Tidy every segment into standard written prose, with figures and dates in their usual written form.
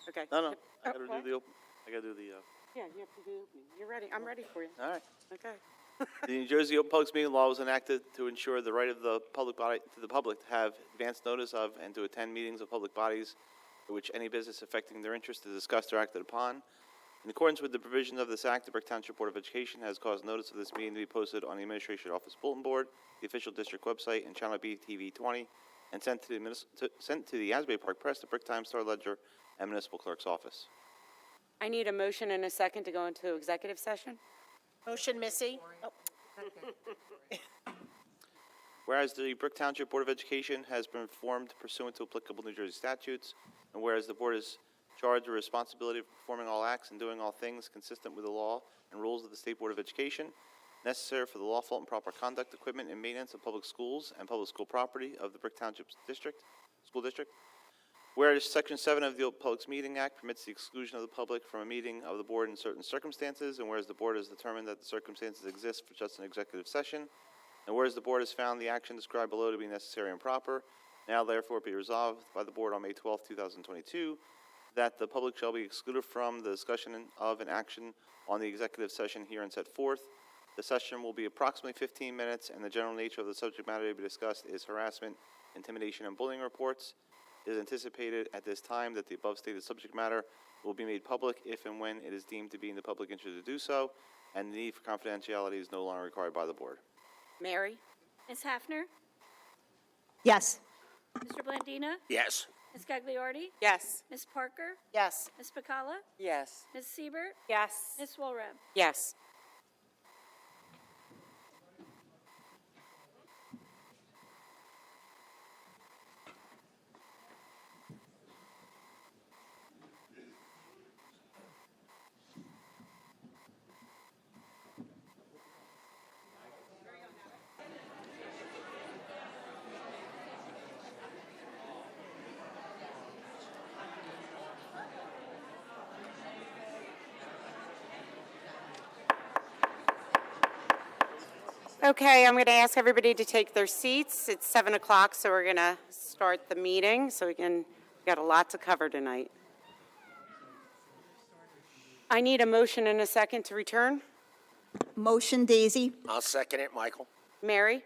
Okay. No, I gotta what? do the open, I gotta do the, Yeah, you have to do the opening. You're ready. I'm ready for you. all right. Okay. The New Jersey Open Publics Meeting Law was enacted to ensure the right of the public body, to the public to have advance notice of and to attend meetings of public bodies for which any business affecting their interest is discussed or acted upon. In accordance with the provisions of this act, the Brick Township Board of Education has caused notice of this meeting to be posted on the Administration Office Bulletin Board, the official district website, and Channel B TV 20, and sent to the Asbury Park Press, the Brick Times, Star Ledger, and Municipal Clerk's Office. I need a motion and a second to go into executive session. Motion, Missy. Oh, Whereas the Brick Township Board of Education has been formed pursuant to applicable New Jersey statutes, and whereas the board is charged with the responsibility of performing all acts and doing all things consistent with the law and rules of the State Board of Education, necessary for the lawful and proper conduct, equipment, and maintenance of public schools and public school property of the Brick Township School District. Whereas Section 7 of the Open Publics Meeting Act permits the exclusion of the public from a meeting of the board in certain circumstances, and whereas the board has determined that the circumstances exist for just an executive session, and whereas the board has found the action described below to be necessary and proper, now therefore be resolved by the board on May 12, 2022, that the public shall be excluded from the discussion of an action on the executive session herein set forth. The session will be approximately 15 minutes, and the general nature of the subject matter to be discussed is harassment, intimidation, and bullying reports. It is anticipated at this time that the above stated subject matter will be made public if and when it is deemed to be in the public interest to do so, and the need for confidentiality is no longer required by the board. Mary? Ms. Hafner? yes. Mr. Blandina? Yes. Ms. Gagliardi? Yes. Ms. Parker? Yes. Ms. Bacala? Yes. Ms. Siebert? Yes. Ms. Walrab? Yes. Okay, I'm going to ask everybody to take their seats. It's 7 o'clock, so we're going to start the meeting, so we got a lot to cover tonight. I need a motion and a second to return. Motion, Daisy, I'll second it, Michael. Mary?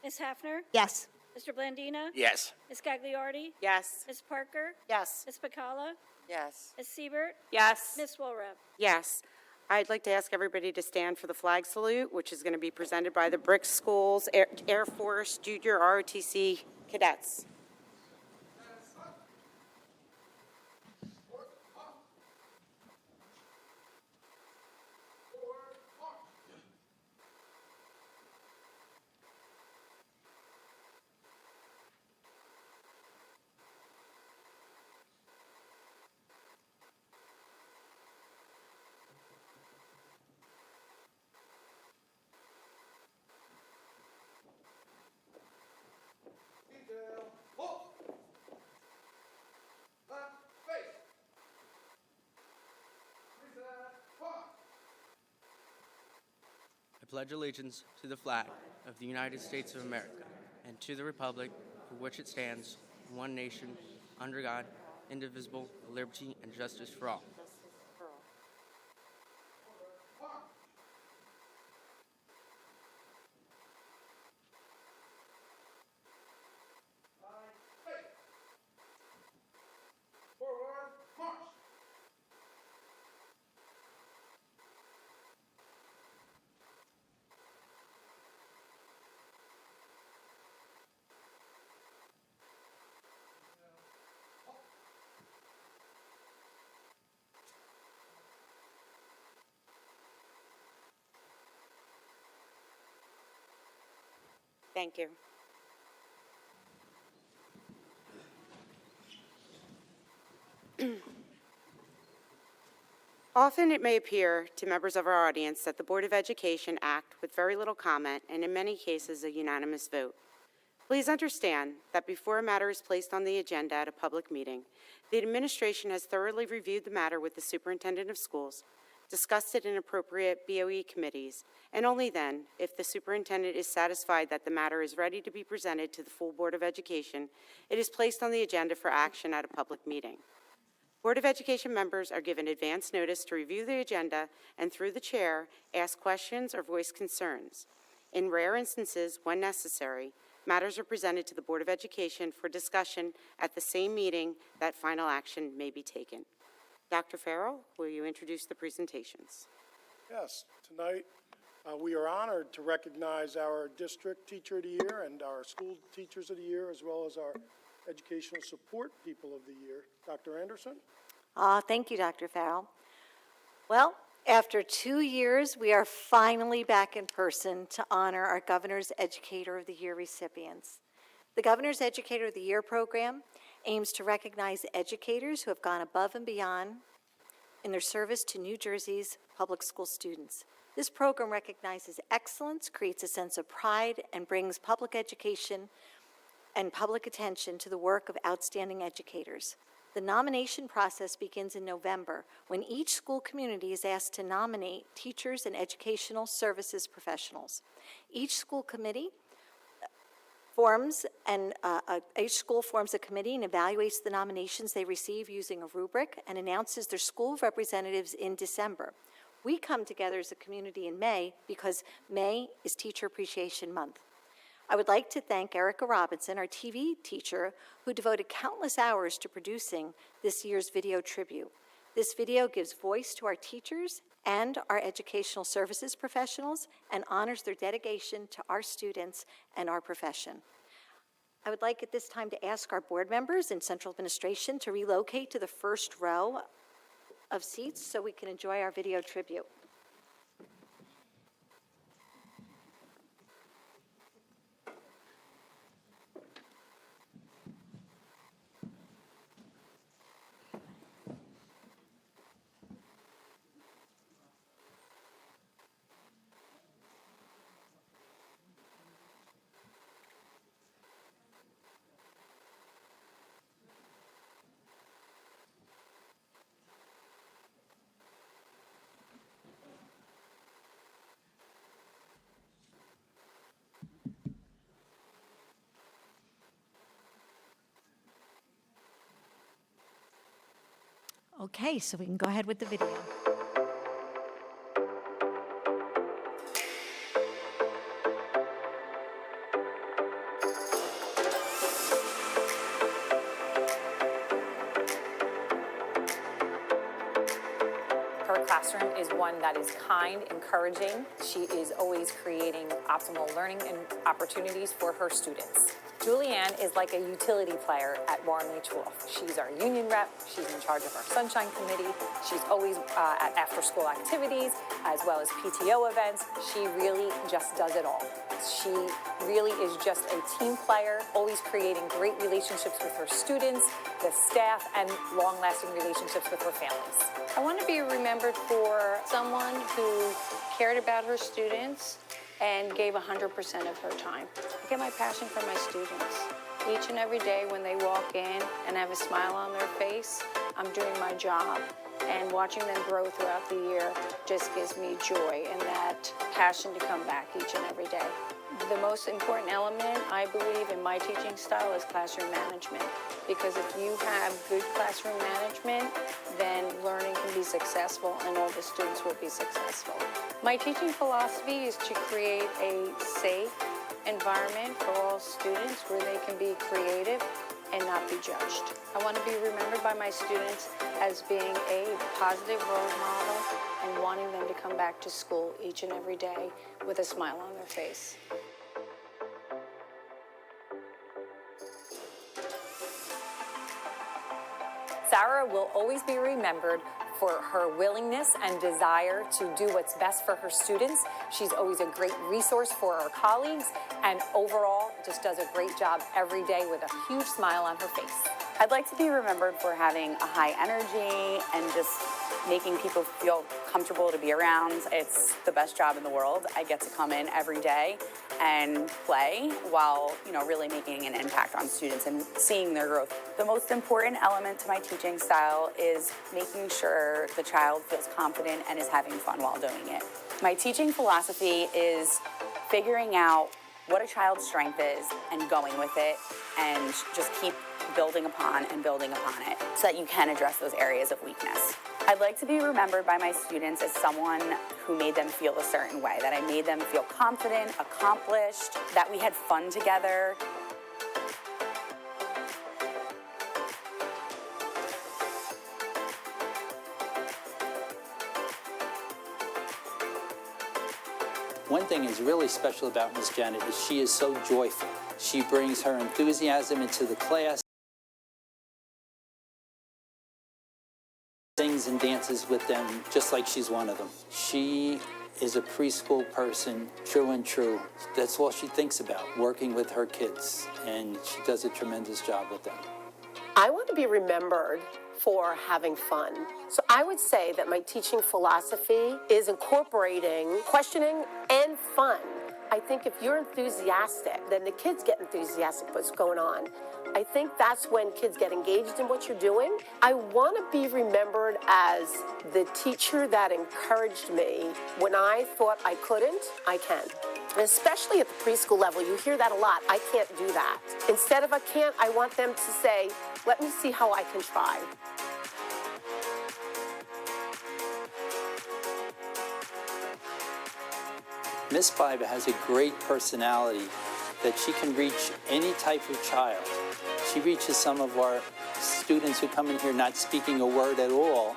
Ms. Hafner? yes. Mr. Blandina? Yes. Ms. Gagliardi? Yes. Ms. Parker? Yes. Ms. Bacala? Yes. Ms. Siebert? Yes. Ms. Walrab? Yes. I'd like to ask everybody to stand for the flag salute, which is going to be presented by the Brick Schools Air Force Junior ROTC cadets. I pledge allegiance to the flag of the United States of America and to the republic for which it stands, one nation, under God, indivisible, with liberty and justice for all. Thank you. Often it may appear to members of our audience that the Board of Education act with very little comment and in many cases a unanimous vote. Please understand that before a matter is placed on the agenda at a public meeting, the administration has thoroughly reviewed the matter with the superintendent of schools, discussed it in appropriate BOE committees, and only then, if the superintendent is satisfied that the matter is ready to be presented to the full Board of Education, it is placed on the agenda for action at a public meeting. Board of Education members are given advance notice to review the agenda and, through the chair, ask questions or voice concerns. In rare instances, when necessary, matters are presented to the Board of Education for discussion at the same meeting that final action may be taken. Dr. Farrell, will you introduce the presentations? Yes, tonight we are honored to recognize our District Teacher of the Year and our School Teachers of the Year, as well as our Educational Support People of the Year. Dr. Anderson? Thank you, Dr. Farrell. Well, after 2 years, we are finally back in person to honor our Governor's Educator of the Year recipients. The Governor's Educator of the Year program aims to recognize educators who have gone above and beyond in their service to New Jersey's public school students. This program recognizes excellence, creates a sense of pride, and brings public education and public attention to the work of outstanding educators. The nomination process begins in November, when each school community is asked to nominate teachers and educational services professionals. Each school committee each school forms a committee and evaluates the nominations they receive using a rubric and announces their school representatives in December. We come together as a community in May because May is Teacher Appreciation Month. I would like to thank Erica Robinson, our TV teacher, who devoted countless hours to producing this year's video tribute. This video gives voice to our teachers and our educational services professionals and honors their dedication to our students and our profession. I would like at this time to ask our board members and central administration to relocate to the first row of seats so we can enjoy our video tribute. Okay, so we can go ahead with the video. Her classroom is one that is kind, encouraging. She is always creating optimal learning and opportunities for her students. Julianne is like a utility player at Warren H. Wolf. She's our union rep. She's in charge of our Sunshine Committee. She's always at after-school activities as well as PTO events. She really just does it all. She really is just a team player, always creating great relationships with her students, the staff, and long-lasting relationships with her families. I want to be remembered for someone who cared about her students and gave 100% of her time. I get my passion from my students. Each and every day when they walk in and have a smile on their face, I'm doing my job. And watching them grow throughout the year just gives me joy and that passion to come back each and every day. The most important element, I believe, in my teaching style is classroom management. Because if you have good classroom management, then learning can be successful and all the students will be successful. My teaching philosophy is to create a safe environment for all students where they can be creative and not be judged. I want to be remembered by my students as being a positive role model and wanting them to come back to school each and every day with a smile on their face. Sarah will always be remembered for her willingness and desire to do what's best for her students. She's always a great resource for her colleagues and overall just does a great job every day with a huge smile on her face. I'd like to be remembered for having a high energy and just making people feel comfortable to be around. It's the best job in the world. I get to come in every day and play while, really making an impact on students and seeing their growth. The most important element to my teaching style is making sure the child feels confident and is having fun while doing it. My teaching philosophy is figuring out what a child's strength is and going with it and just keep building upon and building upon it so that you can address those areas of weakness. I'd like to be remembered by my students as someone who made them feel a certain way, that I made them feel confident, accomplished, that we had fun together. One thing is really special about Miss Janet is she is so joyful. She brings her enthusiasm into the class, sings and dances with them just like she's one of them. She is a preschool person, true and true. That's all she thinks about, working with her kids, and she does a tremendous job with them. I want to be remembered for having fun. So I would say that my teaching philosophy is incorporating questioning and fun. I think if you're enthusiastic, then the kids get enthusiastic about what's going on. I think that's when kids get engaged in what you're doing. I want to be remembered as the teacher that encouraged me when I thought I couldn't, I can. And especially at the preschool level, you hear that a lot. I can't do that. Instead of I can't, I want them to say, let me see how I can try. Miss Biba has a great personality that she can reach any type of child. She reaches some of our students who come in here not speaking a word at all,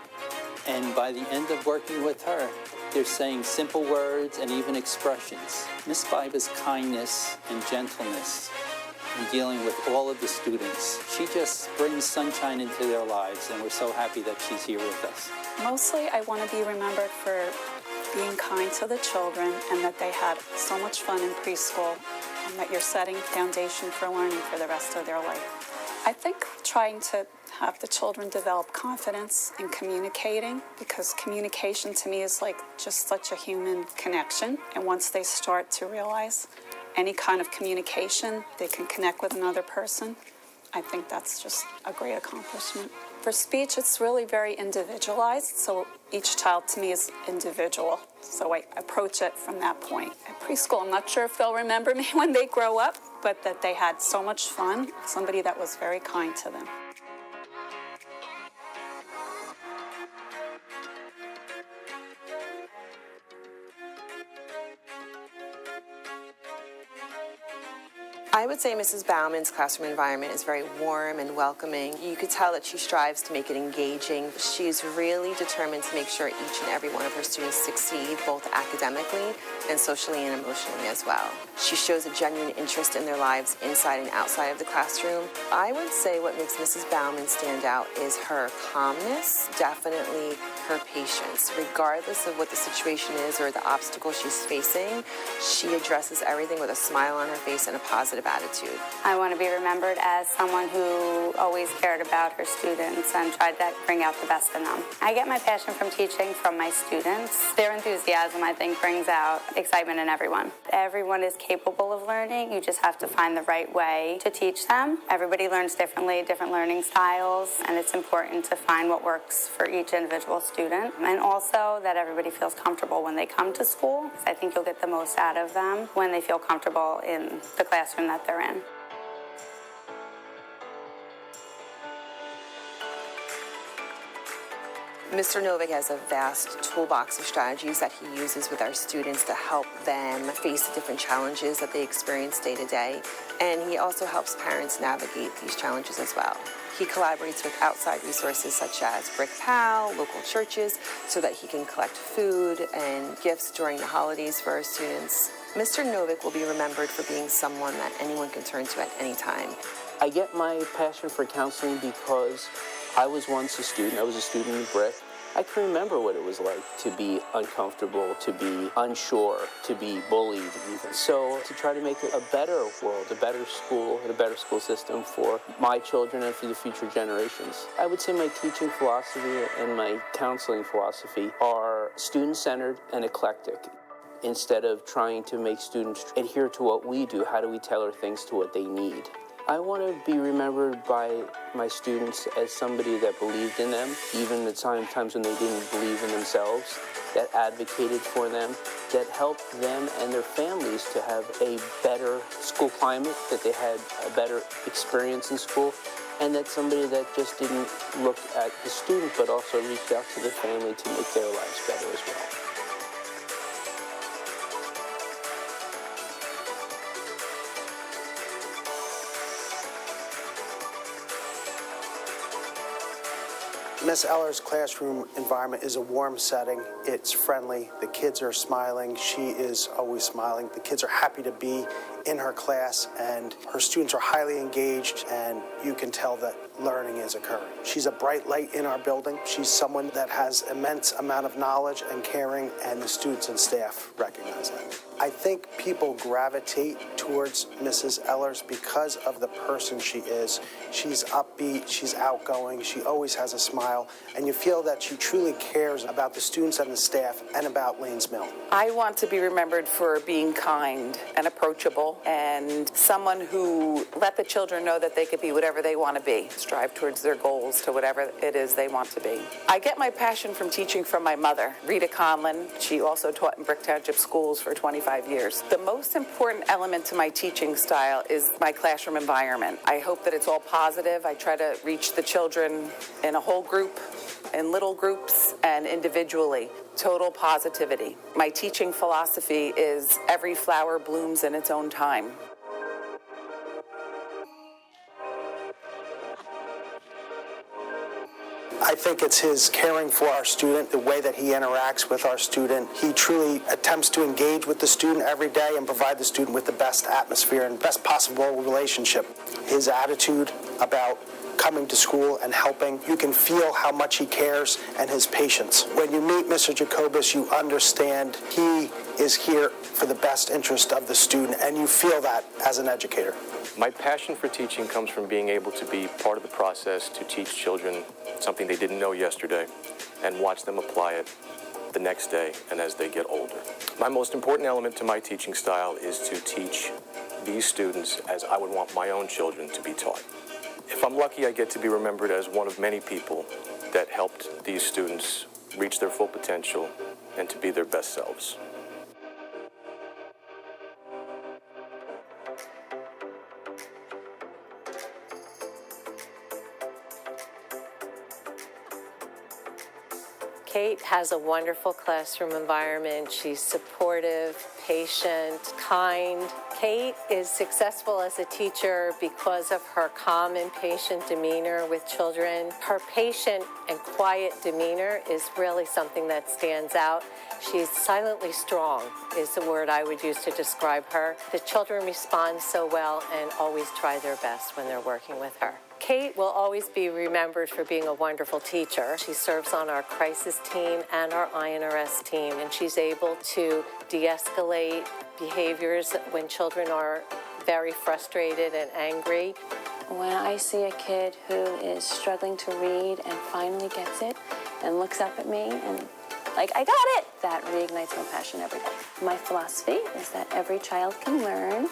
and by the end of working with her, they're saying simple words and even expressions. Miss Biba's kindness and gentleness in dealing with all of the students, she just brings sunshine into their lives, and we're so happy that she's here with us. Mostly, I want to be remembered for being kind to the children and that they had so much fun in preschool and that you're setting foundation for learning for the rest of their life. I think trying to have the children develop confidence in communicating, because communication to me is like just such a human connection. And once they start to realize any kind of communication, they can connect with another person, I think that's just a great accomplishment. For speech, it's really very individualized, so each child to me is individual. So I approach it from that point. At preschool, I'm not sure if they'll remember me when they grow up, but that they had so much fun, somebody that was very kind to them. I would say Mrs. Bauman's classroom environment is very warm and welcoming. You could tell that she strives to make it engaging. She's really determined to make sure each and every one of her students succeed, both academically and socially and emotionally as well. She shows a genuine interest in their lives inside and outside of the classroom. I would say what makes Mrs. Bauman stand out is her calmness, definitely her patience. Regardless of what the situation is or the obstacle she's facing, she addresses everything with a smile on her face and a positive attitude. I want to be remembered as someone who always cared about her students and tried to bring out the best in them. I get my passion from teaching from my students. Their enthusiasm, I think, brings out excitement in everyone. Everyone is capable of learning. You just have to find the right way to teach them. Everybody learns differently, different learning styles, and it's important to find what works for each individual student. And also that everybody feels comfortable when they come to school. I think you'll get the most out of them when they feel comfortable in the classroom that they're in. Mr. Novick has a vast toolbox of strategies that he uses with our students to help them face the different challenges that they experience day to day. And he also helps parents navigate these challenges as well. He collaborates with outside resources such as Brick Pal, local churches, so that he can collect food and gifts during the holidays for our students. Mr. Novick will be remembered for being someone that anyone can turn to at any time. I get my passion for counseling because I was once a student. I was a student in Brick. I can remember what it was like to be uncomfortable, to be unsure, to be bullied even. So to try to make it a better world, a better school, and a better school system for my children and for the future generations. I would say my teaching philosophy and my counseling philosophy are student-centered and eclectic. Instead of trying to make students adhere to what we do, how do we tailor things to what they need? I want to be remembered by my students as somebody that believed in them, even at times when they didn't believe in themselves, that advocated for them, that helped them and their families to have a better school climate, that they had a better experience in school, and that somebody that just didn't look at the student but also reached out to the family to make their lives better as well. Miss Eller's classroom environment is a warm setting. It's friendly. The kids are smiling. She is always smiling. The kids are happy to be in her class, and her students are highly engaged, and you can tell that learning is occurring. She's a bright light in our building. She's someone that has immense amount of knowledge and caring, and the students and staff recognize that. I think people gravitate towards Mrs. Ellers because of the person she is. She's upbeat, she's outgoing, she always has a smile, and you feel that she truly cares about the students and the staff and about Lanes Mill. I want to be remembered for being kind and approachable and someone who let the children know that they could be whatever they want to be, strive towards their goals to whatever it is they want to be. I get my passion from teaching from my mother, Rita Conlon. She also taught in Brick Township schools for 25 years. The most important element to my teaching style is my classroom environment. I hope that it's all positive. I try to reach the children in a whole group, in little groups, and individually. Total positivity. My teaching philosophy is every flower blooms in its own time. I think it's his caring for our student, the way that he interacts with our student. He truly attempts to engage with the student every day and provide the student with the best atmosphere and best possible relationship. His attitude about coming to school and helping, you can feel how much he cares, and his patience. When you meet Mr. Jacobus, you understand he is here for the best interest of the student, and you feel that as an educator. My passion for teaching comes from being able to be part of the process to teach children something they didn't know yesterday and watch them apply it the next day and as they get older. My most important element to my teaching style is to teach these students as I would want my own children to be taught. If I'm lucky, I get to be remembered as one of many people that helped these students reach their full potential and to be their best selves. Kate has a wonderful classroom environment. She's supportive, patient, kind. Kate is successful as a teacher because of her calm and patient demeanor with children. Her patient and quiet demeanor is really something that stands out. She's silently strong is the word I would use to describe her. The children respond so well and always try their best when they're working with her. Kate will always be remembered for being a wonderful teacher. She serves on our crisis team and our INRS team, and she's able to de-escalate behaviors when children are very frustrated and angry. When I see a kid who is struggling to read and finally gets it and looks up at me and like, I got it, that reignites my passion every day. My philosophy is that every child can learn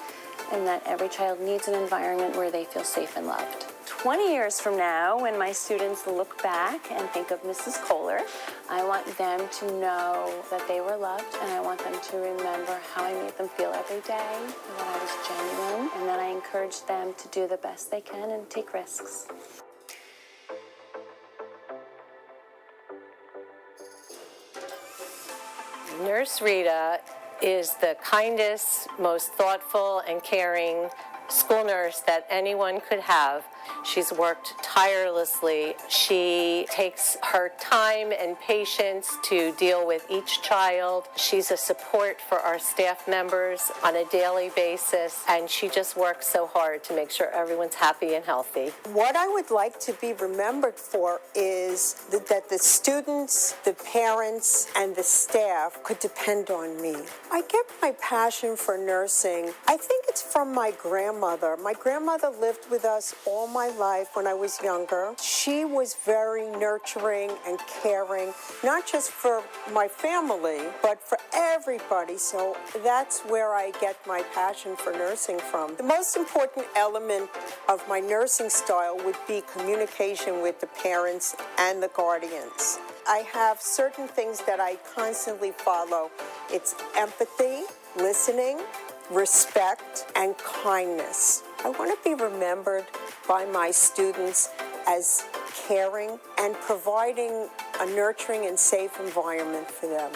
and that every child needs an environment where they feel safe and loved. 20 years from now, when my students look back and think of Mrs. Kohler, I want them to know that they were loved, and I want them to remember how I made them feel every day, and that I was genuine, and that I encouraged them to do the best they can and take risks. Nurse Rita is the kindest, most thoughtful and caring school nurse that anyone could have. She's worked tirelessly. She takes her time and patience to deal with each child. She's a support for our staff members on a daily basis, and she just works so hard to make sure everyone's happy and healthy. What I would like to be remembered for is that the students, the parents, and the staff could depend on me. I get my passion for nursing. I think it's from my grandmother. My grandmother lived with us all my life when I was younger. She was very nurturing and caring, not just for my family, but for everybody. So that's where I get my passion for nursing from. The most important element of my nursing style would be communication with the parents and the guardians. I have certain things that I constantly follow. It's empathy, listening, respect, and kindness. I want to be remembered by my students as caring and providing a nurturing and safe environment for them.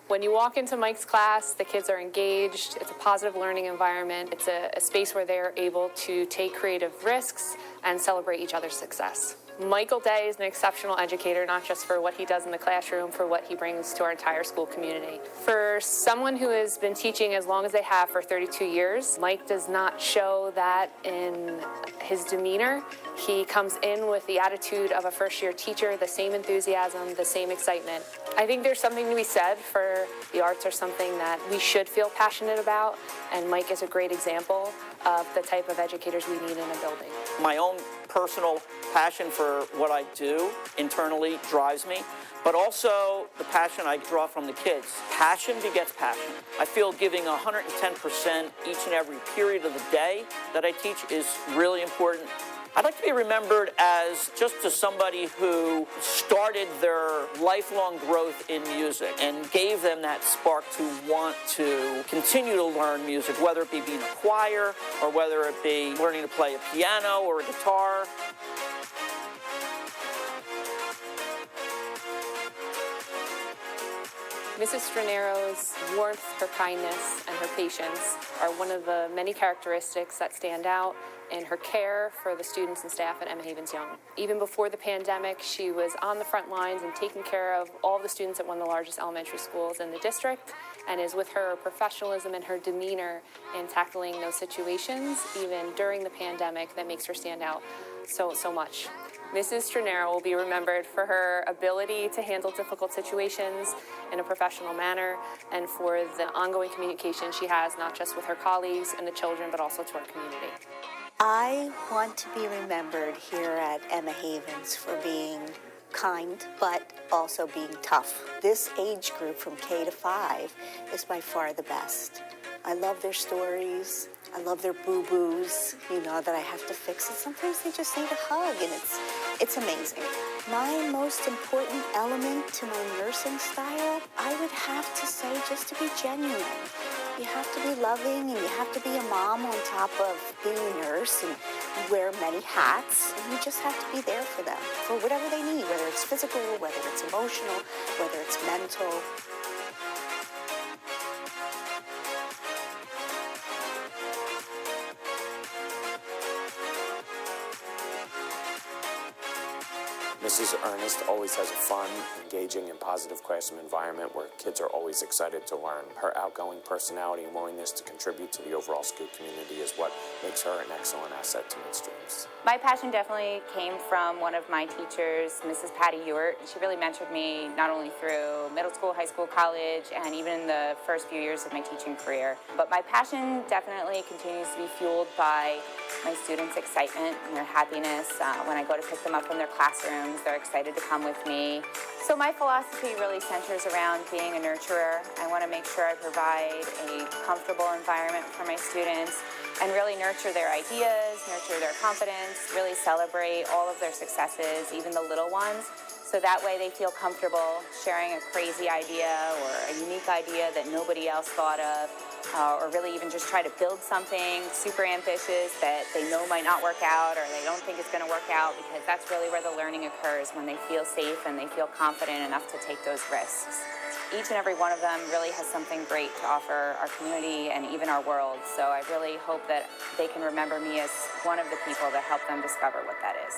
When you walk into Mike's class, the kids are engaged. It's a positive learning environment. It's a space where they're able to take creative risks and celebrate each other's success. Michael Day is an exceptional educator, not just for what he does in the classroom, for what he brings to our entire school community. For someone who has been teaching as long as they have for 32 years, Mike does not show that in his demeanor. He comes in with the attitude of a first-year teacher, the same enthusiasm, the same excitement. I think there's something to be said for the arts are something that we should feel passionate about, and Mike is a great example of the type of educators we need in a building. My own personal passion for what I do internally drives me, but also the passion I draw from the kids. Passion begets passion. I feel giving 110% each and every period of the day that I teach is really important. I'd like to be remembered as just as somebody who started their lifelong growth in music and gave them that spark to want to continue to learn music, whether it be being a choir or whether it be learning to play a piano or a guitar. Mrs. Stranero's warmth, her kindness, and her patience are one of the many characteristics that stand out in her care for the students and staff at Emma Havens Young. Even before the pandemic, she was on the front lines and taking care of all the students at one of the largest elementary schools in the district, and is with her professionalism and her demeanor in tackling those situations, even during the pandemic, that makes her stand out so much. Mrs. Stranero will be remembered for her ability to handle difficult situations in a professional manner and for the ongoing communication she has, not just with her colleagues and the children, but also to our community. I want to be remembered here at Emma Havens for being kind, but also being tough. This age group from K to 5 is by far the best. I love their stories. I love their boo-boos, that I have to fix. And sometimes they just need a hug, and it's amazing. My most important element to my nursing style, I would have to say just to be genuine. You have to be loving, and you have to be a mom on top of being a nurse, and you wear many hats, and you just have to be there for them, for whatever they need, whether it's physical, whether it's emotional, whether it's mental. Mrs. Ernest always has a fun, engaging, and positive classroom environment where kids are always excited to learn. Her outgoing personality and willingness to contribute to the overall school community is what makes her an excellent asset to Midstreams. My passion definitely came from one of my teachers, Mrs. Patty Ewart. She really mentored me not only through middle school, high school, college, and even in the first few years of my teaching career. But my passion definitely continues to be fueled by my students' excitement and their happiness. When I go to pick them up from their classrooms, they're excited to come with me. So my philosophy really centers around being a nurturer. I want to make sure I provide a comfortable environment for my students and really nurture their ideas, nurture their confidence, really celebrate all of their successes, even the little ones. So that way they feel comfortable sharing a crazy idea or a unique idea that nobody else thought of, or really even just try to build something super ambitious that they know might not work out or they don't think it's going to work out, because that's really where the learning occurs, when they feel safe and they feel confident enough to take those risks. Each and every one of them really has something great to offer our community and even our world. So I really hope that they can remember me as one of the people that helped them discover what that is.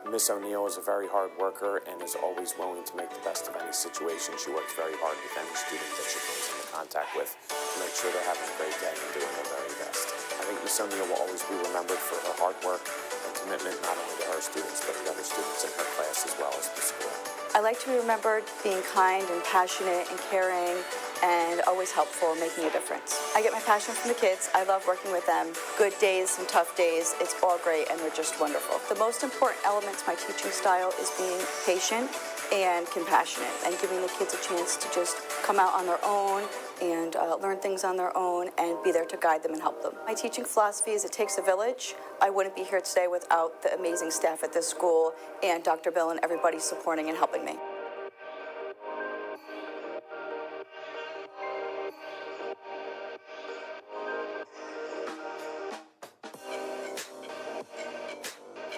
Miss O'Neill is a very hard worker and is always willing to make the best of any situation. She works very hard with any student that she comes into contact with to make sure they're having a great day and doing their very best. I think Miss O'Neill will always be remembered for her hard work and commitment not only to her students but the other students in her class as well as the school. I like to be remembered being kind and passionate and caring and always helpful and making a difference. I get my passion from the kids. I love working with them. Good days and tough days, it's all great and they're just wonderful. The most important element to my teaching style is being patient and compassionate and giving the kids a chance to just come out on their own and learn things on their own and be there to guide them and help them. My teaching philosophy is it takes a village. I wouldn't be here today without the amazing staff at this school and Dr. Bill and everybody supporting and helping me.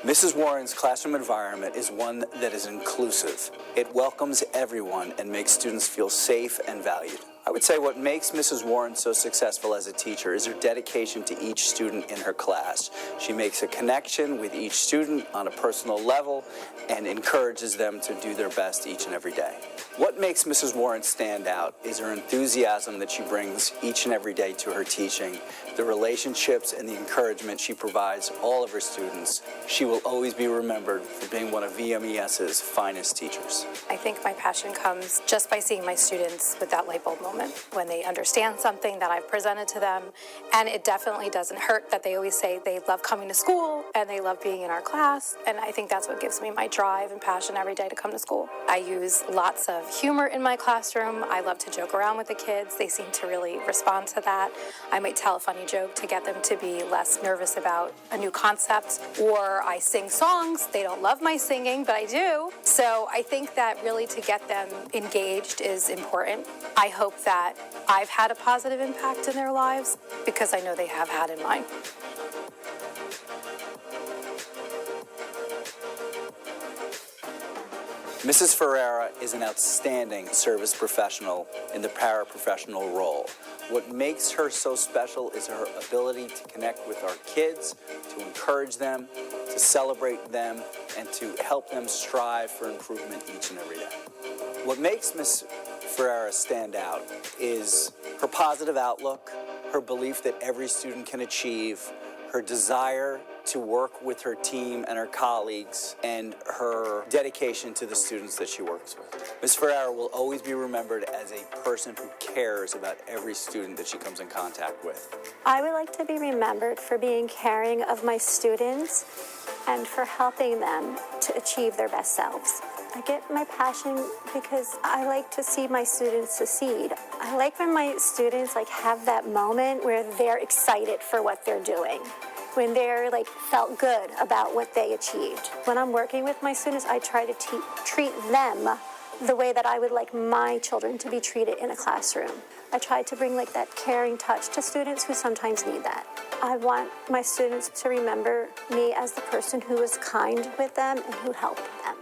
Mrs. Warren's classroom environment is one that is inclusive. It welcomes everyone and makes students feel safe and valued. I would say what makes Mrs. Warren so successful as a teacher is her dedication to each student in her class. She makes a connection with each student on a personal level and encourages them to do their best each and every day. What makes Mrs. Warren stand out is her enthusiasm that she brings each and every day to her teaching, the relationships and the encouragement she provides all of her students. She will always be remembered for being one of VMES's finest teachers. I think my passion comes just by seeing my students with that light bulb moment, when they understand something that I've presented to them. And it definitely doesn't hurt that they always say they love coming to school and they love being in our class. And I think that's what gives me my drive and passion every day to come to school. I use lots of humor in my classroom. I love to joke around with the kids. They seem to really respond to that. I might tell a funny joke to get them to be less nervous about a new concept, or I sing songs. They don't love my singing, but I do. So I think that really to get them engaged is important. I hope that I've had a positive impact in their lives because I know they have had in mine. Mrs. Ferreira is an outstanding service professional in the paraprofessional role. What makes her so special is her ability to connect with our kids, to encourage them, to celebrate them, and to help them strive for improvement each and every day. What makes Ms. Ferreira stand out is her positive outlook, her belief that every student can achieve, her desire to work with her team and her colleagues, and her dedication to the students that she works with. Ms. Ferreira will always be remembered as a person who cares about every student that she comes in contact with. I would like to be remembered for being caring of my students and for helping them to achieve their best selves. I get my passion because I like to see my students succeed. I like when my students have that moment where they're excited for what they're doing, when they're felt good about what they achieved. When I'm working with my students, I try to treat them the way that I would like my children to be treated in a classroom. I try to bring that caring touch to students who sometimes need that. I want my students to remember me as the person who was kind with them and who helped them.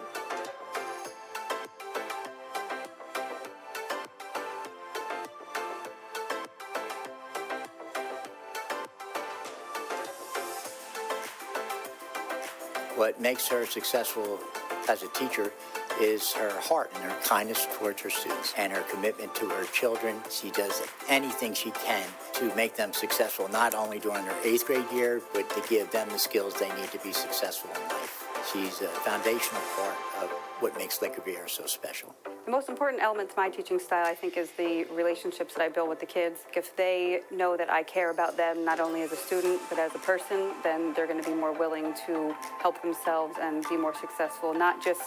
What makes her successful as a teacher is her heart and her kindness towards her students and her commitment to her children. She does anything she can to make them successful, not only during their 8th grade year, but to give them the skills they need to be successful in life. She's a foundational part of what makes Lake Revere so special. The most important element to my teaching style, I think, is the relationships that I build with the kids. If they know that I care about them, not only as a student, but as a person, then they're going to be more willing to help themselves and be more successful, not just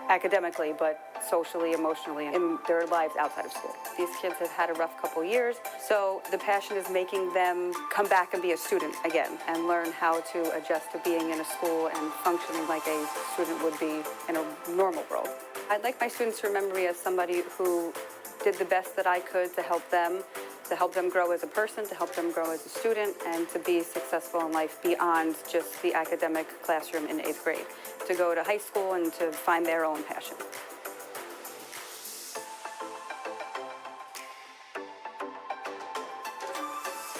academically, but socially, emotionally, in their lives outside of school. These kids have had a rough couple years, so the passion is making them come back and be a student again and learn how to adjust to being in a school and functioning like a student would be in a normal world. I'd like my students to remember me as somebody who did the best that I could to help them grow as a person, to help them grow as a student, and to be successful in life beyond just the academic classroom in 8th grade, to go to high school and to find their own passion.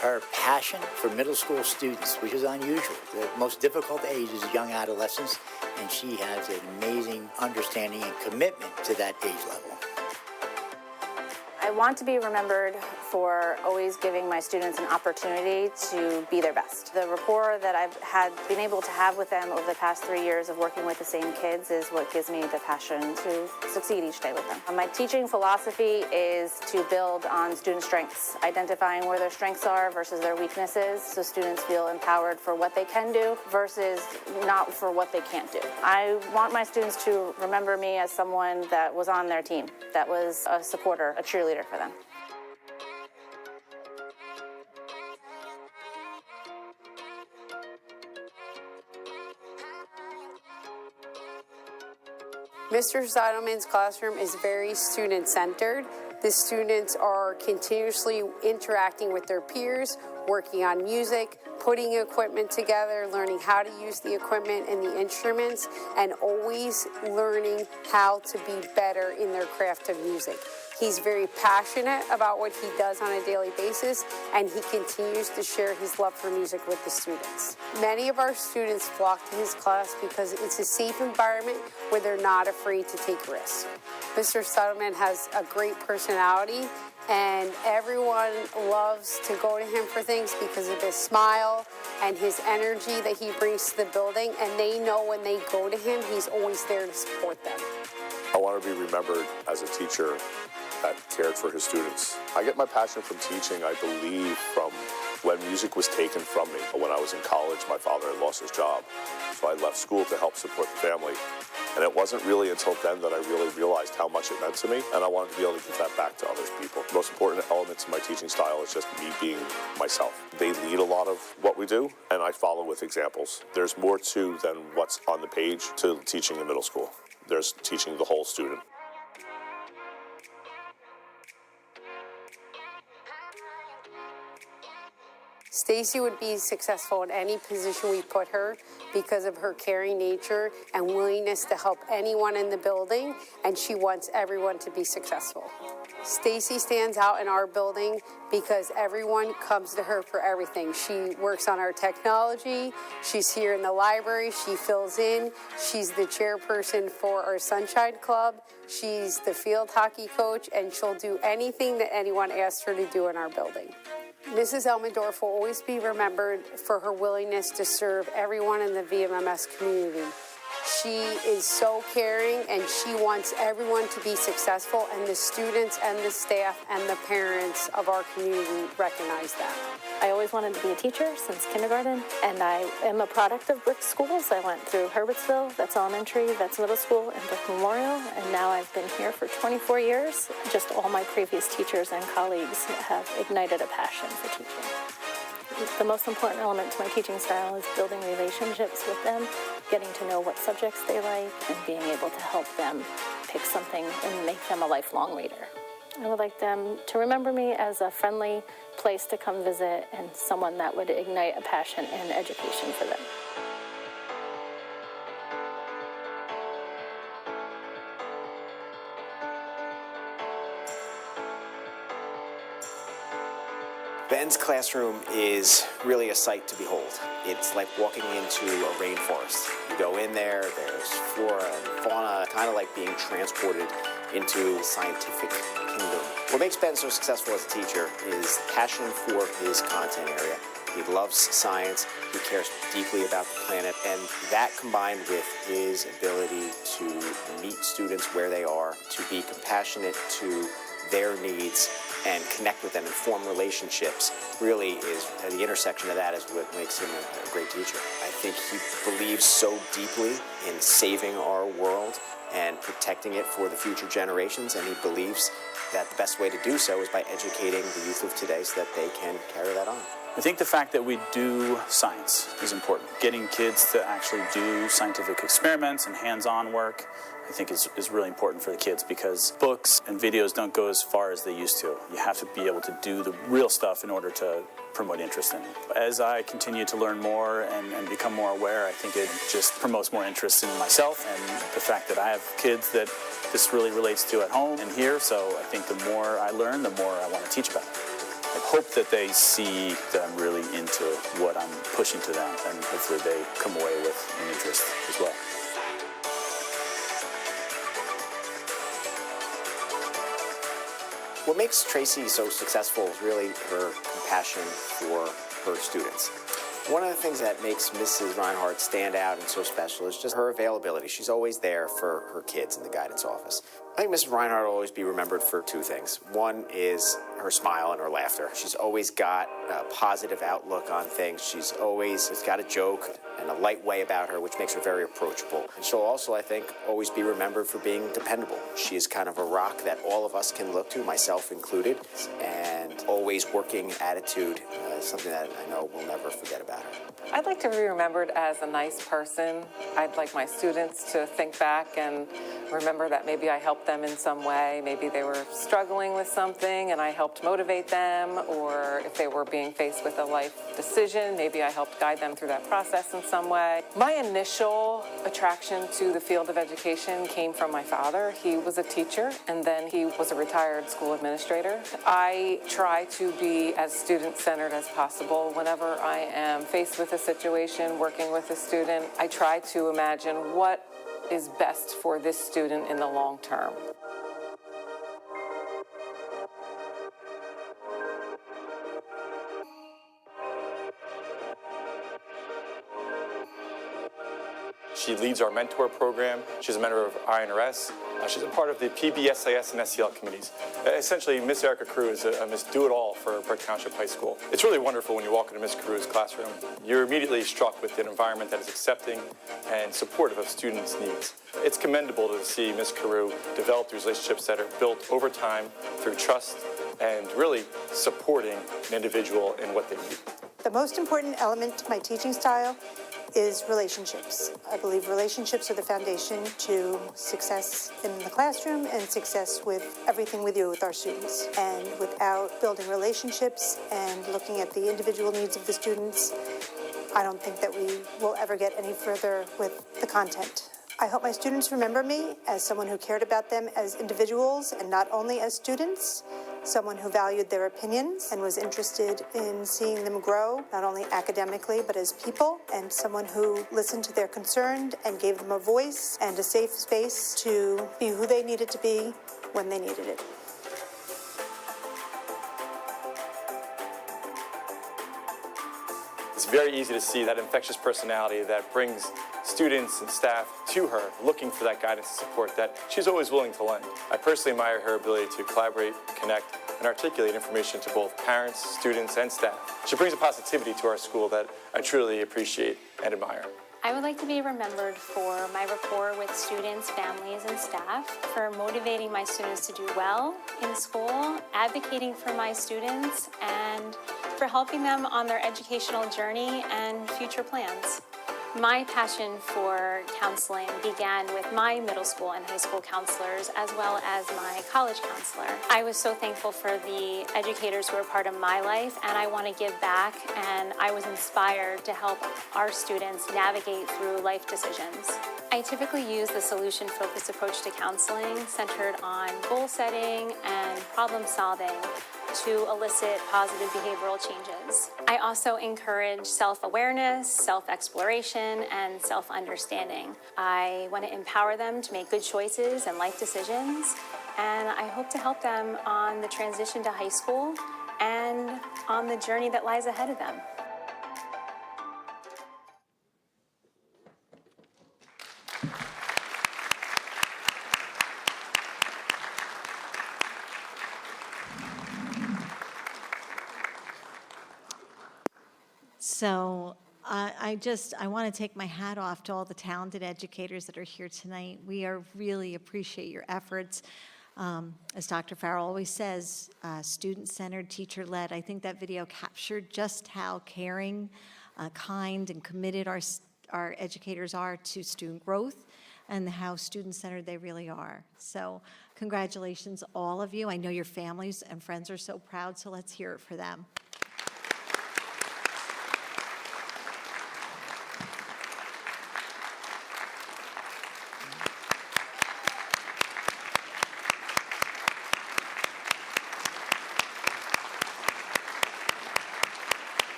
Her passion for middle school students, which is unusual. The most difficult age is young adolescents, and she has an amazing understanding and commitment to that age level. I want to be remembered for always giving my students an opportunity to be their best. The rapport that I've been able to have with them over the past 3 years of working with the same kids is what gives me the passion to succeed each day with them. My teaching philosophy is to build on student strengths, identifying where their strengths are versus their weaknesses, so students feel empowered for what they can do versus not for what they can't do. I want my students to remember me as someone that was on their team, that was a supporter, a cheerleader for them. Mr. Seidelman's classroom is very student-centered. The students are continuously interacting with their peers, working on music, putting equipment together, learning how to use the equipment and the instruments, and always learning how to be better in their craft of music. He's very passionate about what he does on a daily basis, and he continues to share his love for music with the students. Many of our students flock to his class because it's a safe environment where they're not afraid to take risks. Mr. Seidelman has a great personality, and everyone loves to go to him for things because of his smile and his energy that he brings to the building, and they know when they go to him, he's always there to support them. I want to be remembered as a teacher that cared for his students. I get my passion from teaching, I believe, from when music was taken from me. When I was in college, my father had lost his job, so I left school to help support the family. And it wasn't really until then that I really realized how much it meant to me, and I wanted to be able to give that back to other people. The most important element to my teaching style is just me being myself. They lead a lot of what we do, and I follow with examples. There's more to than what's on the page to teaching in middle school. There's teaching the whole student. Stacy would be successful in any position we put her because of her caring nature and willingness to help anyone in the building, and she wants everyone to be successful. Stacy stands out in our building because everyone comes to her for everything. She works on our technology, she's here in the library, she fills in, she's the chairperson for our Sunshine Club, she's the field hockey coach, and she'll do anything that anyone asks her to do in our building. Mrs. Elmendorf will always be remembered for her willingness to serve everyone in the VMMS community. She is so caring, and she wants everyone to be successful, and the students and the staff and the parents of our community recognize that. I always wanted to be a teacher since kindergarten, and I am a product of Brick schools. I went through Herbertsville, that's elementary, that's middle school, and Brick Memorial, and now I've been here for 24 years. Just all my previous teachers and colleagues have ignited a passion for teaching. The most important element to my teaching style is building relationships with them, getting to know what subjects they like, and being able to help them pick something and make them a lifelong reader. I would like them to remember me as a friendly place to come visit and someone that would ignite a passion and education for them. Ben's classroom is really a sight to behold. It's like walking into a rainforest. You go in there, there's flora and fauna, kind of like being transported into the scientific kingdom. What makes Ben so successful as a teacher is passion for his content area. He loves science, he cares deeply about the planet, and that combined with his ability to meet students where they are, to be compassionate to their needs, and connect with them and form relationships really is the intersection of that is what makes him a great teacher. I think he believes so deeply in saving our world and protecting it for the future generations, and he believes that the best way to do so is by educating the youth of today so that they can carry that on. I think the fact that we do science is important. Getting kids to actually do scientific experiments and hands-on work, I think is really important for the kids, because books and videos don't go as far as they used to. You have to be able to do the real stuff in order to promote interest in it. As I continue to learn more and become more aware, I think it just promotes more interest in myself and the fact that I have kids that this really relates to at home and here, so I think the more I learn, the more I want to teach about it. I hope that they see that I'm really into what I'm pushing to them, and hopefully they come away with an interest as well. What makes Tracy so successful is really her compassion for her students. One of the things that makes Mrs. Reinhardt stand out and so special is just her availability. She's always there for her kids in the guidance office. I think Mrs. Reinhardt will always be remembered for two things. One is her smile and her laughter. She's always got a positive outlook on things. She's always got a joke and a light way about her, which makes her very approachable. And she'll also, I think, always be remembered for being dependable. She is kind of a rock that all of us can look to, myself included, and always working attitude is something that I know we'll never forget about her. I'd like to be remembered as a nice person. I'd like my students to think back and remember that maybe I helped them in some way. Maybe they were struggling with something and I helped motivate them, or if they were being faced with a life decision, maybe I helped guide them through that process in some way. My initial attraction to the field of education came from my father. He was a teacher and then he was a retired school administrator. I try to be as student-centered as possible. Whenever I am faced with a situation, working with a student, I try to imagine what is best for this student in the long term. She leads our mentor program. She's a member of INRS. She's a part of the PB, SIS, and SEL committees. Essentially, Miss Erica Carew is a Miss Do-It-All for Brick Township High School. It's really wonderful when you walk into Miss Carew's classroom. You're immediately struck with an environment that is accepting and supportive of students' needs. It's commendable to see Miss Carew develop these relationships that are built over time through trust and really supporting an individual in what they need. The most important element to my teaching style is relationships. I believe relationships are the foundation to success in the classroom and success with everything we do with our students. And without building relationships and looking at the individual needs of the students, I don't think that we will ever get any further with the content. I hope my students remember me as someone who cared about them as individuals and not only as students, someone who valued their opinions and was interested in seeing them grow, not only academically, but as people, and someone who listened to their concerns and gave them a voice and a safe space to be who they needed to be when they needed it. It's very easy to see that infectious personality that brings students and staff to her, looking for that guidance and support that she's always willing to lend. I personally admire her ability to collaborate, connect, and articulate information to both parents, students, and staff. She brings a positivity to our school that I truly appreciate and admire. I would like to be remembered for my rapport with students, families, and staff, for motivating my students to do well in school, advocating for my students, and for helping them on their educational journey and future plans. My passion for counseling began with my middle school and high school counselors, as well as my college counselor. I was so thankful for the educators who were part of my life, and I want to give back, and I was inspired to help our students navigate through life decisions. I typically use the solution-focused approach to counseling, centered on goal setting and problem solving, to elicit positive behavioral changes. I also encourage self-awareness, self-exploration, and self-understanding. I want to empower them to make good choices and life decisions, and I hope to help them on the transition to high school and on the journey that lies ahead of them. So I want to take my hat off to all the talented educators that are here tonight. We really appreciate your efforts. As Dr. Farrell always says, student-centered, teacher-led. I think that video captured just how caring, kind, and committed our educators are to student growth and how student-centered they really are. So congratulations, all of you. I know your families and friends are so proud, so let's hear it for them.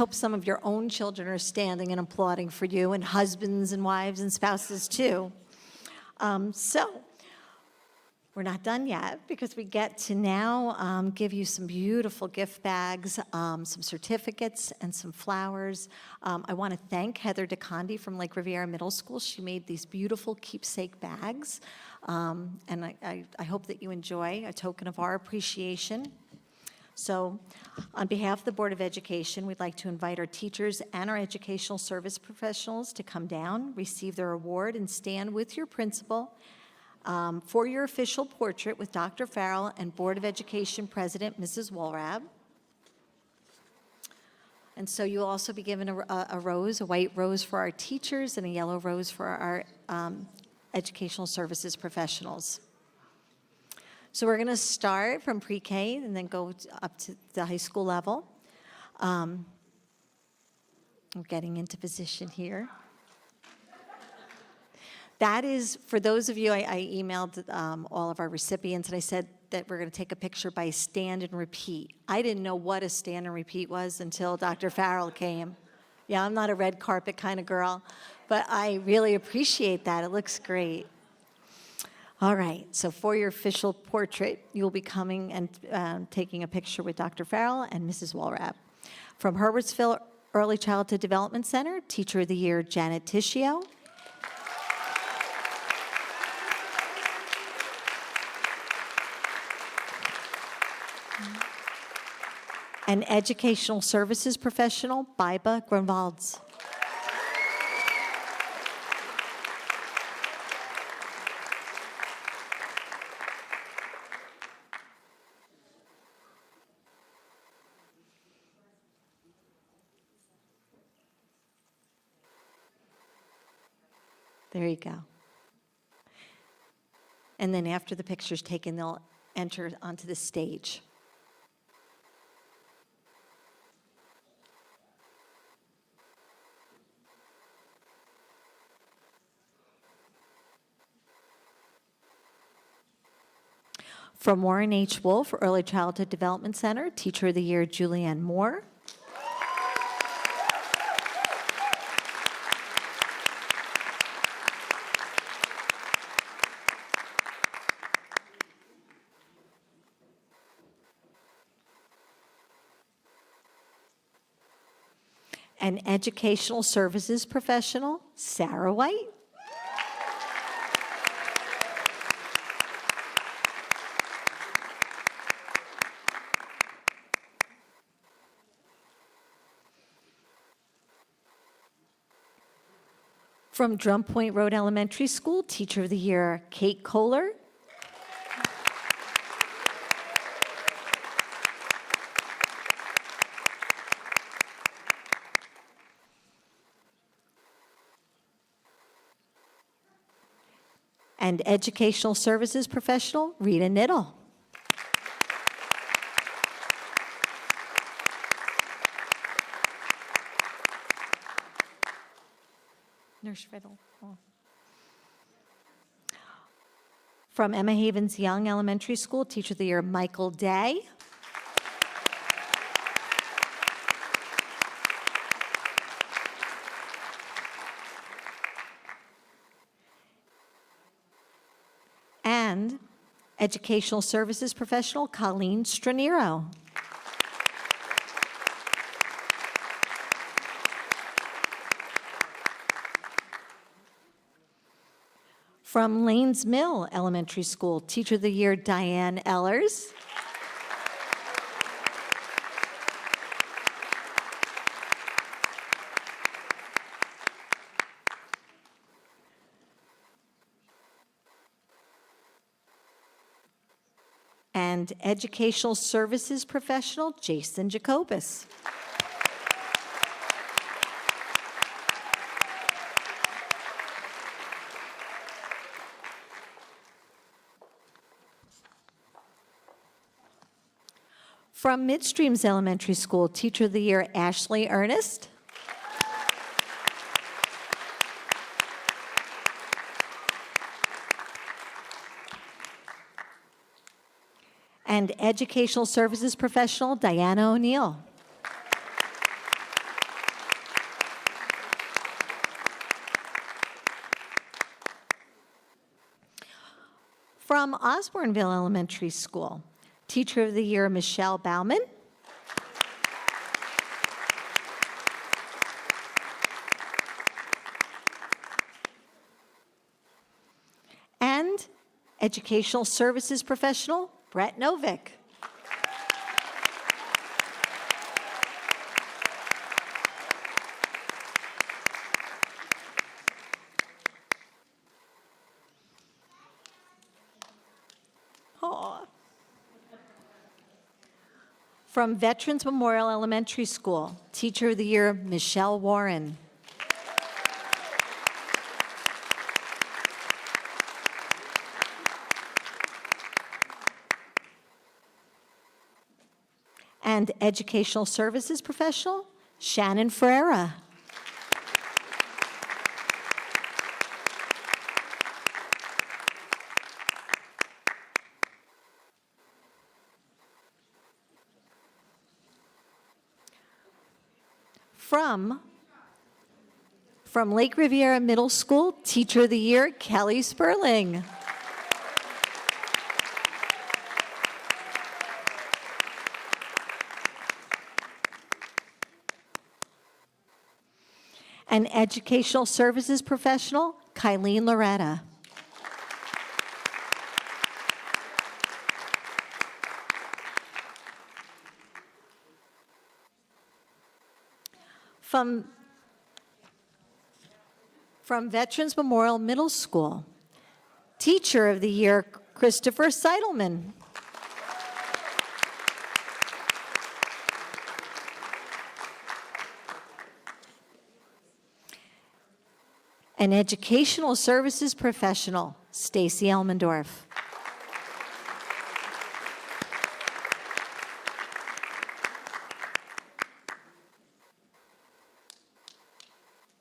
hope some of your own children are standing and applauding for you, and husbands and wives and spouses too. So we're not done yet, because we get to now give you some beautiful gift bags, some certificates, and some flowers. I want to thank Heather DeCondi from Lake Riviera Middle School. She made these beautiful keepsake bags, and I hope that you enjoy a token of our appreciation. So on behalf of the Board of Education, we'd like to invite our teachers and our educational service professionals to come down, receive their award, and stand with your principal for your official portrait with Dr. Farrell and Board of Education President, Mrs. Walrab. And so you'll also be given a rose, a white rose for our teachers and a yellow rose for our educational services professionals. So we're going to start from pre-K and then go up to the high school level. We're getting into position here. That is, for those of you, I emailed all of our recipients, and I said that we're going to take a picture by stand and repeat. I didn't know what a stand and repeat was until Dr. Farrell came. Yeah, I'm not a red carpet kind of girl, but I really appreciate that. It looks great. All right, so for your official portrait, you'll be coming and taking a picture with Dr. Farrell and Mrs. Walrab. From Herbertsville Early Childhood Development Center, Teacher of the Year, Janet Tishio. And Educational Services Professional, Biba Grunwalds. There you go. And then after the picture's taken, they'll enter onto the stage. From Warren H. Wolf, Early Childhood Development Center, Teacher of the Year, Julianne Moore. And Educational Services Professional, Sarah White. From Drum Point Road Elementary School, Teacher of the Year, Kate Kohler. And Educational Services Professional, Rita Niddle. Nurse Riddle. Oh. From Emma Havens Young Elementary School, Teacher of the Year, Michael Day. And Educational Services Professional, Colleen Stranero. From Lanes Mill Elementary School, Teacher of the Year, Diane Ellers. And Educational Services Professional, Jason Jacobus. From Midstreams Elementary School, Teacher of the Year, Ashley Ernest. And Educational Services Professional, Diana O'Neill. From Osborneville Elementary School, Teacher of the Year, Michelle Bauman. And Educational Services Professional, Brett Novick. Aw. From Veterans Memorial Elementary School, Teacher of the Year, Michelle Warren. And Educational Services Professional, Shannon Ferreira. From Lake Riviera Middle School, Teacher of the Year, Kelly Sperling. And Educational Services Professional, Kylene Loretta. From Veterans Memorial Middle School, Teacher of the Year, Christopher Seidelman. An Educational Services Professional, Stacy Elmendorf.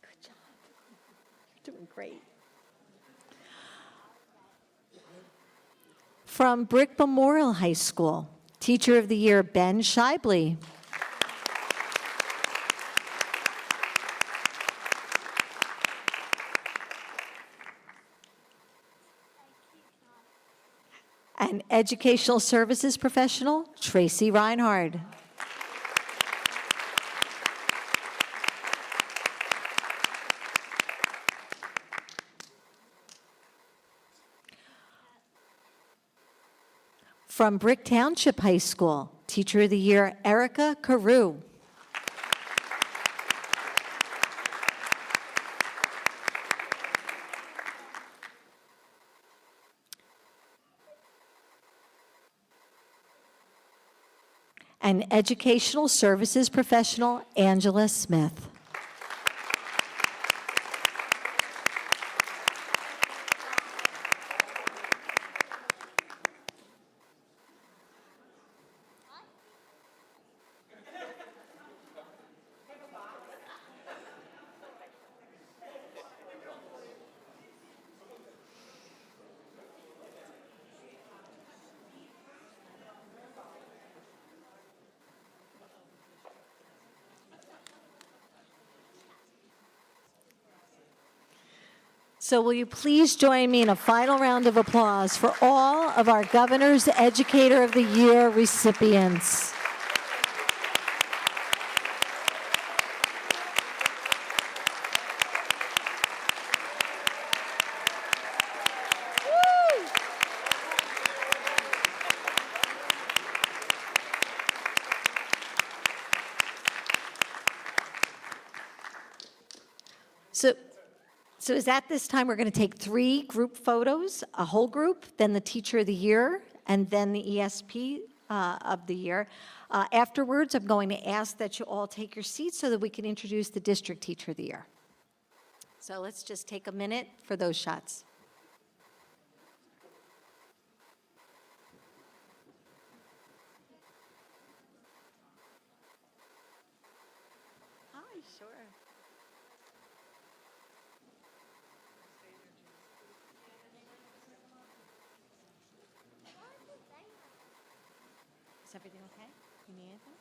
Good job. You're doing great. From Brick Memorial High School, Teacher of the Year, Ben Shibley. And Educational Services Professional, Tracy Reinhard. From Brick Township High School, Teacher of the Year, Erica Carew. And Educational Services Professional, Angela Smith. So will you please join me in a final round of applause for all of our Governor's Educator of the Year recipients. So is at this time we're going to take 3 group photos, a whole group, then the Teacher of the Year, and then the ESP of the year. Afterwards, I'm going to ask that you all take your seats so that we can introduce the District Teacher of the Year. So let's just take a minute for those shots. Hi, sure. Is everything okay? You need anything?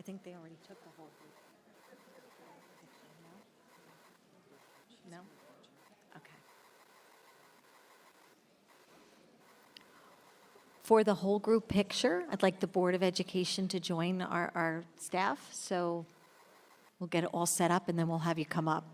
think they already took the whole group. No? No? Okay. For the whole group picture, I'd like the Board of Education to join our staff, so we'll get it all set up and then we'll have you come up.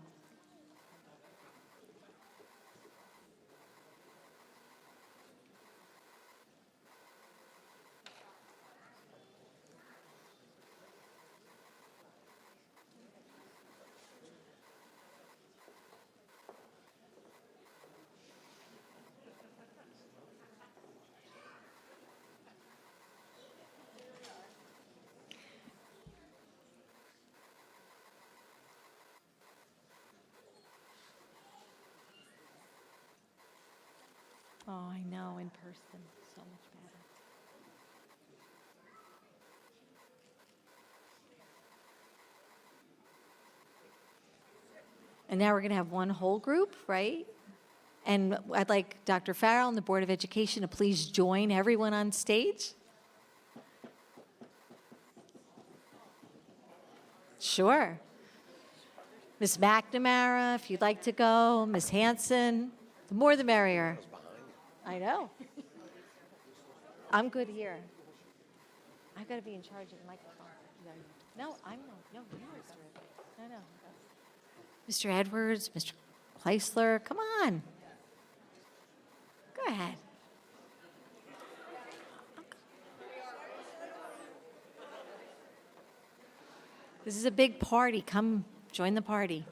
Oh, I know, in person, so much better. And now we're going to have one whole group, right? And I'd like Dr. Farrell and the Board of Education to please join everyone on stage. Sure. Ms. McNamara, if you'd like to go, Ms. Hanson, the more the merrier. I know. I'm good here. I've got to be in charge of the microphone. No, I'm no, you are. No. Mr. Edwards, Mr. Kleisler, come on. Go ahead. This is a big party. Come join the party.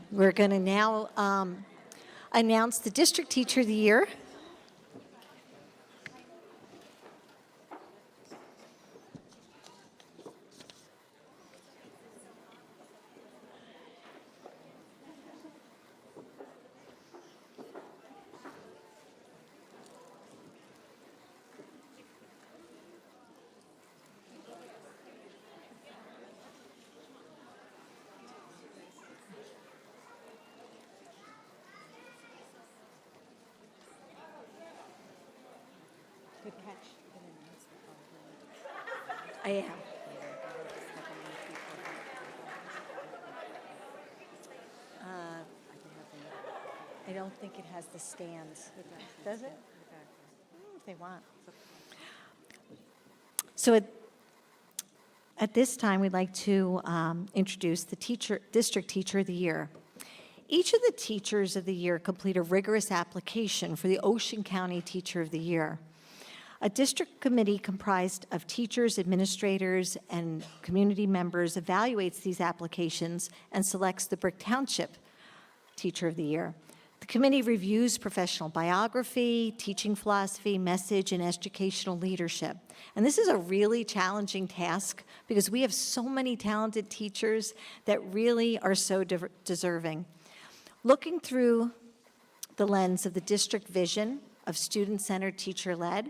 We're going to now announce the District Teacher of the Year. Good catch. I am. I don't think it has the stands. Does it? If they want. So at this time, we'd like to introduce the District Teacher of the Year. Each of the Teachers of the Year complete a rigorous application for the Ocean County Teacher of the Year. A district committee comprised of teachers, administrators, and community members evaluates these applications and selects the Brick Township Teacher of the Year. The committee reviews professional biography, teaching philosophy, message, and educational leadership. And this is a really challenging task because we have so many talented teachers that really are so deserving. Looking through the lens of the district vision of student-centered, teacher-led,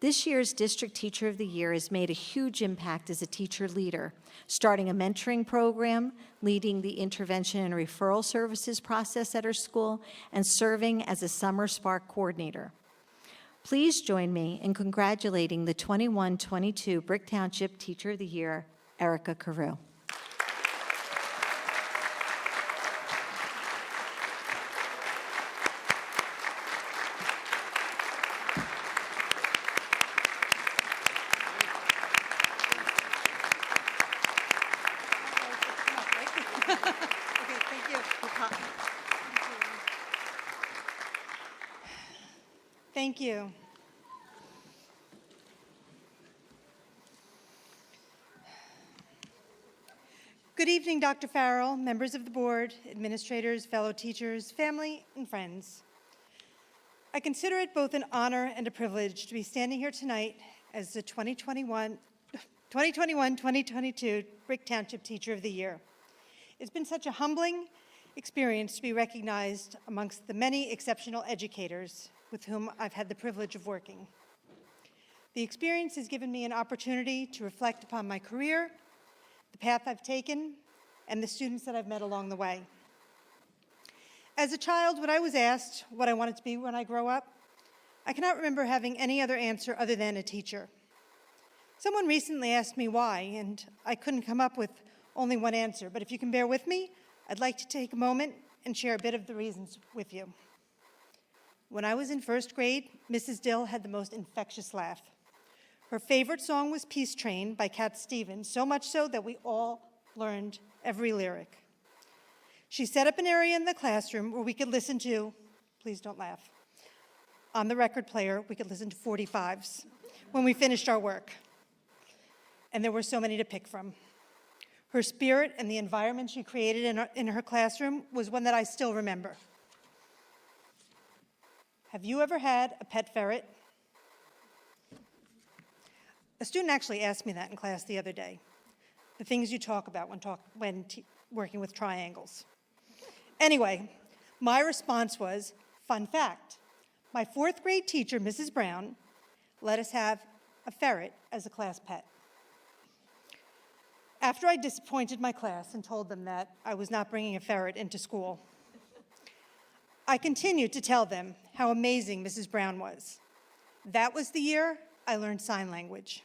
this year's District Teacher of the Year has made a huge impact as a teacher leader, starting a mentoring program, leading the intervention and referral services process at her school, and serving as a Summer Spark coordinator. Please join me in congratulating the 21-22 Brick Township Teacher of the Year, Erica Carew. Thank you. Good evening, Dr. Farrell, members of the board, administrators, fellow teachers, family, and friends. I consider it both an honor and a privilege to be standing here tonight as the 2021-2022 Brick Township Teacher of the Year. It's been such a humbling experience to be recognized amongst the many exceptional educators with whom I've had the privilege of working. The experience has given me an opportunity to reflect upon my career, the path I've taken, and the students that I've met along the way. As a child, when I was asked what I wanted to be when I grow up, I cannot remember having any other answer other than a teacher. Someone recently asked me why, and I couldn't come up with only one answer, but if you can bear with me, I'd like to take a moment and share a bit of the reasons with you. When I was in first grade, Mrs. Dill had the most infectious laugh. Her favorite song was Peace Train by Cat Stevens, so much so that we all learned every lyric. She set up an area in the classroom where we could listen to, please don't laugh, on the record player, we could listen to 45s when we finished our work. And there were so many to pick from. Her spirit and the environment she created in her classroom was one that I still remember. Have you ever had a pet ferret? A student actually asked me that in class the other day. The things you talk about when working with triangles. Anyway, my response was, fun fact, my fourth grade teacher, Mrs. Brown, let us have a ferret as a class pet. After I disappointed my class and told them that I was not bringing a ferret into school, I continued to tell them how amazing Mrs. Brown was. That was the year I learned sign language.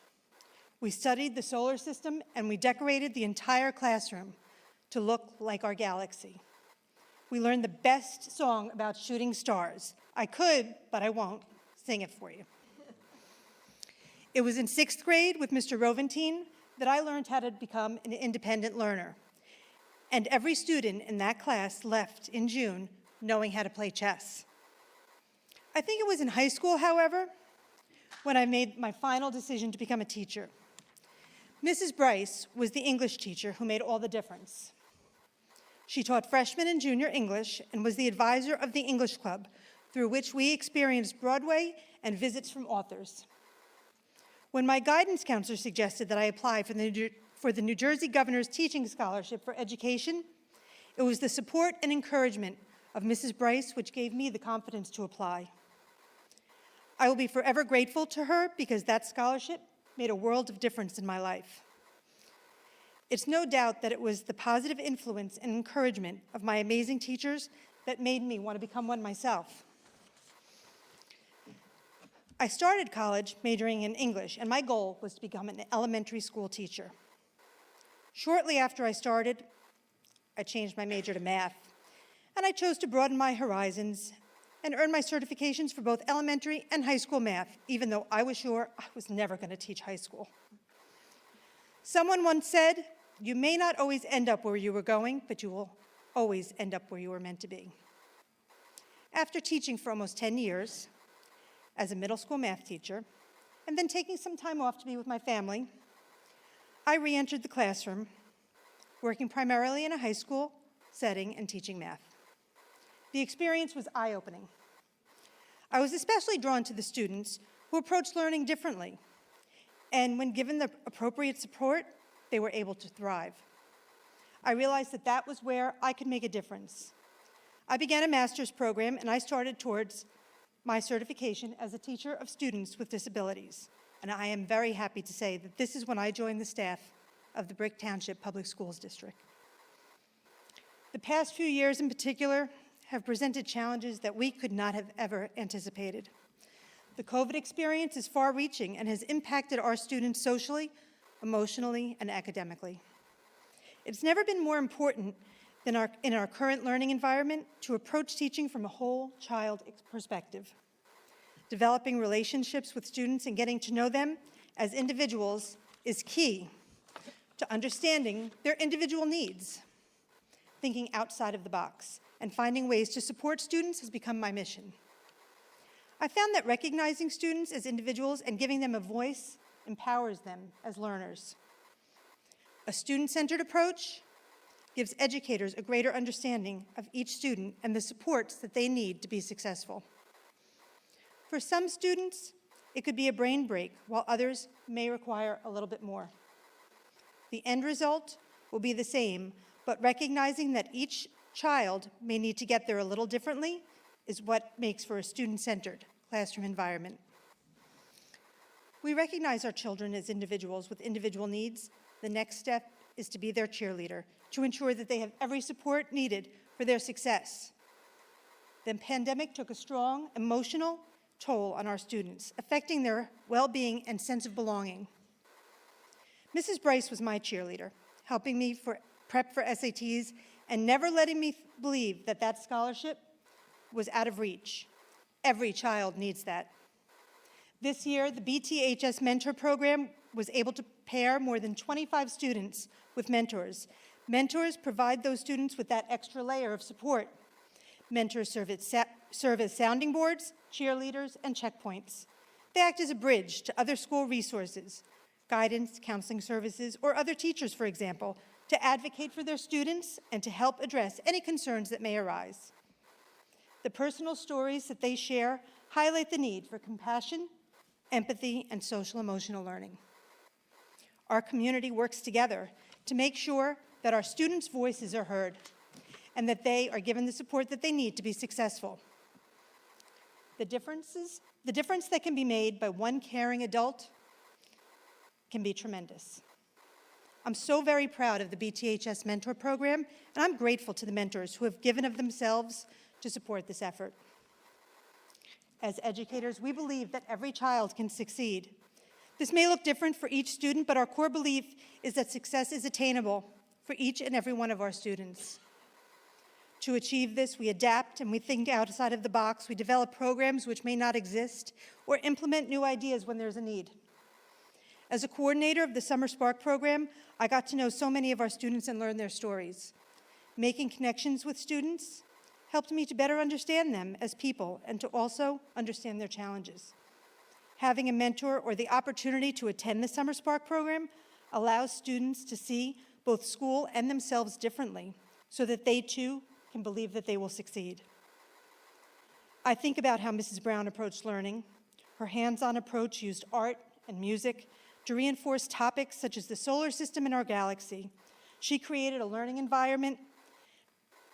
We studied the solar system and we decorated the entire classroom to look like our galaxy. We learned the best song about shooting stars. I could, but I won't, sing it for you. It was in sixth grade with Mr. Roventine that I learned how to become an independent learner. And every student in that class left in June knowing how to play chess. I think it was in high school, however, when I made my final decision to become a teacher. Mrs. Bryce was the English teacher who made all the difference. She taught freshman and junior English and was the advisor of the English Club, through which we experienced Broadway and visits from authors. When my guidance counselor suggested that I apply for the New Jersey Governor's Teaching Scholarship for Education, it was the support and encouragement of Mrs. Bryce which gave me the confidence to apply. I will be forever grateful to her because that scholarship made a world of difference in my life. It's no doubt that it was the positive influence and encouragement of my amazing teachers that made me want to become one myself. I started college majoring in English, and my goal was to become an elementary school teacher. Shortly after I started, I changed my major to math, and I chose to broaden my horizons and earn my certifications for both elementary and high school math, even though I was sure I was never going to teach high school. Someone once said, "You may not always end up where you were going, but you will always end up where you were meant to be." After teaching for almost 10 years as a middle school math teacher, and then taking some time off to be with my family, I re-entered the classroom, working primarily in a high school setting and teaching math. The experience was eye-opening. I was especially drawn to the students who approached learning differently, and when given the appropriate support, they were able to thrive. I realized that that was where I could make a difference. I began a master's program, and I started towards my certification as a teacher of students with disabilities, and I am very happy to say that this is when I joined the staff of the Brick Township Public Schools District. The past few years in particular have presented challenges that we could not have ever anticipated. The COVID experience is far-reaching and has impacted our students socially, emotionally, and academically. It's never been more important than in our current learning environment to approach teaching from a whole child perspective. Developing relationships with students and getting to know them as individuals is key to understanding their individual needs. Thinking outside of the box and finding ways to support students has become my mission. I found that recognizing students as individuals and giving them a voice empowers them as learners. A student-centered approach gives educators a greater understanding of each student and the supports that they need to be successful. For some students, it could be a brain break, while others may require a little bit more. The end result will be the same, but recognizing that each child may need to get there a little differently is what makes for a student-centered classroom environment. We recognize our children as individuals with individual needs. The next step is to be their cheerleader, to ensure that they have every support needed for their success. The pandemic took a strong emotional toll on our students, affecting their well-being and sense of belonging. Mrs. Bryce was my cheerleader, helping me prep for SATs and never letting me believe that that scholarship was out of reach. Every child needs that. This year, the BTHS Mentor Program was able to pair more than 25 students with mentors. Mentors provide those students with that extra layer of support. Mentors serve as sounding boards, cheerleaders, and checkpoints. They act as a bridge to other school resources, guidance, counseling services, or other teachers, for example, to advocate for their students and to help address any concerns that may arise. The personal stories that they share highlight the need for compassion, empathy, and social-emotional learning. Our community works together to make sure that our students' voices are heard and that they are given the support that they need to be successful. The difference that can be made by one caring adult can be tremendous. I'm so very proud of the BTHS Mentor Program, and I'm grateful to the mentors who have given of themselves to support this effort. As educators, we believe that every child can succeed. This may look different for each student, but our core belief is that success is attainable for each and every one of our students. To achieve this, we adapt and we think outside of the box. We develop programs which may not exist or implement new ideas when there's a need. As a coordinator of the Summer Spark program, I got to know so many of our students and learn their stories. Making connections with students helped me to better understand them as people and to also understand their challenges. Having a mentor or the opportunity to attend the Summer Spark program allows students to see both school and themselves differently so that they too can believe that they will succeed. I think about how Mrs. Brown approached learning. Her hands-on approach used art and music to reinforce topics such as the solar system and our galaxy. She created a learning environment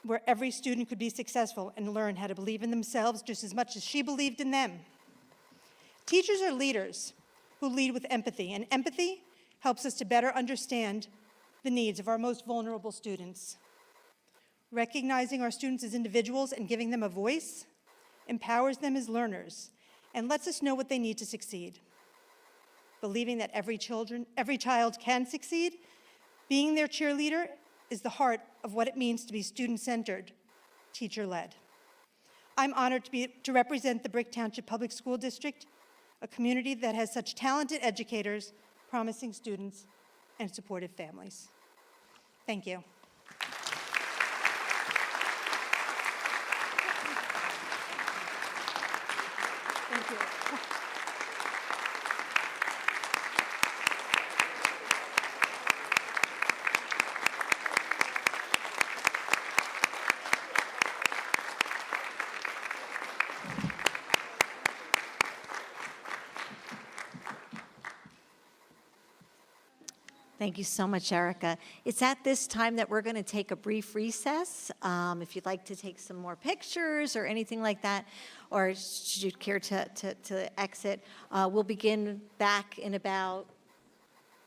where every student could be successful and learn how to believe in themselves just as much as she believed in them. Teachers are leaders who lead with empathy, and empathy helps us to better understand the needs of our most vulnerable students. Recognizing our students as individuals and giving them a voice empowers them as learners and lets us know what they need to succeed. Believing that every child can succeed, being their cheerleader is the heart of what it means to be student-centered, teacher-led. I'm honored to represent the Brick Township Public School District, a community that has such talented educators, promising students, and supportive families. Thank you. Thank you. Thank you so much, Erica. It's at this time that we're going to take a brief recess. If you'd like to take some more pictures or anything like that, or should you care to exit, we'll begin back in about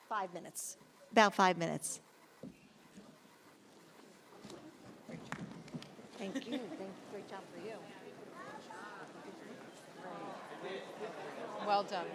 5 minutes. About 5 minutes. Thank you. Great job for you. Well done.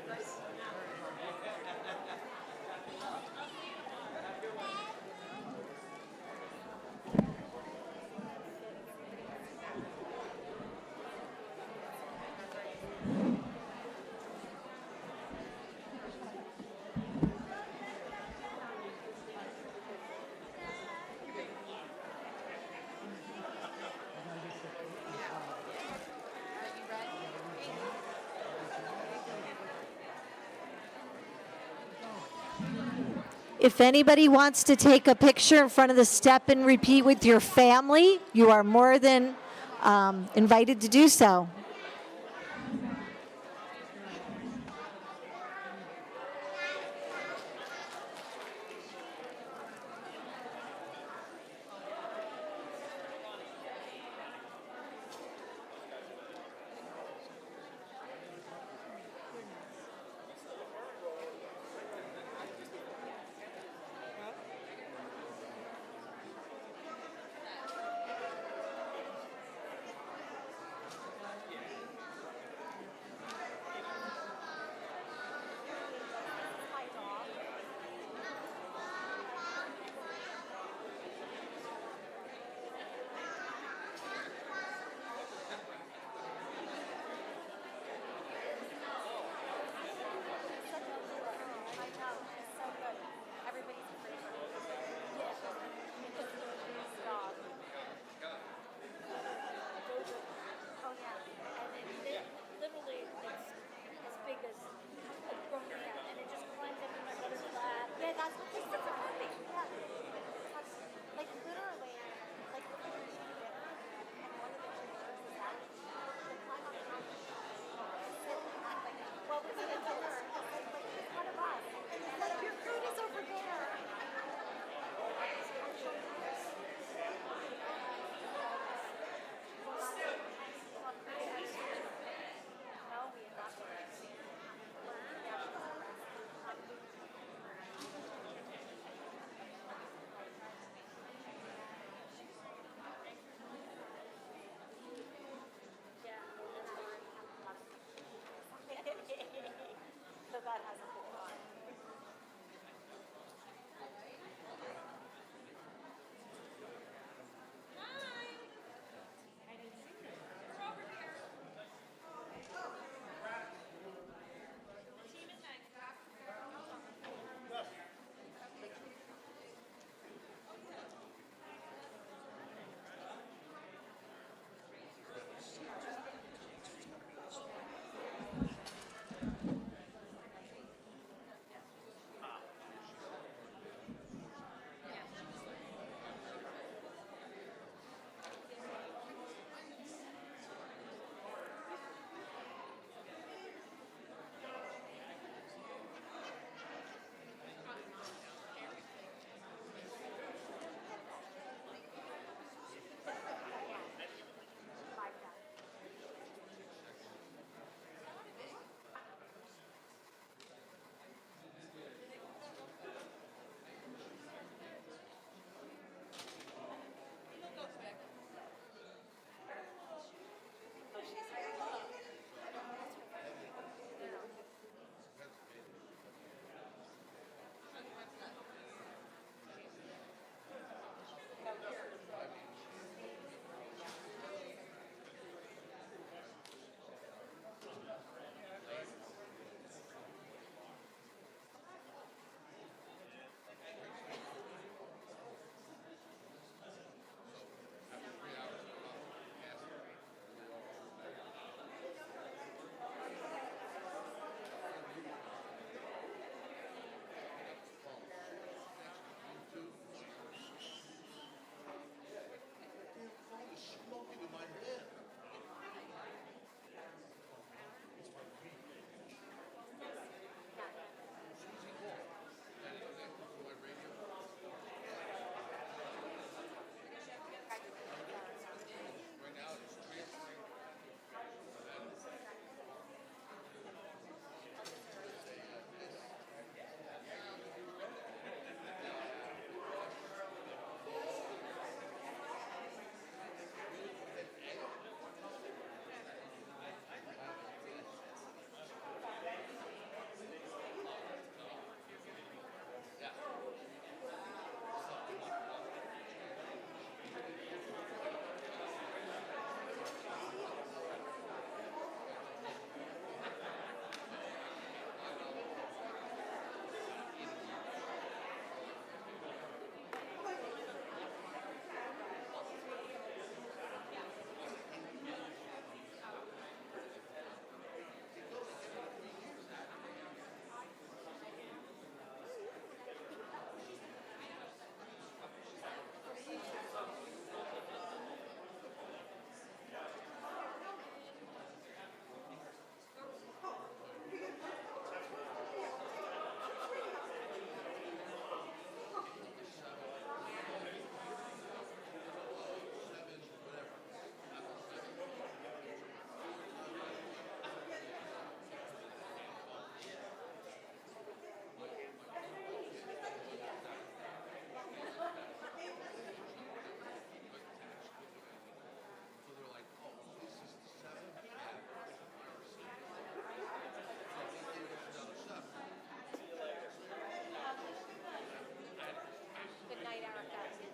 If anybody wants to take a picture in front of the step and repeat with your family, you are more than invited to do so.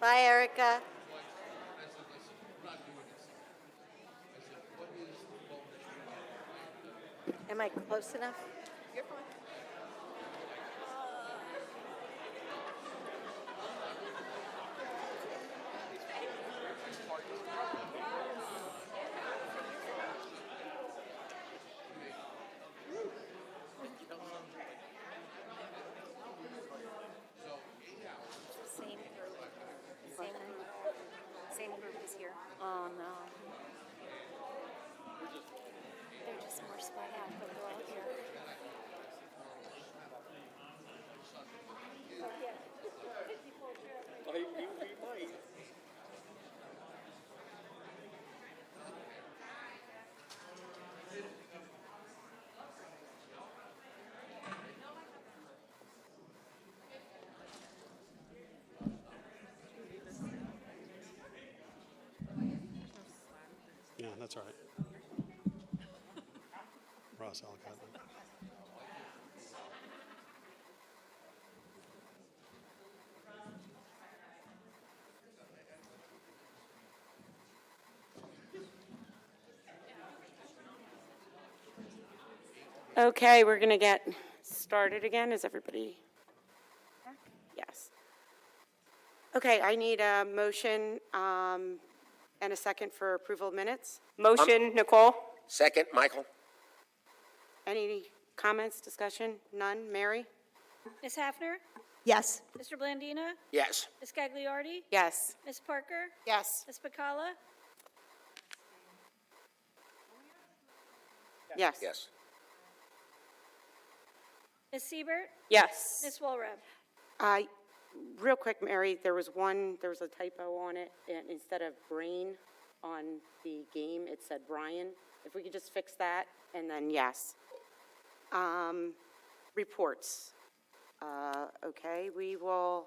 Bye, Erica. Am I close enough? You're fine. Same group is here. Oh, no. They're just more spread out, but they're all here. Yeah, that's all right. Ross, I'll cut it. Okay, we're going to get started again. Is everybody back? Yes. Okay, I need a motion and a second for approval of minutes. Motion, Nicole. Second, Michael. Any comments, discussion? None? Mary? Ms. Hafner? Yes. Mr. Blandina? Yes. Ms. Gagliardi? Yes. Ms. Parker? Yes. Ms. Bacala? Yes. Yes. Ms. Siebert? Yes. Ms. Walrab? Real quick, Mary, there was a typo on it, and instead of brain on the game, it said Brian. If we could just fix that, and then yes. Reports. Okay, we will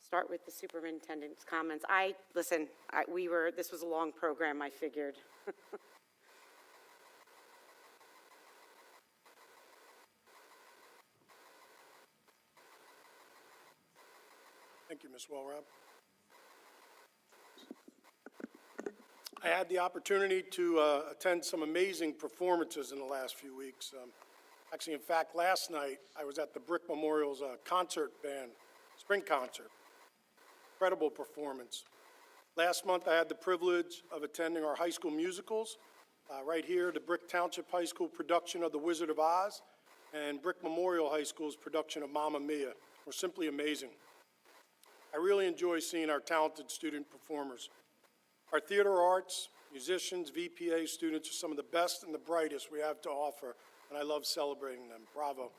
start with the superintendent's comments. This was a long program, I figured. Thank you, Ms. Walrab. I had the opportunity to attend some amazing performances in the last few weeks. Actually, in fact, last night I was at the Brick Memorial's concert band, spring concert. Incredible performance. Last month I had the privilege of attending our high school musicals, right here, the Brick Township High School production of The Wizard of Oz and Brick Memorial High School's production of Mamma Mia. Were simply amazing. I really enjoy seeing our talented student performers. Our theater arts, musicians, VPA students are some of the best and the brightest we have to offer, and I love celebrating them. Bravo.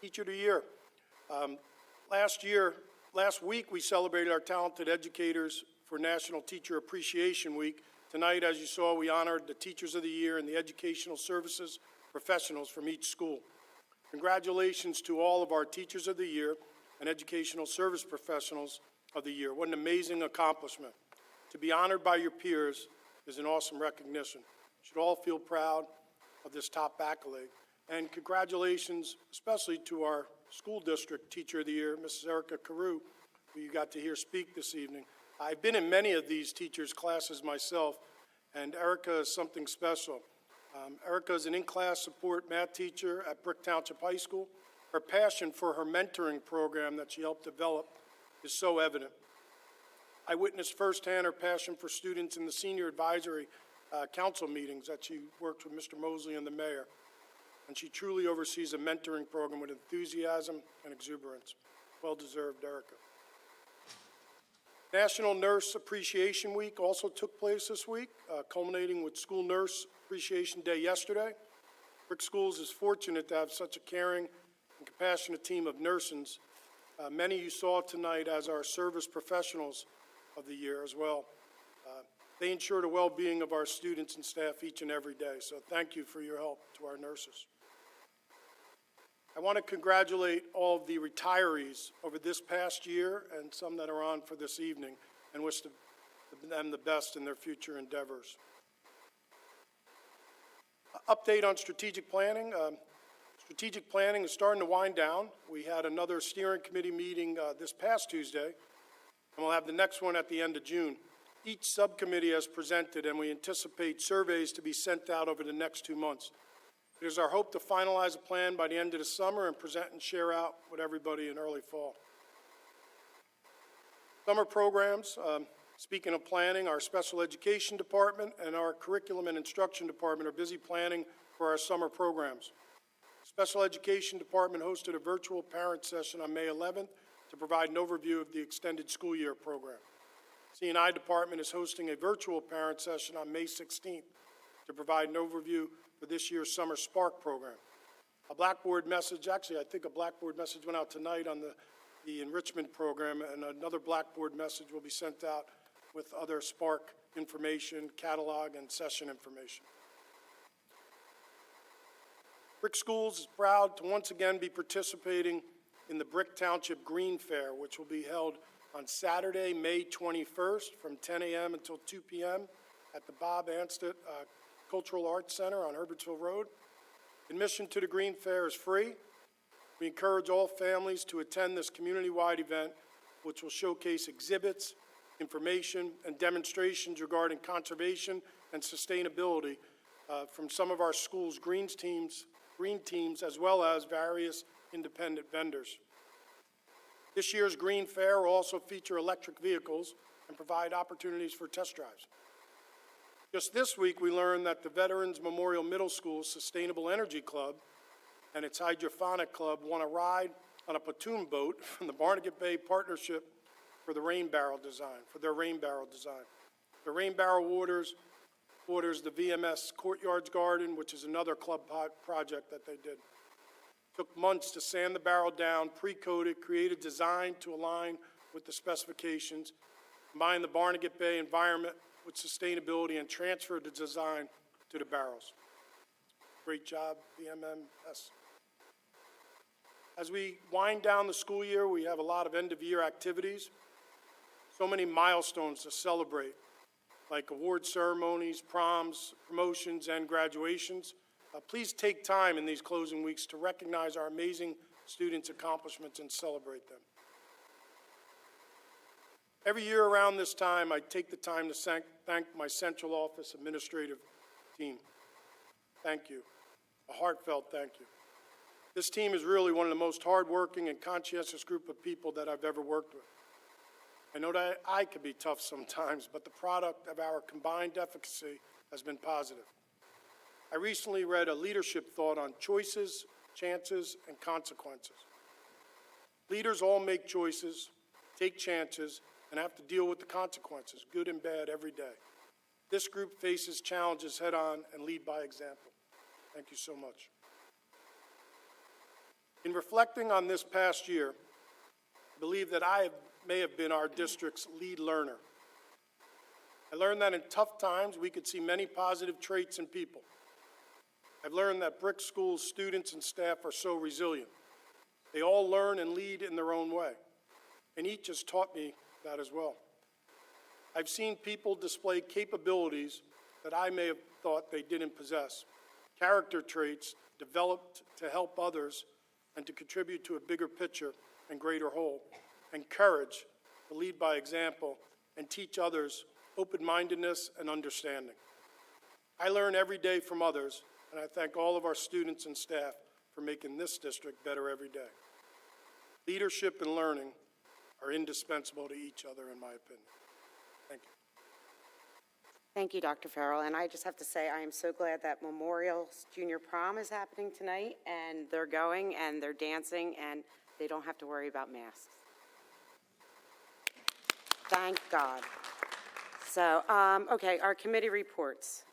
Teacher of the Year. Last week we celebrated our talented educators for National Teacher Appreciation Week. Tonight, as you saw, we honored the Teachers of the Year and the educational services professionals from each school. Congratulations to all of our Teachers of the Year and educational service professionals of the year. What an amazing accomplishment. To be honored by your peers is an awesome recognition. You should all feel proud of this top accolade. And congratulations, especially to our school district Teacher of the Year, Mrs. Erica Carew, who you got to hear speak this evening. I've been in many of these teachers' classes myself, and Erica is something special. Erica is an in-class support math teacher at Brick Township High School. Her passion for her mentoring program that she helped develop is so evident. I witnessed firsthand her passion for students in the senior advisory council meetings that she worked with Mr. Mosley and the mayor. And she truly oversees a mentoring program with enthusiasm and exuberance. Well-deserved, Erica. National Nurse Appreciation Week also took place this week, culminating with School Nurse Appreciation Day yesterday. Brick Schools is fortunate to have such a caring and compassionate team of nurses. Many you saw tonight as our service professionals of the year as well. They ensure the well-being of our students and staff each and every day, so thank you for your help to our nurses. I want to congratulate all of the retirees over this past year and some that are on for this evening, and wish them the best in their future endeavors. Update on strategic planning. Strategic planning is starting to wind down. We had another steering committee meeting this past Tuesday, and we'll have the next one at the end of June. Each subcommittee has presented, and we anticipate surveys to be sent out over the next 2 months. It is our hope to finalize a plan by the end of the summer and present and share out with everybody in early fall. Summer programs, speaking of planning, our special education department and our curriculum and instruction department are busy planning for our summer programs. Special education department hosted a virtual parent session on May 11th to provide an overview of the extended school year program. C&I department is hosting a virtual parent session on May 16th to provide an overview for this year's Summer Spark program. A Blackboard message, actually I think a Blackboard message went out tonight on the enrichment program, and another Blackboard message will be sent out with other Spark information, catalog, and session information. Brick Schools is proud to once again be participating in the Brick Township Green Fair, which will be held on Saturday, May 21st from 10 a.m. until 2 p.m. at the Bob Ansted Cultural Arts Center on Herbertsville Road. Admission to the Green Fair is free. We encourage all families to attend this community-wide event, which will showcase exhibits, information, and demonstrations regarding conservation and sustainability from some of our schools' green teams, as well as various independent vendors. This year's Green Fair will also feature electric vehicles and provide opportunities for test drives. Just this week, we learned that the Veterans Memorial Middle School Sustainable Energy Club and its Hydrophonic Club won a ride on a pontoon boat from the Barnegat Bay Partnership for their rain barrel design. The rain barrel waters the VMS Courtyards Garden, which is another club project that they did. Took months to sand the barrel down, pre-coat it, create a design to align with the specifications, combine the Barnegat Bay environment with sustainability, and transfer the design to the barrels. Great job, VMS. As we wind down the school year, we have a lot of end-of-year activities. So many milestones to celebrate, like award ceremonies, proms, promotions, and graduations. Please take time in these closing weeks to recognize our amazing students' accomplishments and celebrate them. Every year around this time, I take the time to thank my central office administrative team. Thank you. A heartfelt thank you. This team is really one of the most hardworking and conscientious group of people that I've ever worked with. I know that I can be tough sometimes, but the product of our combined efficacy has been positive. I recently read a leadership thought on choices, chances, and consequences. Leaders all make choices, take chances, and have to deal with the consequences, good and bad, every day. This group faces challenges head-on and lead by example. Thank you so much. In reflecting on this past year, I believe that I may have been our district's lead learner. I learned that in tough times, we could see many positive traits in people. I've learned that Brick School's students and staff are so resilient. They all learn and lead in their own way, and each has taught me that as well. I've seen people display capabilities that I may have thought they didn't possess, character traits developed to help others and to contribute to a bigger picture and greater whole, and courage to lead by example and teach others open-mindedness and understanding. I learn every day from others, and I thank all of our students and staff for making this district better every day. Leadership and learning are indispensable to each other, in my opinion. Thank you. Thank you, Dr. Farrell. And I just have to say, I am so glad that Memorial Junior Prom is happening tonight, and they're going and they're dancing, and they don't have to worry about masks. Thank God. So, okay, our committee reports.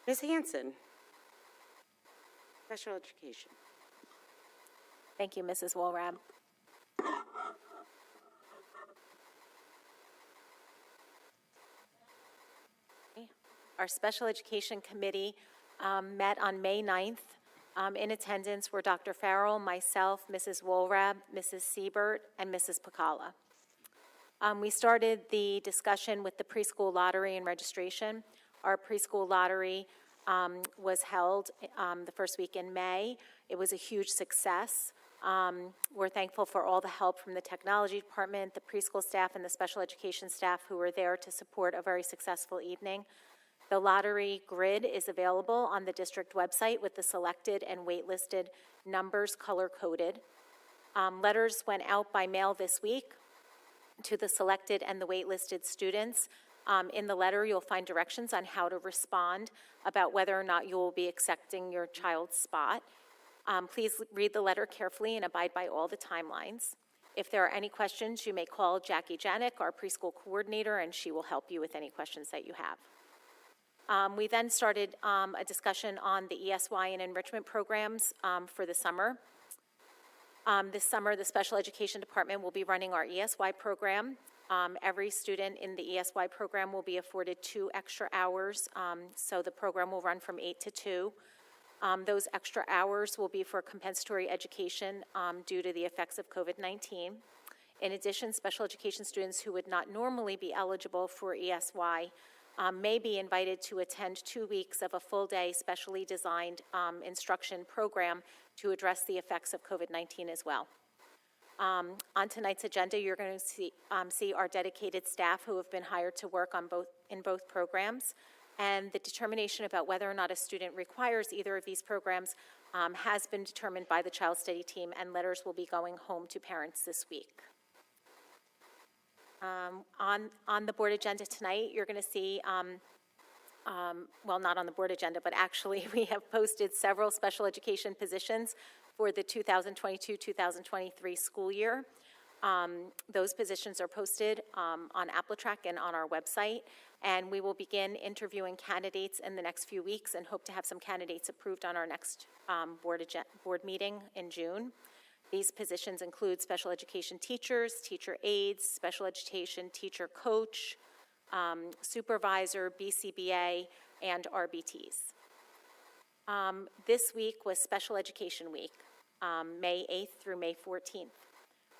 Ms. Hanson, Special Education. Thank you, Mrs. Woolrab. Our Special Education Committee met on May 9th. In attendance were Dr. Farrell, myself, Mrs. Woolrab, Mrs. Siebert, and Mrs. Pacala. We started the discussion with the preschool lottery and registration. Our preschool lottery was held the first week in May. It was a huge success. We're thankful for all the help from the technology department, the preschool staff, and the special education staff who were there to support a very successful evening. The lottery grid is available on the district website with the selected and waitlisted numbers color-coded. Letters went out by mail this week to the selected and the waitlisted students. In the letter, you'll find directions on how to respond about whether or not you will be accepting your child's spot. Please read the letter carefully and abide by all the timelines. If there are any questions, you may call Jackie Janik, our preschool coordinator, and she will help you with any questions that you have. We then started a discussion on the ESY and enrichment programs for the summer. This summer, the special education department will be running our ESY program. Every student in the ESY program will be afforded 2 extra hours, so the program will run from 8 to 2. Those extra hours will be for compensatory education due to the effects of COVID-19. In addition, special education students who would not normally be eligible for ESY may be invited to attend 2 weeks of a full-day specially designed instruction program to address the effects of COVID-19 as well. On tonight's agenda, you're going to see our dedicated staff who have been hired to work on in both programs, and the determination about whether or not a student requires either of these programs has been determined by the Child Study team, and letters will be going home to parents this week. On the board agenda tonight, you're going to see, well, not on the board agenda, but actually we have posted several special education positions for the 2022-2023 school year. Those positions are posted on Applitrack and on our website, and we will begin interviewing candidates in the next few weeks and hope to have some candidates approved on our next board meeting in June. These positions include special education teachers, teacher aides, special education teacher coach, supervisor, BCBA, and RBTs. This week was Special Education Week, May 8th through May 14th.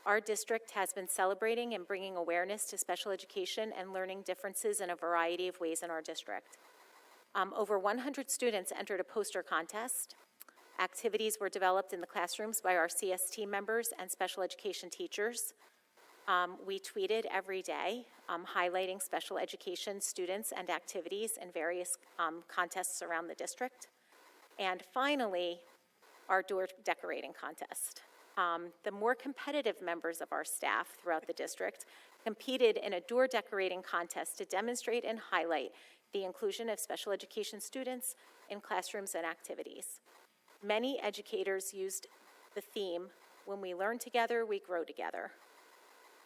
Our district has been celebrating and bringing awareness to special education and learning differences in a variety of ways in our district. Over 100 students entered a poster contest. Activities were developed in the classrooms by our CST members and special education teachers. We tweeted every day, highlighting special education students and activities in various contests around the district. And finally, our door decorating contest. The more competitive members of our staff throughout the district competed in a door decorating contest to demonstrate and highlight the inclusion of special education students in classrooms and activities. Many educators used the theme, "When we learn together, we grow together."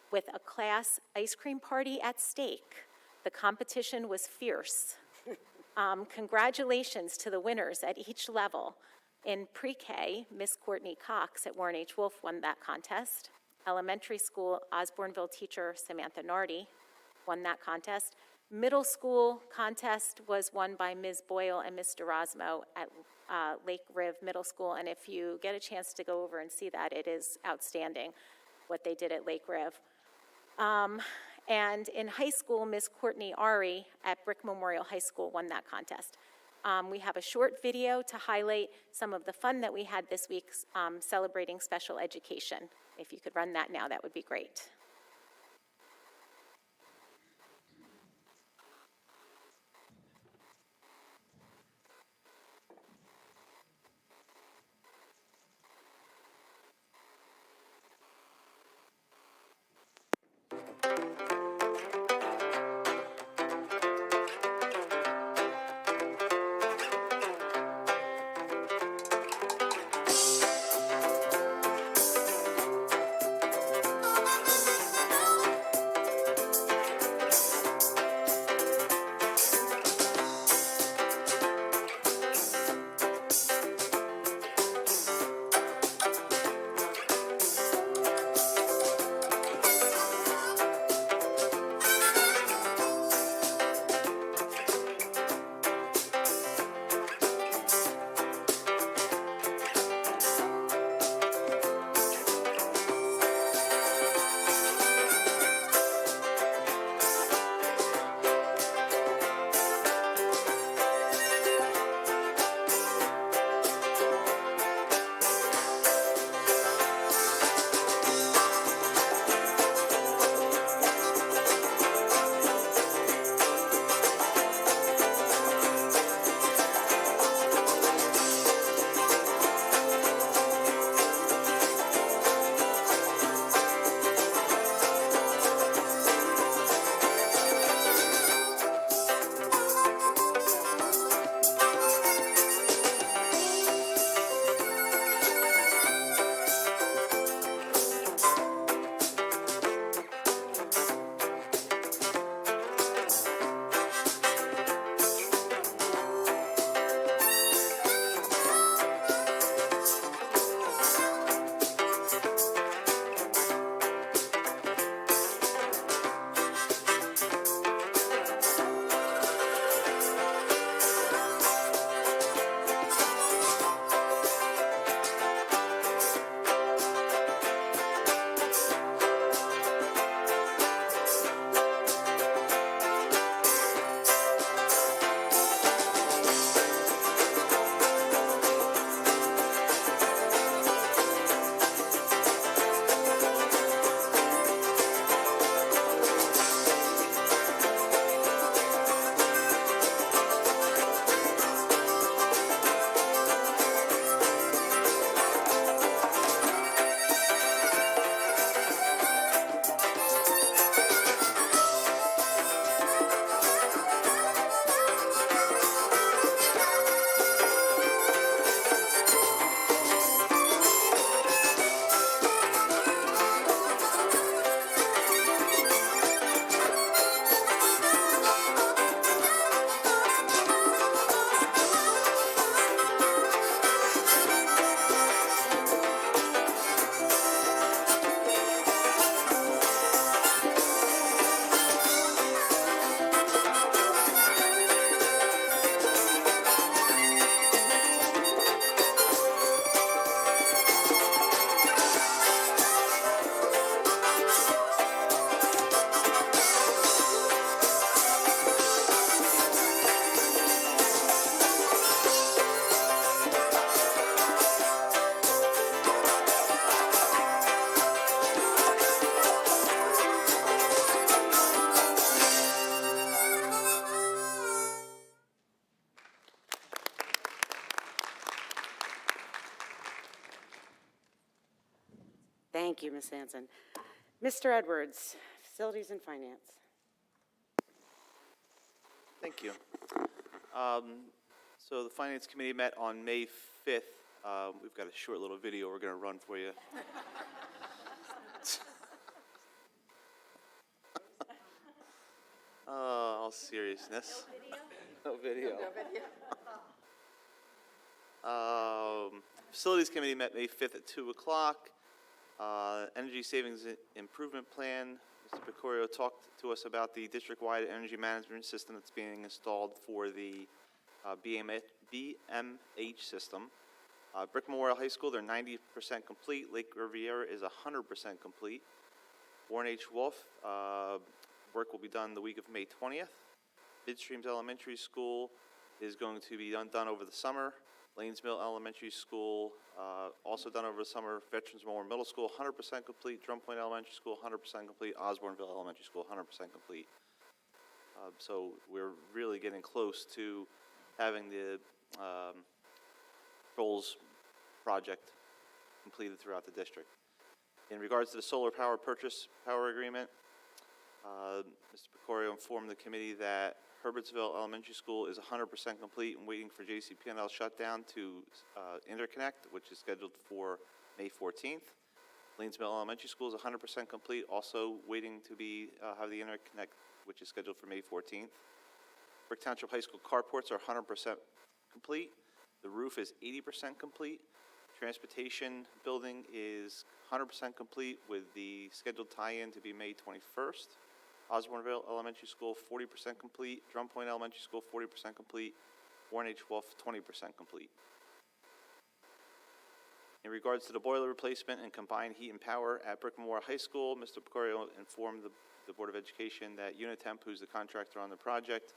With a class ice cream party at stake, the competition was fierce. Congratulations to the winners at each level. In pre-K, Miss Courtney Cox at Warren H. Wolf won that contest. Elementary school, Osborneville teacher Samantha Nardi won that contest. Middle school contest was won by Ms. Boyle and Ms. Durasmo at Lake Riv Middle School, and if you get a chance to go over and see that, it is outstanding what they did at Lake Riv. And in high school, Ms. Courtney Ari at Brick Memorial High School won that contest. We have a short video to highlight some of the fun that we had this week celebrating special education. If you could run that now, that would be great. Thank you, Ms. Hanson. Mr. Edwards, Facilities and Finance. Thank you. So the Finance Committee met on May 5th. We've got a short little video we're going to run for you. All seriousness. No video. No video. Facilities Committee met May 5th at 2 o'clock. Energy Savings Improvement Plan. Mr. Picorio talked to us about the district-wide energy management system that's being installed for the BMH system. Brick Memorial High School, they're 90% complete. Lake Riviera is 100% complete. Warren H. Wolf, work will be done the week of May 20th. Midstreams Elementary School is going to be done over the summer. Lanes Mill Elementary School, also done over the summer. Veterans Memorial Middle School, 100% complete. Drum Point Elementary School, 100% complete. Osborneville Elementary School, 100% complete. So we're really getting close to having the goals project completed throughout the district. In regards to the solar power purchase power agreement, Mr. Picorio informed the committee that Herbertsville Elementary School is 100% complete and waiting for JCP&L shutdown to interconnect, which is scheduled for May 14th. Lanesville Elementary School is 100% complete, also waiting to be have the interconnect, which is scheduled for May 14th. Brick Township High School carports are 100% complete. The roof is 80% complete. Transportation building is 100% complete with the scheduled tie-in to be May 21st. Osborneville Elementary School, 40% complete. Drum Point Elementary School, 40% complete. Warren H. Wolf, 20% complete. In regards to the boiler replacement and combined heat and power at Brick Memorial High School, Mr. Picorio informed the Board of Education that Unitemp, who's the contractor on the project,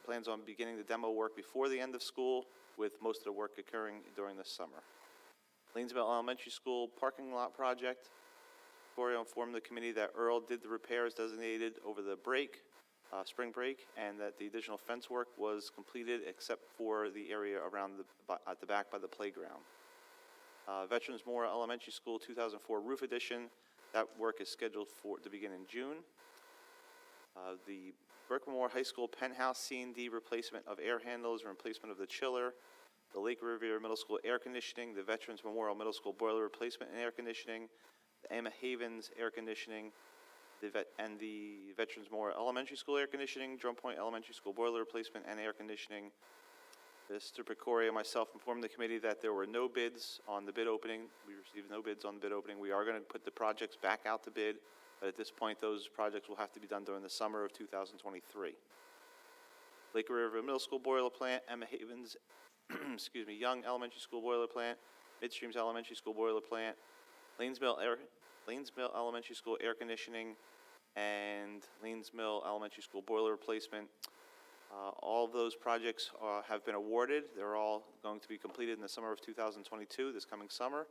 plans on beginning the demo work before the end of school, with most of the work occurring during the summer. Lanesville Elementary School parking lot project. Picorio informed the committee that Earl did the repairs designated over the break, spring break, and that the additional fence work was completed except for the area around at the back by the playground. Veterans Memorial Elementary School 2004 roof addition, that work is scheduled to begin in June. The Brick Memorial High School penthouse C&D replacement of air handlers and replacement of the chiller. The Lake Riviera Middle School air conditioning. The Veterans Memorial Middle School boiler replacement and air conditioning. The Emma Havens air conditioning. And the Veterans Memorial Elementary School air conditioning. Drum Point Elementary School boiler replacement and air conditioning. Mr. Picorio and myself informed the committee that there were no bids on the bid opening. We received no bids on the bid opening. We are going to put the projects back out to bid, but at this point, those projects will have to be done during the summer of 2023. Lake River Middle School boiler plant, Emma Havens, Young Elementary School boiler plant, Midstreams Elementary School boiler plant, Lanesville Elementary School air conditioning, and Lanesville Elementary School boiler replacement. All of those projects have been awarded. They're all going to be completed in the summer of 2022, this coming summer.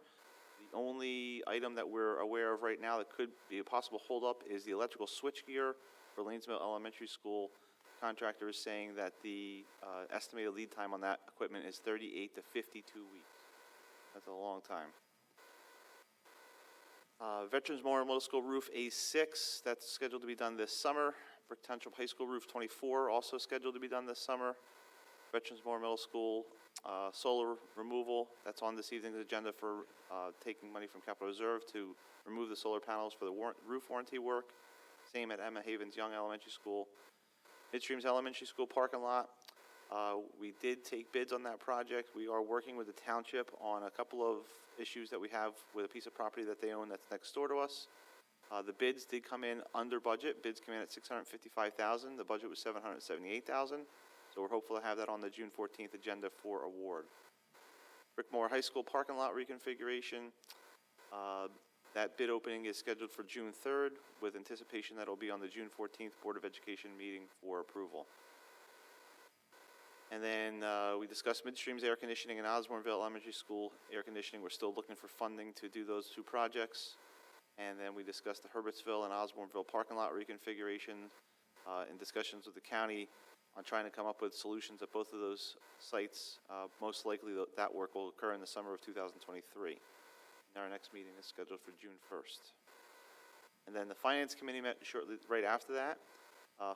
The only item that we're aware of right now that could be a possible holdup is the electrical switchgear for Lanesville Elementary School. Contractor is saying that the estimated lead time on that equipment is 38 to 52 weeks. That's a long time. Veterans Memorial Middle School roof A6, that's scheduled to be done this summer. Brick Township High School roof 24, also scheduled to be done this summer. Veterans Memorial Middle School solar removal, that's on this evening's agenda for taking money from Capital Reserve to remove the solar panels for the roof warranty work. Same at Emma Havens Young Elementary School. Midstreams Elementary School parking lot. We did take bids on that project. We are working with the township on a couple of issues that we have with a piece of property that they own that's next door to us. The bids did come in under budget. Bids came in at $655,000. The budget was $778,000. So we're hopeful to have that on the June 14th agenda for award. Brick Memorial High School parking lot reconfiguration. That bid opening is scheduled for June 3rd with anticipation that it will be on the June 14th Board of Education meeting for approval. And then we discussed Midstream's air conditioning and Osborneville Elementary School air conditioning. We're still looking for funding to do those two projects. And then we discussed the Herbertsville and Osborneville parking lot reconfiguration in discussions with the county on trying to come up with solutions at both of those sites. Most likely that work will occur in the summer of 2023. Our next meeting is scheduled for June 1st. And then the Finance Committee met shortly right after that.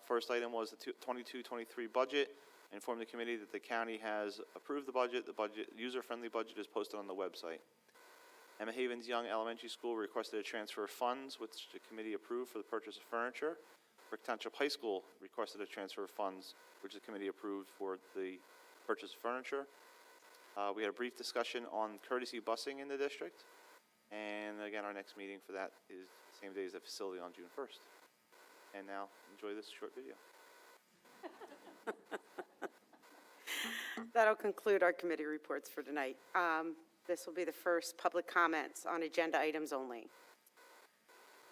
First item was the 22-23 budget. I informed the committee that the county has approved the budget. The user-friendly budget is posted on the website. Emma Havens Young Elementary School requested a transfer of funds, which the committee approved for the purchase of furniture. Brick Township High School requested a transfer of funds, which the committee approved for the purchase of furniture. We had a brief discussion on courtesy busing in the district. And again, our next meeting for that is the same day as the facility on June 1st. And now, enjoy this short video. That'll conclude our committee reports for tonight. This will be the first public comments on agenda items only.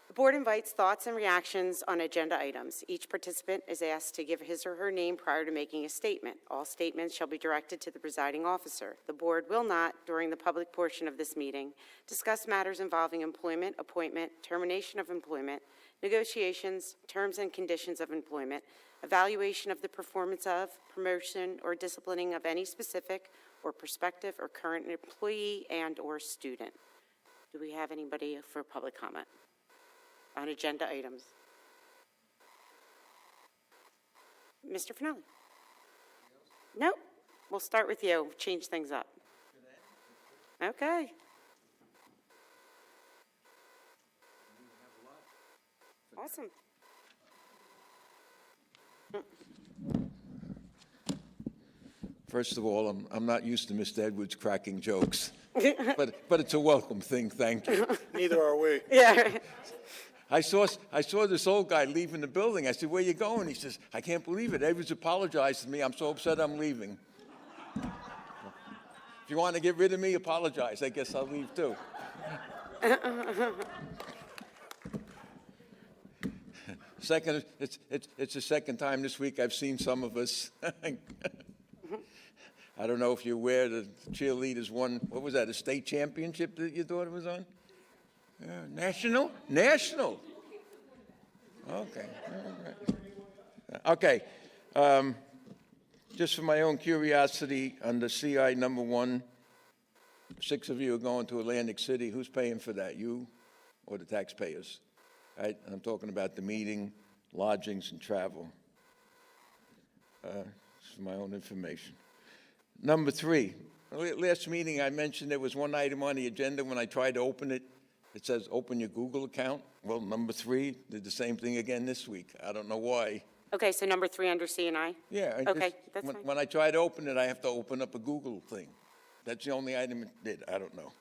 The board invites thoughts and reactions on agenda items. Each participant is asked to give his or her name prior to making a statement. All statements shall be directed to the presiding officer. The board will not, during the public portion of this meeting, discuss matters involving employment, appointment, termination of employment, negotiations, terms and conditions of employment, evaluation of the performance of, promotion, or disciplining of any specific or prospective or current employee and or student. Do we have anybody for public comment on agenda items? Mr. Finelli? Nope. We'll start with you. Change things up. Okay. Awesome. First of all, I'm not used to Mr. Edwards cracking jokes, but it's a welcome thing, thank you. Neither are we. Yeah. I saw this old guy leaving the building. I said, "Where you going?" He says, "I can't believe it. Edwards apologized to me. I'm so upset I'm leaving." If you want to get rid of me, apologize. I guess I'll leave too. Second, it's the second time this week I've seen some of us. I don't know if you're aware the cheerleaders won, what was that, a state championship that your daughter was on? National? National. Okay. All right. Okay. Just for my own curiosity, under CI number 1, 6 of you are going to Atlantic City. Who's paying for that, you or the taxpayers? Right? I'm talking about the meeting, lodgings, and travel. Just for my own information. Number 3, last meeting I mentioned there was one item on the agenda. When I tried to open it, it says open your Google account. Well, number 3 did the same thing again this week. I don't know why. Okay, so number 3 under C&I? Yeah. Okay, that's fine. When I try to open it, I have to open up a Google thing. That's the only item it did. I don't know.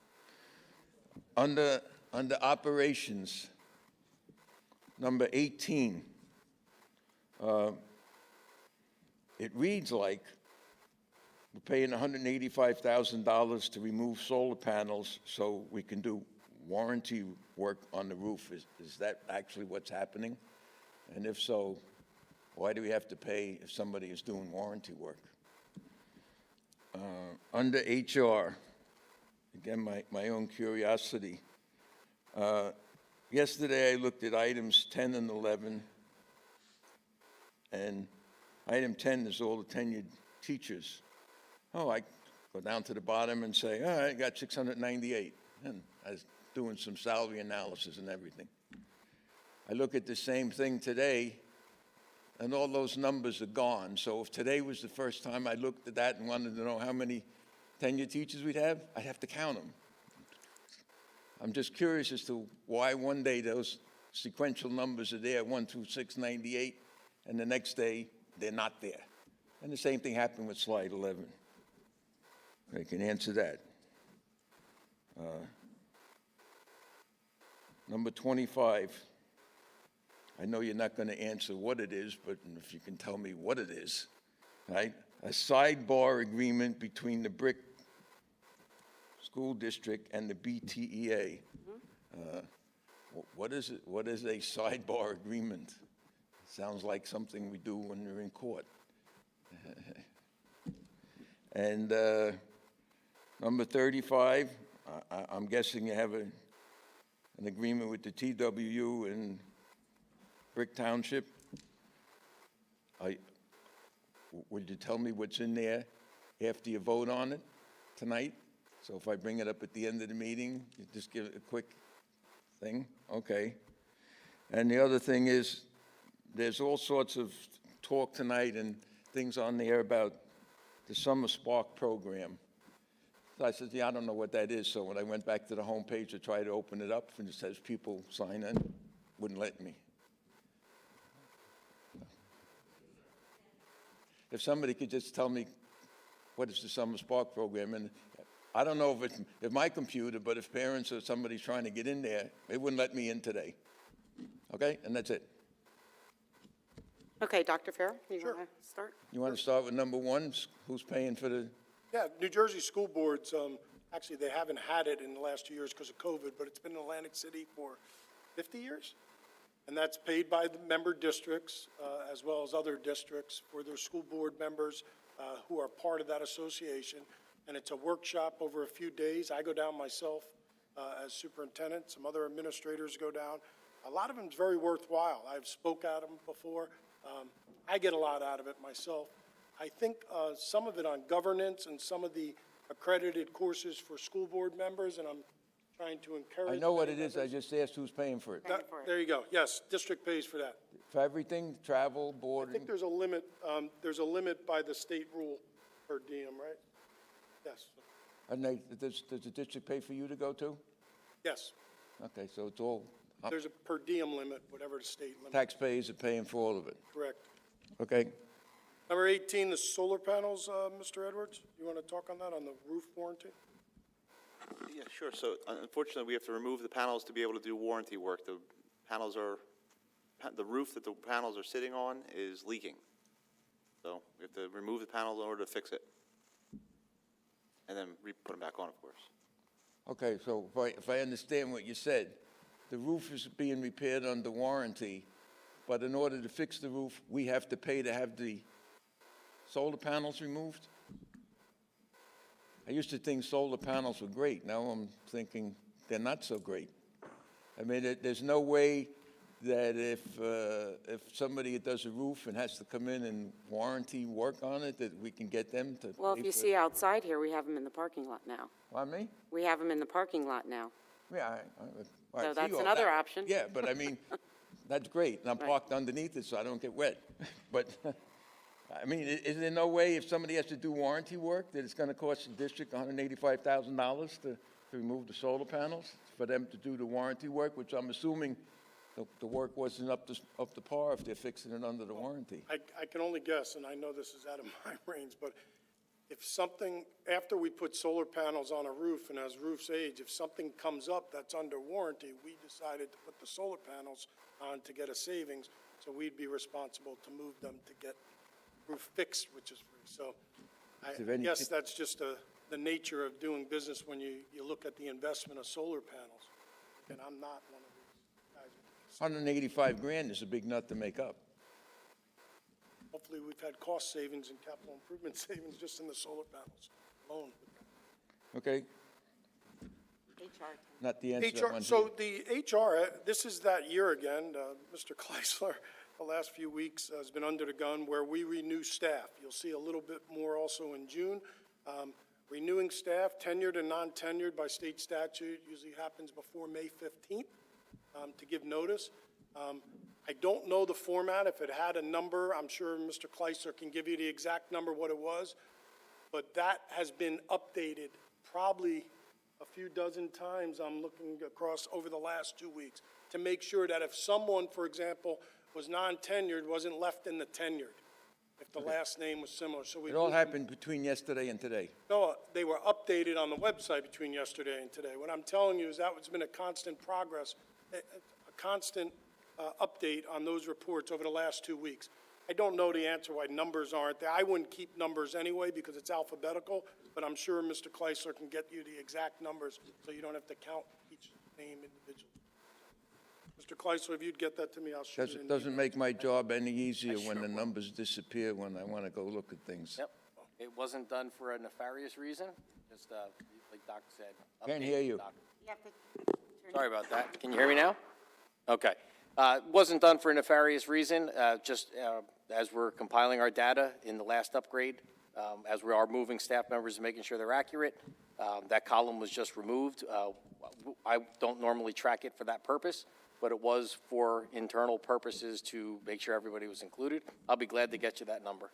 Under operations, number 18, it reads like we're paying $185,000 to remove solar panels so we can do warranty work on the roof. Is that actually what's happening? And if so, why do we have to pay if somebody is doing warranty work? Under HR, again, my own curiosity. Yesterday I looked at items 10 and 11, and item 10 is all the tenured teachers. Oh, I go down to the bottom and say, all right, I got 698, and I was doing some salary analysis and everything. I look at the same thing today, and all those numbers are gone. So if today was the first time I looked at that and wanted to know how many tenured teachers we'd have, I'd have to count them. I'm just curious as to why one day those sequential numbers are there, 1 through 698, and the next day they're not there. And the same thing happened with slide 11. I can answer that. Number 25. I know you're not going to answer what it is, but if you can tell me what it is, right? A sidebar agreement between the Brick School District and the BTEA. What is it? What is a sidebar agreement? Sounds like something we do when we're in court. And number 35, I'm guessing you have an agreement with the TWU and Brick Township. Would you tell me what's in there after you vote on it tonight, So if I bring it up at the end of the meeting, you just give it a quick thing? Okay. And the other thing is, there's all sorts of talk tonight and things on the air about the Summer Spark program. So I said, yeah, I don't know what that is. So when I went back to the homepage to try to open it up, and it says people sign in, wouldn't let me. If somebody could just tell me what is the Summer Spark program, and I don't know if my computer, but if parents or somebody's trying to get in there, it wouldn't let me in today. Okay, and that's it. Okay, Dr. Farrell, you want to start? You want to start with number one? Who's paying for the? Yeah, New Jersey school boards, actually, they haven't had it in the last 2 years because of COVID, but it's been in Atlantic City for 50 years. And that's paid by the member districts, as well as other districts for their school board members who are part of that association. And it's a workshop over a few days. I go down myself as superintendent. Some other administrators go down. A lot of them is very worthwhile. I've spoke at them before. I get a lot out of it myself. I think some of it on governance and some of the accredited courses for school board members, and I'm trying to encourage. I know what it is. I just asked who's paying for it. There you go. Yes, district pays for that. For everything, travel, board. I think there's a limit. There's a limit by the state rule per diem, right? Yes. And does the district pay for you to go to? Yes. Okay, so it's all. There's a per diem limit, whatever the state limit. Taxpayers are paying for all of it. Correct. Okay. Number 18, the solar panels, Mr. Edwards. You want to talk on that, on the roof warranty? Yeah, sure. So unfortunately, we have to remove the panels to be able to do warranty work. The roof that the panels are sitting on is leaking. So we have to remove the panels in order to fix it. And then put them back on, of course. Okay, so if I understand what you said, the roof is being repaired under warranty, but in order to fix the roof, we have to pay to have the solar panels removed? I used to think solar panels were great. Now I'm thinking they're not so great. I mean, there's no way that if somebody does a roof and has to come in and warranty work on it, that we can get them to. Well, if you see outside here, we have them in the parking lot now. Pardon me? We have them in the parking lot now. Yeah. So that's another option. Yeah, but I mean, that's great. And I'm parked underneath it so I don't get wet. But, I mean, is there no way if somebody has to do warranty work that it's going to cost the district $185,000 to remove the solar panels for them to do the warranty work, which I'm assuming the work wasn't up to par if they're fixing it under the warranty? I can only guess, and I know this is out of my range, but if something, after we put solar panels on a roof, and as roofs age, if something comes up that's under warranty, we decided to put the solar panels on to get a savings, so we'd be responsible to move them to get roof fixed, which is free. So I guess that's just the nature of doing business when you look at the investment of solar panels. And I'm not one of these guys. $185,000 is a big nut to make up. Hopefully, we've had cost savings and capital improvement savings just in the solar panels alone. Okay. HR. Not the answer. HR, so the HR, this is that year again. Mr. Kleisler, the last few weeks has been under the gun where we renew staff. You'll see a little bit more also in June. Renewing staff, tenured and non-tenured by state statute, usually happens before May 15th to give notice. I don't know the format. If it had a number, I'm sure Mr. Kleisler can give you the exact number, what it was. But that has been updated probably a few dozen times. I'm looking across over the last 2 weeks to make sure that if someone, for example, was non-tenured, wasn't left in the tenured, if the last name was similar. So it all happened between yesterday and today. No, they were updated on the website between yesterday and today. What I'm telling you is that it's been a constant progress, a constant update on those reports over the last 2 weeks. I don't know the answer why numbers aren't there. I wouldn't keep numbers anyway because it's alphabetical, but I'm sure Mr. Kleisler can get you the exact numbers so you don't have to count each name individually. Mr. Kleisler, if you'd get that to me, I'll shoot it in. Doesn't make my job any easier when the numbers disappear when I want to go look at things. Yep. It wasn't done for a nefarious reason, just like Doc said. Can't hear you. Sorry about that. Can you hear me now? Okay. It wasn't done for a nefarious reason, just as we're compiling our data in the last upgrade, as we are moving staff members and making sure they're accurate. That column was just removed. I don't normally track it for that purpose, but it was for internal purposes to make sure everybody was included. I'll be glad to get you that number.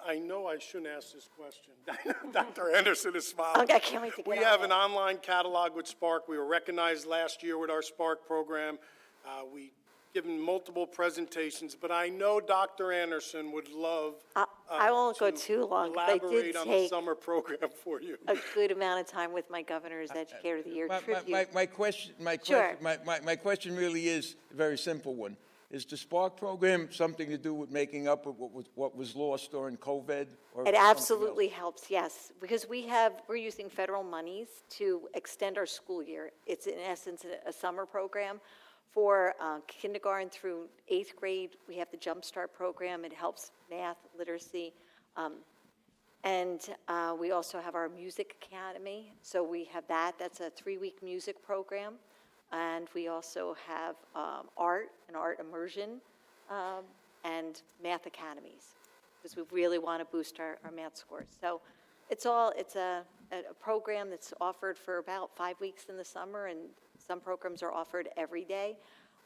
I know I shouldn't ask this question. Dr. Anderson is smiling. Okay, I can't wait to get We on have it. an online catalog with Spark. We were recognized last year with our Spark program. We given multiple presentations, but I know Dr. Anderson would love I won't go too long, but I did elaborate on the take summer program for you. a good amount of time with my governor's Educator of the Year tribute. My question Sure. really is a very simple one. Is the Spark program something to do with making up of what was lost during COVID? Or It something absolutely helps, yes, because we're using federal monies to extend our school year. It's in essence a summer program for kindergarten through 8th grade. We have the Jump Start program. It helps math, literacy. And we also have our music academy. So we have that. That's a 3-week music program. And we also have art and art immersion and math academies, because we really want to boost our math scores. So it's a program that's offered for about 5 weeks in the summer, and some programs are offered every day.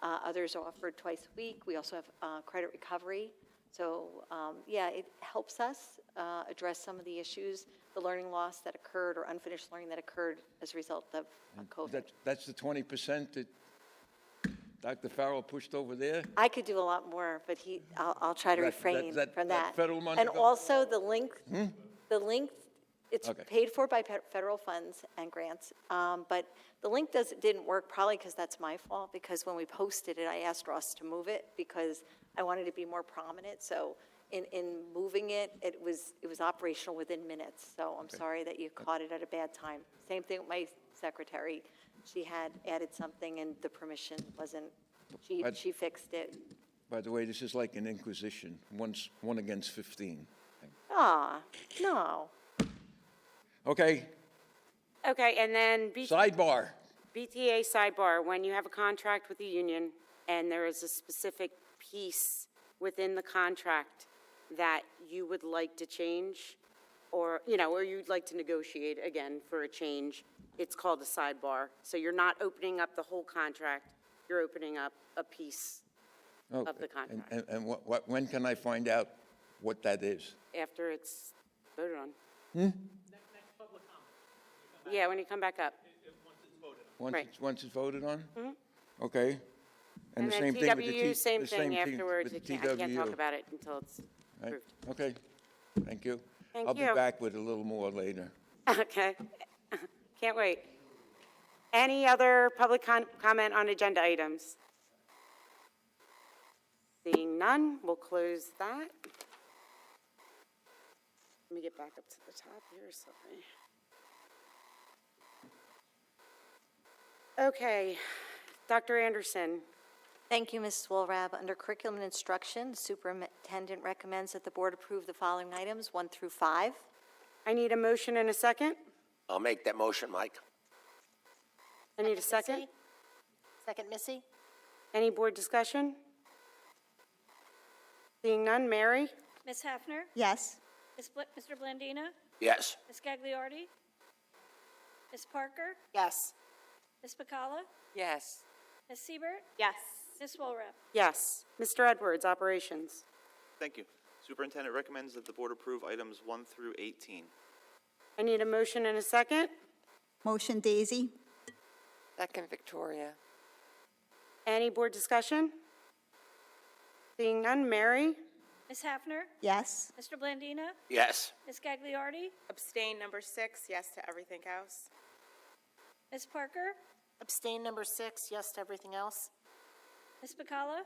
Others are offered twice a week. We also have credit recovery. So yeah, it helps us address some of the issues, the learning loss that occurred or unfinished learning that occurred as a result of COVID. That's the 20% that Dr. Farrell pushed over there? I could do a lot more, but I'll try to refrain from that. Federal money? And also the link, it's Okay. paid for by federal funds and grants, but the link didn't work, probably because that's my fault, because when we posted it, I asked Ross to move it because I wanted to be more prominent. So in moving it, it was operational within minutes. So I'm sorry that you caught it at a bad time. Same thing with my secretary. She had added something and the permission wasn't, she fixed it. By the way, this is like an inquisition, 1 against 15. No. Okay, Okay, and then sidebar. BTA sidebar, when you have a contract with the union and there is a specific piece within the contract that you would like to change, or you'd like to negotiate again for a change, it's called a sidebar. So you're not opening up the whole contract, you're opening up a piece of the contract And when can I find out what that is? after it's voted on. Yeah, when you come back up. Right. Once it's voted on? Okay. And the then same thing with the TWU, same thing afterwards. with the I can't talk TWU. about it until it's Right. approved. Okay, thank you. Thank I'll be you. back with a little more later. Okay. Can't wait. Any other public comment on agenda items? Seeing none, we'll close that. Let me get back up to the top here, sorry. Okay, Dr. Anderson. Thank you, Mrs. Walrab. Under curriculum and instruction, the superintendent recommends that the board approve the following items, 1 through 5. I need a motion and a second. I'll make that motion, Mike. I need a second. Second, Missy? Any board discussion? Seeing none, Mary? Ms. Hafner? Yes. Mr. Blandina? Yes. Ms. Gagliardi? Ms. Parker? Yes. Ms. Bacala? Yes. Ms. Siebert? Yes. Ms. Walrap? Yes. Mr. Edwards, operations. Thank you. Superintendent recommends that the board approve items 1 through 18. I need a motion and a second. Motion, Daisy. Second, Victoria. Any board discussion? Seeing none, Mary? Ms. Hafner? Yes. Mr. Blandina? Yes. Ms. Gagliardi? Abstain, number 6, yes to everything else. Ms. Parker? Abstain, number 6, yes to everything else. Ms. Bacala?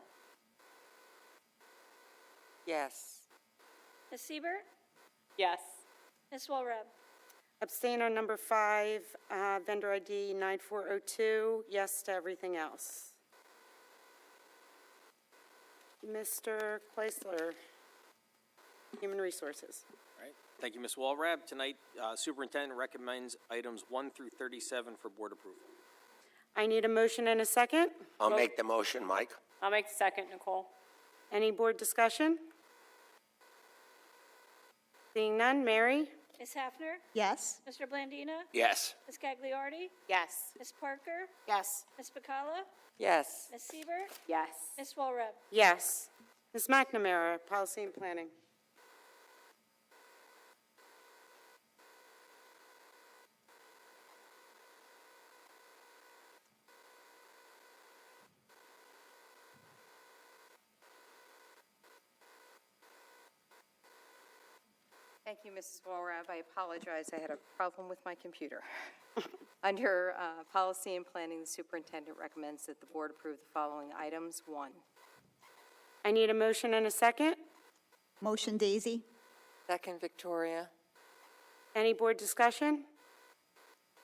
Yes. Ms. Siebert? Yes. Ms. Walrap? Abstain on number 5, vendor ID 9402, yes to everything else. Mr. Kleisler, Human Resources. All right. Thank you, Ms. Walrab. Tonight, Superintendent recommends items 1 through 37 for board approval. I need a motion and a second. I'll make the motion, Mike. I'll make the second, Nicole. Any board discussion? Seeing none, Mary? Ms. Hafner? Yes. Mr. Blandina? Yes. Ms. Gagliardi? Yes. Ms. Parker? Yes. Ms. Bacala? Yes. Ms. Siebert? Yes. Ms. Walrab? Yes. Ms. McNamara, Policy and Planning. Thank you, Mrs. Walrab. I apologize. I had a problem with my computer. Under Policy and Planning, the Superintendent recommends that the Board approve the following items. 1. I need a motion and a second. Motion, Daisy. Second, Victoria. Any board discussion?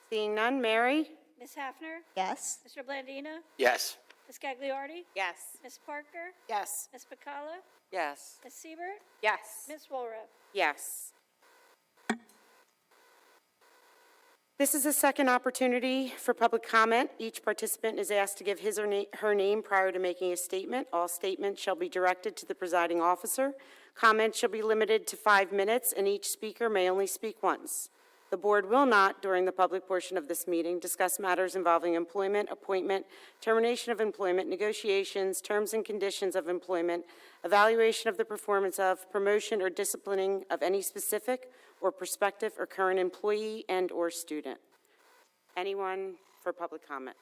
Seeing none, Mary? Ms. Hafner? Yes. Mr. Blandina? Yes. Ms. Gagliardi? Yes. Ms. Parker? Yes. Ms. Bacala? Yes. Ms. Siebert? Yes. Ms. Walrab? Yes. This is a second opportunity for public comment. Each participant is asked to give his or her name prior to making a statement. All statements shall be directed to the presiding officer. Comments shall be limited to 5 minutes, and each speaker may only speak once. The board will not, during the public portion of this meeting, discuss matters involving employment, appointment, termination of employment, negotiations, terms and conditions of employment, evaluation of the performance of, promotion or disciplining of any specific or prospective or current employee and/or student. Anyone for public comment?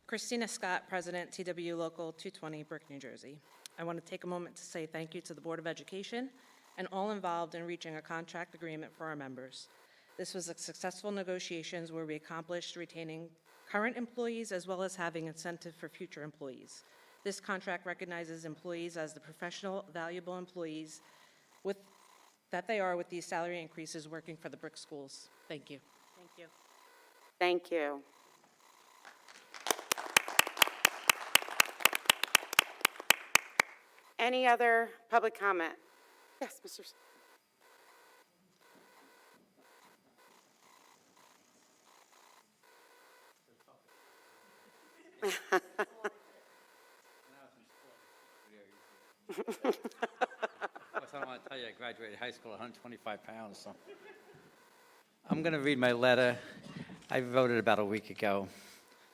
Christina Scott, President, TW Local 220, Brick, New Jersey. I want to take a moment to say thank you to the Board of Education and all involved in reaching a contract agreement for our members. This was a successful negotiations where we accomplished retaining current employees as well as having incentive for future employees. This contract recognizes employees as the professional, valuable employees that they are with these salary increases working for the Brick schools. Thank you. Thank you. Thank you. Any other public comment? Yes, Mr. I don't want to tell you, I graduated high school at 125 pounds, so. I'm going to read my letter. I voted about a week ago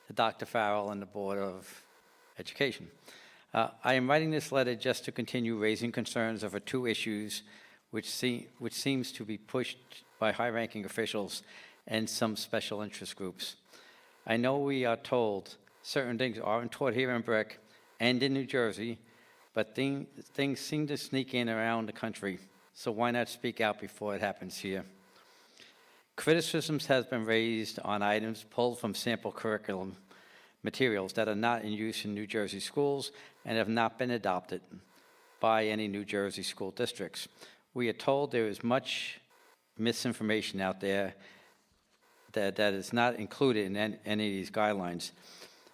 to Dr. Farrell and the Board of Education. I am writing this letter just to continue raising concerns over 2 issues which seems to be pushed by high-ranking officials and some special interest groups. I know we are told certain things aren't taught here in Brick and in New Jersey, but things seem to sneak in around the country, so why not speak out before it happens here? Criticisms have been raised on items pulled from sample curriculum materials that are not in use in New Jersey schools and have not been adopted by any New Jersey school districts. We are told there is much misinformation out there that is not included in any of these guidelines.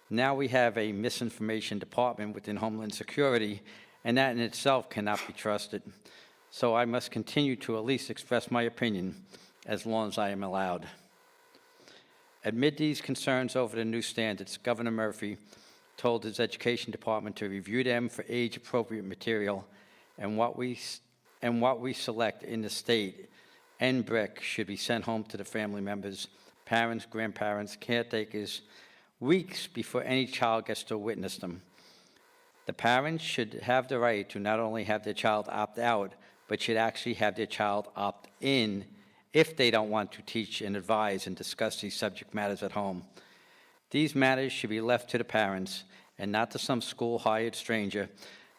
Now we have a misinformation department within Homeland Security, and that in itself cannot be trusted. So I must continue to at least express my opinion as long as I am allowed. Amid these concerns over the new standards, Governor Murphy told his education department to review them for age-appropriate material, and what we select in the state and Brick should be sent home to the family members, parents, grandparents, caretakers, weeks before any child gets to witness them. The parents should have the right to not only have their child opt out, but should actually have their child opt in if they don't want to teach and advise and discuss these subject matters at home. These matters should be left to the parents and not to some school-hired stranger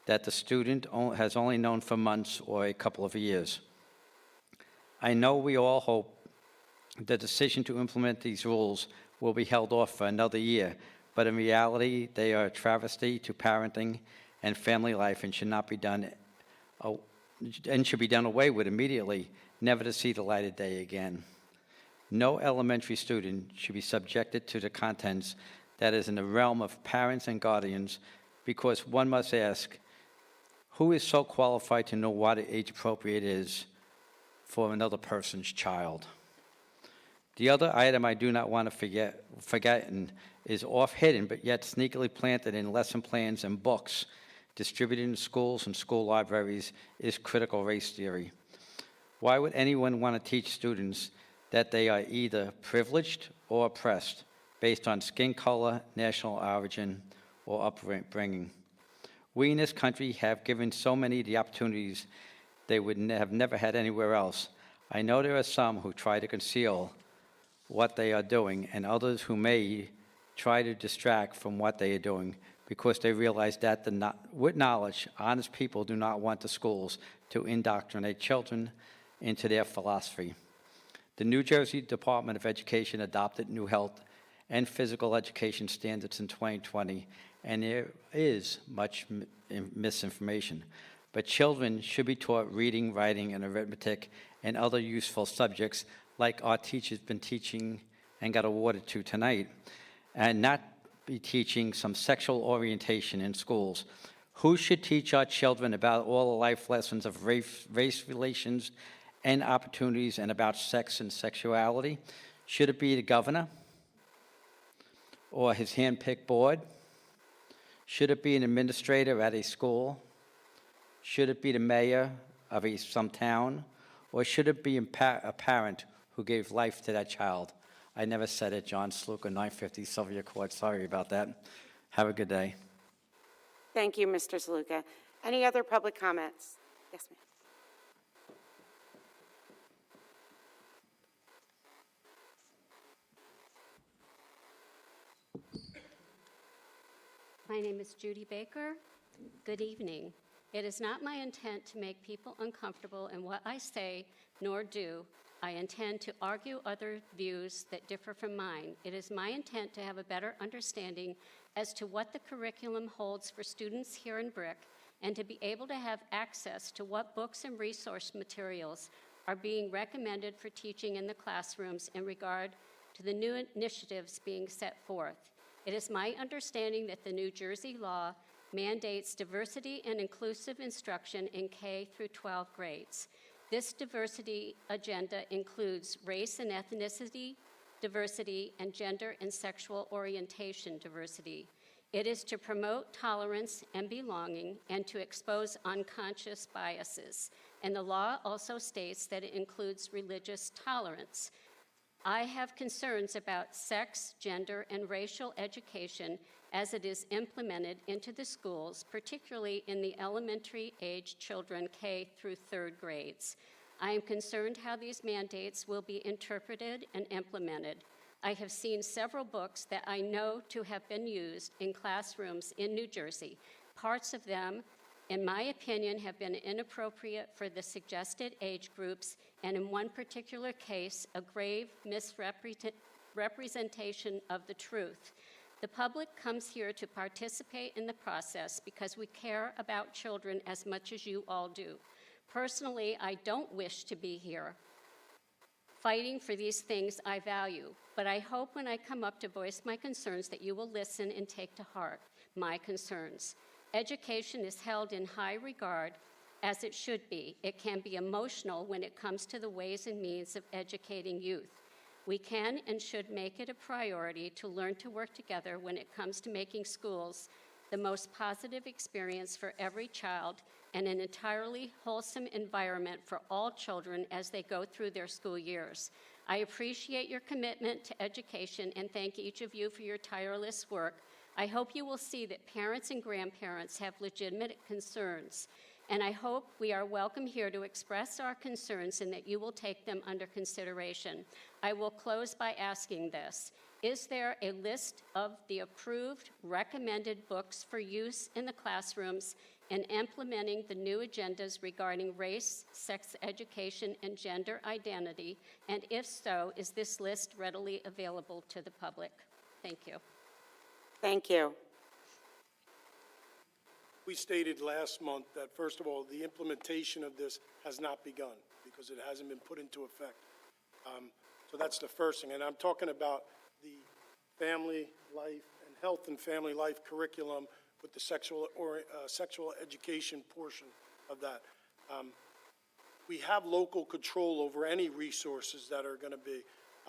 that the student has only known for months or a couple of years. I know we all hope the decision to implement these rules will be held off for another year, but in reality, they are a travesty to parenting and family life and should not be done and should be done away with immediately, never to see the light of day again. No elementary student should be subjected to the contents that is in the realm of parents and guardians, because one must ask, who is so qualified to know what age appropriate is for another person's child? The other item I do not want to forget is off-hidden, but yet sneakily planted in lesson plans and books distributed in schools and school libraries is critical race theory. Why would anyone want to teach students that they are either privileged or oppressed based on skin color, national origin, or upbringing? We in this country have given so many the opportunities they would have never had anywhere else. I know there are some who try to conceal what they are doing, and others who may try to distract from what they are doing because they realize that with knowledge, honest people do not want the schools to indoctrinate children into their philosophy. The New Jersey Department of Education adopted new health and physical education standards in 2020, and there is much misinformation. But children should be taught reading, writing, and arithmetic and other useful subjects like our teacher's been teaching and got awarded to tonight, and not be teaching some sexual orientation in schools. Who should teach our children about all the life lessons of race relations and opportunities and about sex and sexuality? Should it be the governor or his hand-picked board? Should it be an administrator at a school? Should it be the mayor of some town? Or should it be a parent who gave life to that child? I never said it. John Sluka, 950 Sylvia Court. Sorry about that. Have a good day. Thank you, Mr. Zaluka. Any other public comments? Yes, ma'am. My name is Judy Baker. Good evening. It is not my intent to make people uncomfortable in what I say nor do. I intend to argue other views that differ from mine. It is my intent to have a better understanding as to what the curriculum holds for students here in Brick and to be able to have access to what books and resource materials are being recommended for teaching in the classrooms in regard to the new initiatives being set forth. It is my understanding that the New Jersey law mandates diversity and inclusive instruction in K through 12 grades. This diversity agenda includes race and ethnicity diversity and gender and sexual orientation diversity. It is to promote tolerance and belonging and to expose unconscious biases. And the law also states that it includes religious tolerance. I have concerns about sex, gender, and racial education as it is implemented into the schools, particularly in the elementary age children K through 3rd grades. I am concerned how these mandates will be interpreted and implemented. I have seen several books that I know to have been used in classrooms in New Jersey. Parts of them, in my opinion, have been inappropriate for the suggested age groups, and in one particular case, a grave misrepresentation of the truth. The public comes here to participate in the process because we care about children as much as you all do. Personally, I don't wish to be here fighting for these things I value, but I hope when I come up to voice my concerns that you will listen and take to heart my concerns. Education is held in high regard, as it should be. It can be emotional when it comes to the ways and means of educating youth. We can and should make it a priority to learn to work together when it comes to making schools the most positive experience for every child and an entirely wholesome environment for all children as they go through their school years. I appreciate your commitment to education and thank each of you for your tireless work. I hope you will see that parents and grandparents have legitimate concerns, and I hope we are welcome here to express our concerns and that you will take them under consideration. I will close by asking this. Is there a list of the approved, recommended books for use in the classrooms in implementing the new agendas regarding race, sex education, and gender identity? And if so, is this list readily available to the public? Thank you. Thank you. We stated last month that, first of all, the implementation of this has not begun because it hasn't been put into effect. So that's the first thing. And I'm talking about the family life and health and family life curriculum with the sexual education portion of that. We have local control over any resources that are going to be.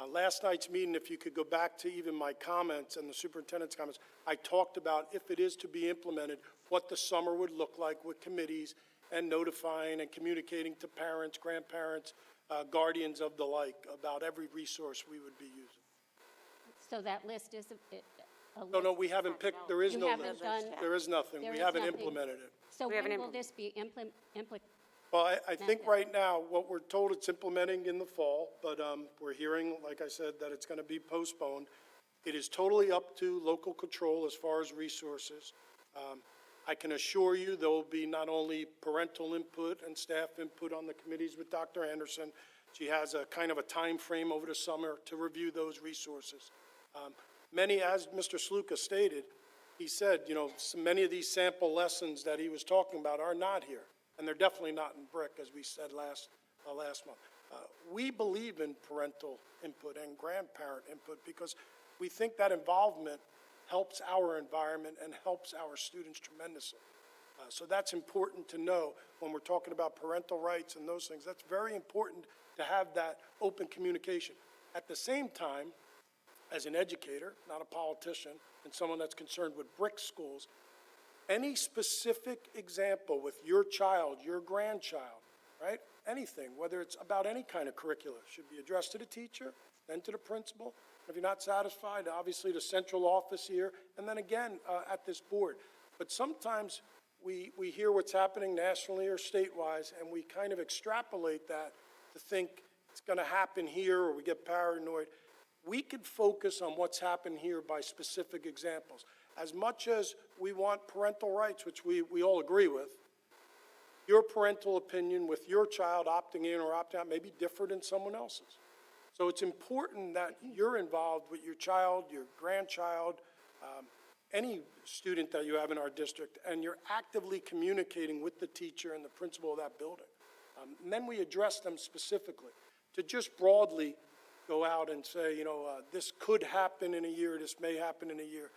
Last night's meeting, if you could go back to even my comments and the superintendent's comments, I talked about, if it is to be implemented, what the summer would look like with committees and notifying and communicating to parents, grandparents, guardians of the like about every resource we would be using. So that list is No, we haven't picked, there is You no haven't list. done- There is nothing. There We is haven't nothing. implemented it. So when will this be implemented? Well, I think right now, what we're told it's implementing in the fall, but we're hearing, like I said, that it's going to be postponed. It is totally up to local control as far as resources. I can assure you there will be not only parental input and staff input on the committees with Dr. Anderson. She has a kind of a time frame over the summer to review those resources. Many, as Mr. Sluka stated, he said, many of these sample lessons that he was talking about are not here. And they're definitely not in BRIC, as we said last month. We believe in parental input and grandparent input because we think that involvement helps our environment and helps our students tremendously. So that's important to know when we're talking about parental rights and those things. That's very important to have that open communication. At the same time, as an educator, not a politician, and someone that's concerned with BRIC schools, any specific example with your child, your grandchild, right? Anything, whether it's about any kind of curriculum, should be addressed to the teacher, then to the principal. If you're not satisfied, obviously the central office here, and then again at this board. But sometimes we hear what's happening nationally or statewide, and we kind of extrapolate that to think it's going to happen here, or we get paranoid. We could focus on what's happened here by specific examples. As much as we want parental rights, which we all agree with, your parental opinion with your child opting in or opting out may be different than someone else's. So it's important that you're involved with your child, your grandchild, any student that you have in our district, and you're actively communicating with the teacher and the principal of that building. And then we address them specifically. To just broadly go out and say, this could happen in a year, this may happen in a year.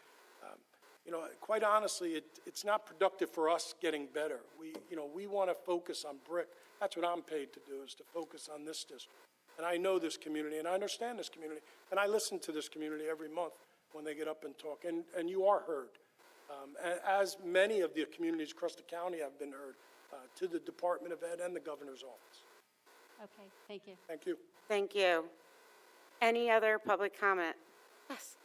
Quite honestly, it's not productive for us getting better. We want to focus on BRIC. That's what I'm paid to do, is to focus on this district. And I know this community, and I understand this community, and I listen to this community every month when they get up and talk, and you are heard. As many of the communities across the county have been heard, to the Department of Ed and the governor's office. Okay, thank you. Thank you. Thank you. Any other public comment? Yes.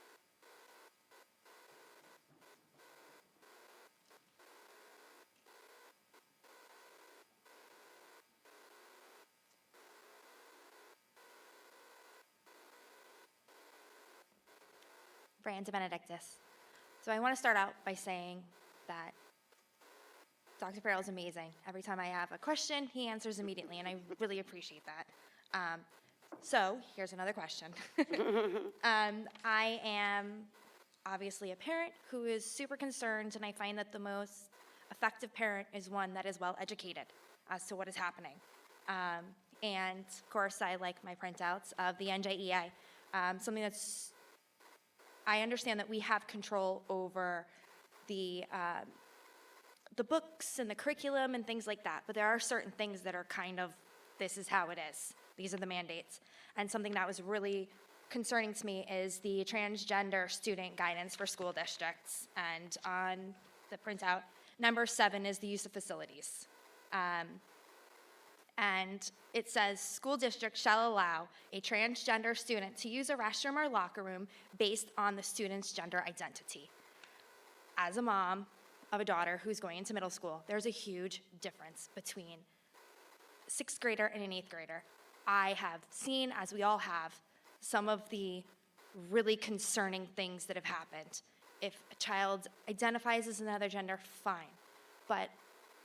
Branda Benedictus. So I want to start out by saying that Dr. Farrell is amazing. Every time I have a question, he answers immediately, and I really appreciate that. So here's another question. I am obviously a parent who is super concerned, and I find that the most effective parent is one that is well educated as to what is happening. And of course, I like my printouts of the NJEA, something that's, I understand that we have control over the books and the curriculum and things like that, but there are certain things that are kind of, this is how it is. These are the mandates. And something that was really concerning to me is the transgender student guidance for school districts. And on the printout, number 7 is the use of facilities. And it says, school districts shall allow a transgender student to use a restroom or locker room based on the student's gender identity. As a mom of a daughter who's going into middle school, there's a huge difference between a 6th grader and an 8th grader. I have seen, as we all have, some of the really concerning things that have happened. If a child identifies as another gender, fine, but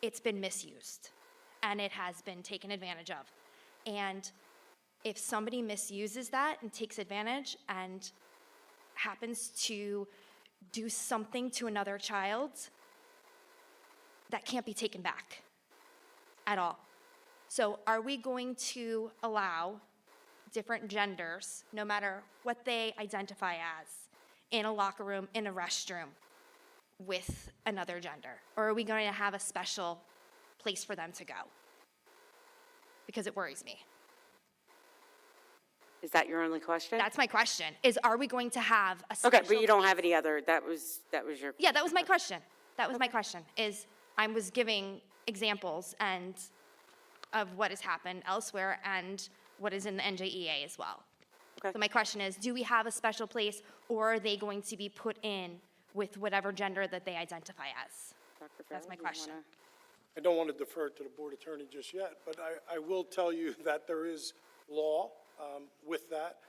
it's been misused. And it has been taken advantage of. And if somebody misuses that and takes advantage and happens to do something to another child, that can't be taken back at all. So are we going to allow different genders, no matter what they identify as, in a locker room, in a restroom, with another gender? Or are we going to have a special place for them to go? Because it worries me. Is that your only question? That's my question, is are we going to have a special? Okay, but you don't have any other, that was your. Yeah, that was my question. That was my question, is I was giving examples and of what has happened elsewhere and what is in the NJEA as well. Okay. So my question is, do we have a special place, or are they going to be put in with whatever gender that they identify as? That's my question. I don't want to defer to the board attorney just yet, but I will tell you that there is law with that.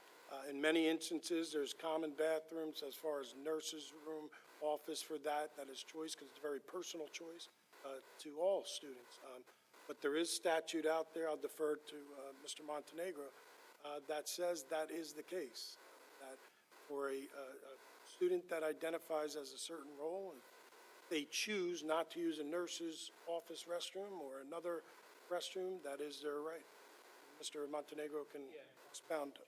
In many instances, there's common bathrooms as far as nurse's room, office for that. That is choice because it's a very personal choice to all students. But there is statute out there, I'll defer to Mr. Montenegro, that says that is the case. That for a student that identifies as a certain role, and they choose not to use a nurse's office restroom or another restroom, that is their right. Mr. Montenegro can expound.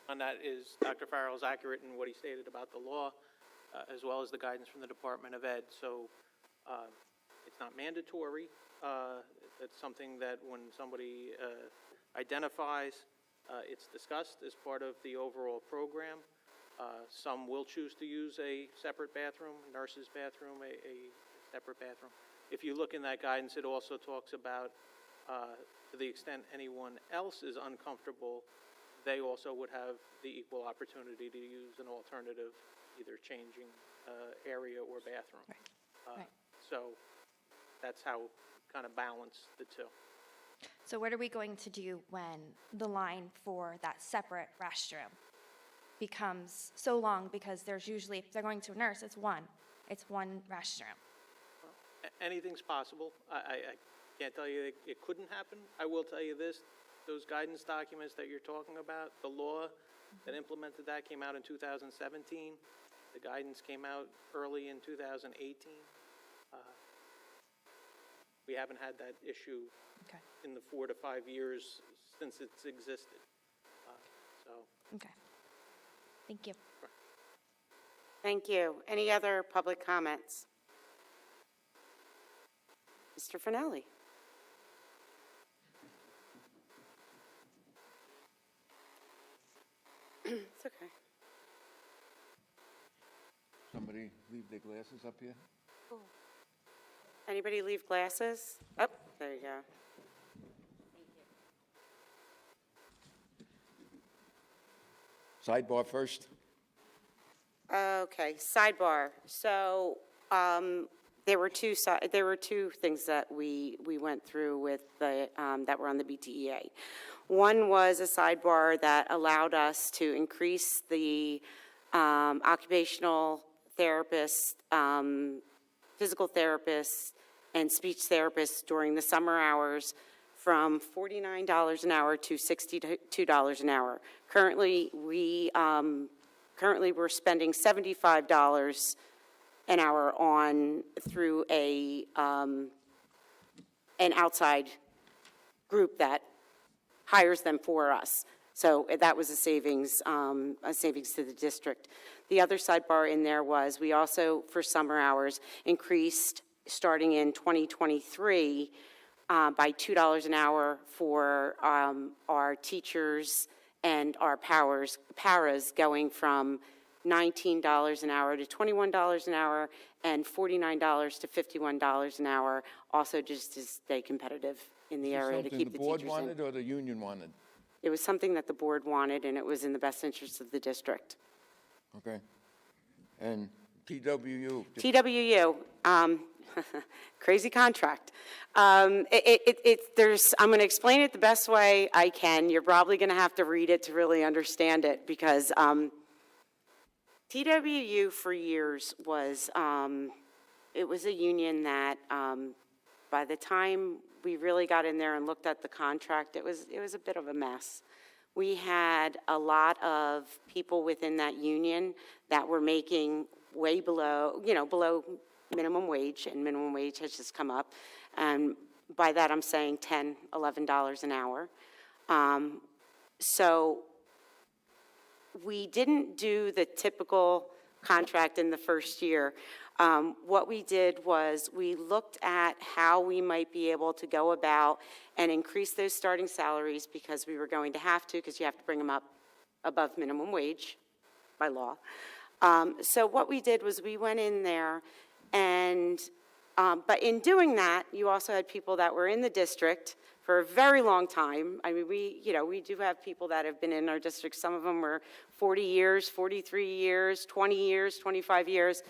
On that is Dr. Farrell's accurate in what he stated about the law, as well as the guidance from the Department of Ed. So it's not mandatory. It's something that when somebody identifies, it's discussed as part of the overall program. Some will choose to use a separate bathroom, nurse's bathroom, a separate bathroom. If you look in that guidance, it also talks about, to the extent anyone else is uncomfortable, they also would have the equal opportunity to use an alternative, either changing area or bathroom. Right. So that's how kind of balance the two. So what are we going to do when the line for that separate restroom becomes so long? Because there's usually, if they're going to a nurse, it's one restroom. Anything's possible. I can't tell you it couldn't happen. I will tell you this, those guidance documents that you're talking about, the law that implemented that came out in 2017. The guidance came out early in 2018. We haven't had that issue in the 4 to 5 years since it's existed. Okay. Thank you. Thank you. Any other public comments? Mr. Finelli. It's okay. Somebody leave their glasses up here? Anybody leave glasses? Oh, there you go. Sidebar first. Okay, sidebar. So there were two things that we went through with the that were on the BTEA. One was a sidebar that allowed us to increase the occupational therapists, physical therapists, and speech therapists during the summer hours from $49 an hour to $62 an hour. Currently, we're spending $75 an hour through an outside group that hires them for us. So that was a savings to the district. The other sidebar in there was we also, for summer hours, increased, starting in 2023, by $2 an hour for our teachers and our paras, going from $19 an hour to $21 an hour and $49 to $51 an hour, also just to stay competitive in the area to keep the teachers in. Something the board wanted or the union wanted? It was something that the board wanted, and it was in the best interest of the district. Okay. And TWU? TWU, crazy contract. I'm going to explain it the best way I can. You're probably going to have to read it to really understand it, because TWU for years was, it was a union that by the time we really got in there and looked at the contract, it was a bit of a mess. We had a lot of people within that union that were making way below, below minimum wage, and minimum wage has just come up. And by that, I'm saying $10, $11 an hour. So we didn't do the typical contract in the first year. What we did was we looked at how we might be able to go about and increase those starting salaries because we were going to have to, because you have to bring them up above minimum wage by law. So what we did was we went in there and, but in doing that, you also had people that were in the district for a very long time. I mean, we do have people that have been in our district. Some of them were 40 years, 43 years, 20 years, 25 years.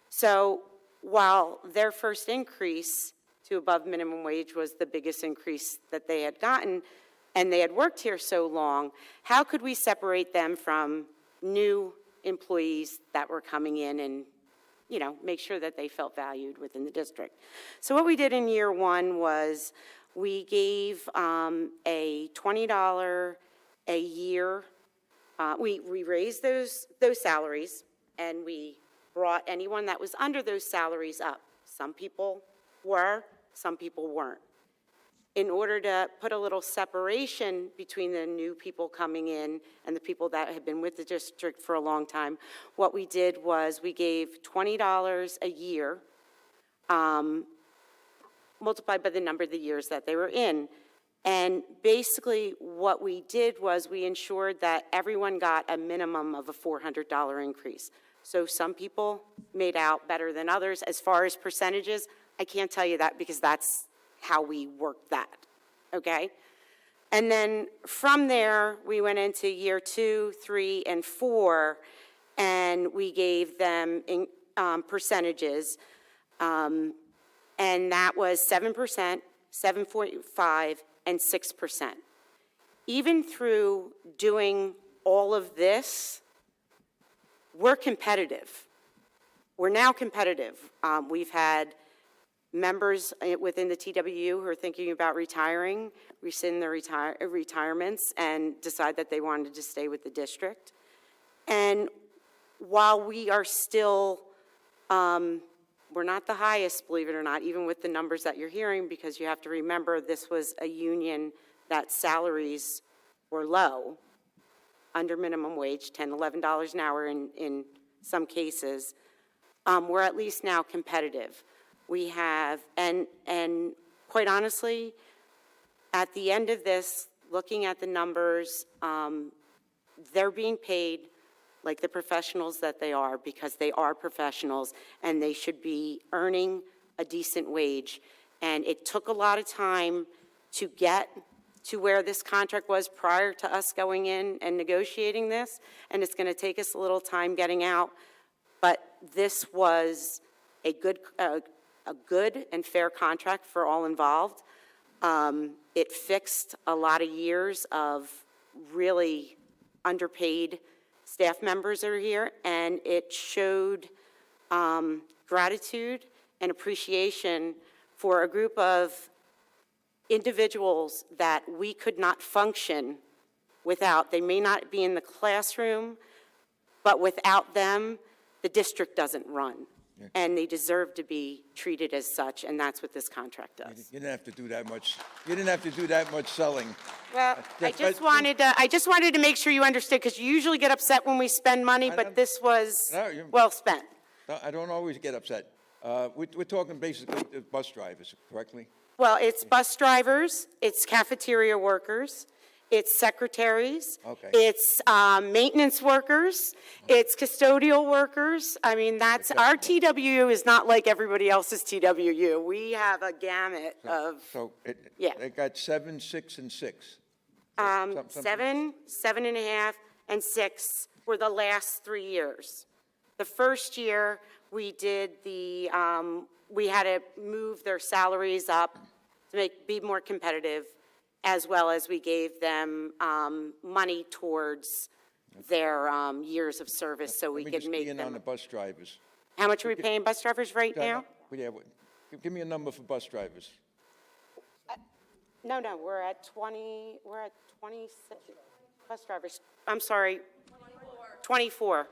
So while their first increase to above minimum wage was the biggest increase that they had gotten, and they had worked here so long, how could we separate them from new employees that were coming in and, make sure that they felt valued within the district? So what we did in year one was we gave a $20 a year. We raised those salaries, and we brought anyone that was under those salaries up. Some people were, some people weren't. In order to put a little separation between the new people coming in and the people that had been with the district for a long time, what we did was we gave $20 a year, multiplied by the number of the years that they were in. And basically what we did was we ensured that everyone got a minimum of a $400 increase. So some people made out better than others. As far as percentages, I can't tell you that because that's how we worked that, okay? And then from there, we went into year 2, 3, and 4, and we gave them percentages, and that was 7%, 7.5%, and 6%. Even through doing all of this, we're competitive. We're now competitive. We've had members within the TWU who are thinking about retiring, rescind their retirements, and decide that they wanted to stay with the district. And while we are still, we're not the highest, believe it or not, even with the numbers that you're hearing, because you have to remember this was a union that salaries were low, under minimum wage, $10, $11 an hour in some cases. We're at least now competitive. We have, and quite honestly, at the end of this, looking at the numbers, they're being paid like the professionals that they are, because they are professionals and they should be earning a decent wage. And it took a lot of time to get to where this contract was prior to us going in and negotiating this, and it's going to take us a little time getting out, but this was a good and fair contract for all involved. It fixed a lot of years of really underpaid staff members that are here, and it showed gratitude and appreciation for a group of individuals that we could not function without. They may not be in the classroom, but without them, the district doesn't run. Yeah. And they deserve to be treated as such, and that's what this contract does. You didn't have to do that much. You didn't have to do that much selling. Well, I just wanted to make sure you understood, because you usually get upset when we spend money, but this was well spent. No, I don't always get upset. We're talking basically the bus drivers, correctly? Well, it's bus drivers, it's cafeteria workers, it's secretaries, okay. It's maintenance workers, it's custodial workers. I mean, that's, our TWU is not like everybody else's TWU. We have a gamut of, It got 7, 6, and 6. 7, 7.5, and 6 were the last 3 years. The first year, we did the, we had to move their salaries up to be more competitive, as well as we gave them money towards their years of service, so we could make them. On the bus drivers. How much are we paying bus drivers right now? Yeah, give me a number for bus drivers. No, we're at 20, we're at 26 bus drivers. I'm sorry, 24.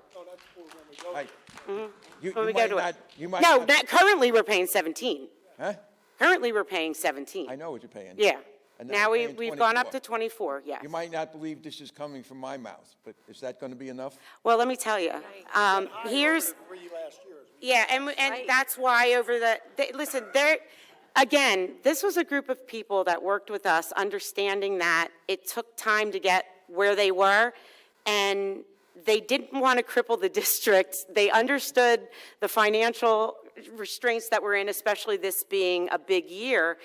Currently we're paying 17. Huh? Currently we're paying 17. I know what you're paying. Yeah. And now we've gone up to 24, yes. You might not believe this is coming from my mouth, but is that going to be enough? Well, let me tell you, here's... Yeah, and that's why listen, again, this was a group of people that worked with us, understanding that it took time to get where they were, and they didn't want to cripple the district. They understood the financial restraints that we're in, especially this being a big year.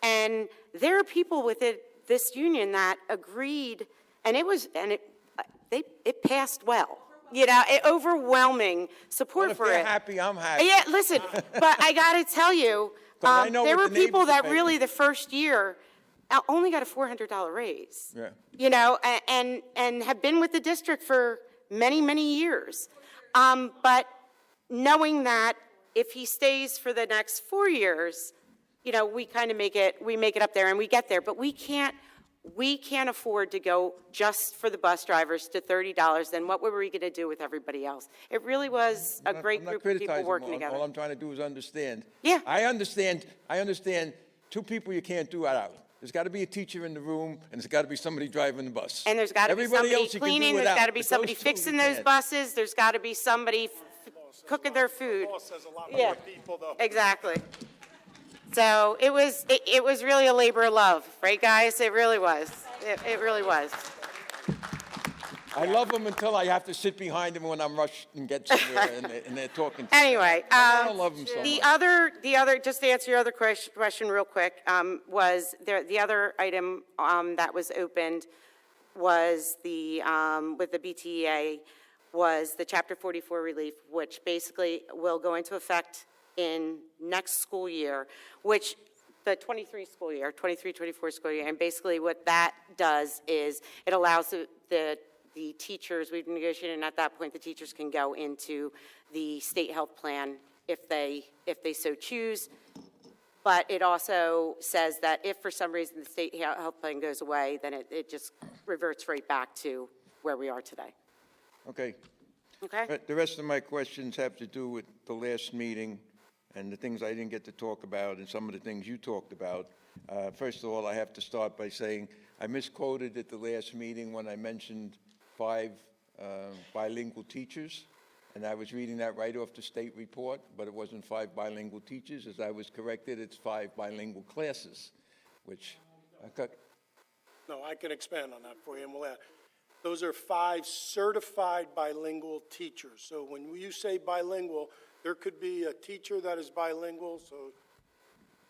And there are people within this union that agreed, and it passed well. You know, overwhelming support for it. Well, if they're happy, I'm happy. Yeah, listen, but I got to tell you, I know there what were the people neighbors are that really the first year only got a $400 raise. Yeah. You know, and have been with the district for many, many years. But knowing that if he stays for the next 4 years, you know, we kind of make it up there and we get there. But we can't afford to go just for the bus drivers to $30. Then what were we going to do with everybody else? It really was a great group of people working together. All I'm trying to do is understand. Yeah. I understand two people you can't do it out. There's got to be a teacher in the room, and there's got to be somebody driving the bus. And there's got to be Everybody somebody else you can do cleaning, there's without, got to be but somebody those two fixing you those can't. buses, there's got to be somebody cooking their food. Says a lot Yeah. more people, though. Exactly. So it was really a labor of love, right, guys? It really was. It really was. I love them until I have to sit behind them when I'm rushed and get somewhere, and they're talking. Anyway, I don't love them so the much. other, just to answer your other question real quick, was the other item that was opened was with the BTEA was the Chapter 44 relief, which basically will go into effect in next school year, which the 23-24 school year. And basically what that does is it allows the teachers, we've negotiated, and at that point the teachers can go into the state health plan if they so choose. But it also says that if for some reason the state health plan goes away, then it just reverts right back to where we are today. Okay. Okay? But the rest of my questions have to do with the last meeting and the things I didn't get to talk about and some of the things you talked about. First of all, I have to start by saying I misquoted at the last meeting when I mentioned 5 bilingual teachers, and I was reading that right off the state report, but it wasn't 5 bilingual teachers. As I was corrected, it's 5 bilingual classes, which I got. No, I can expand on that for you, and we'll add. Those are 5 certified bilingual teachers. So when you say bilingual, there could be a teacher that is bilingual. So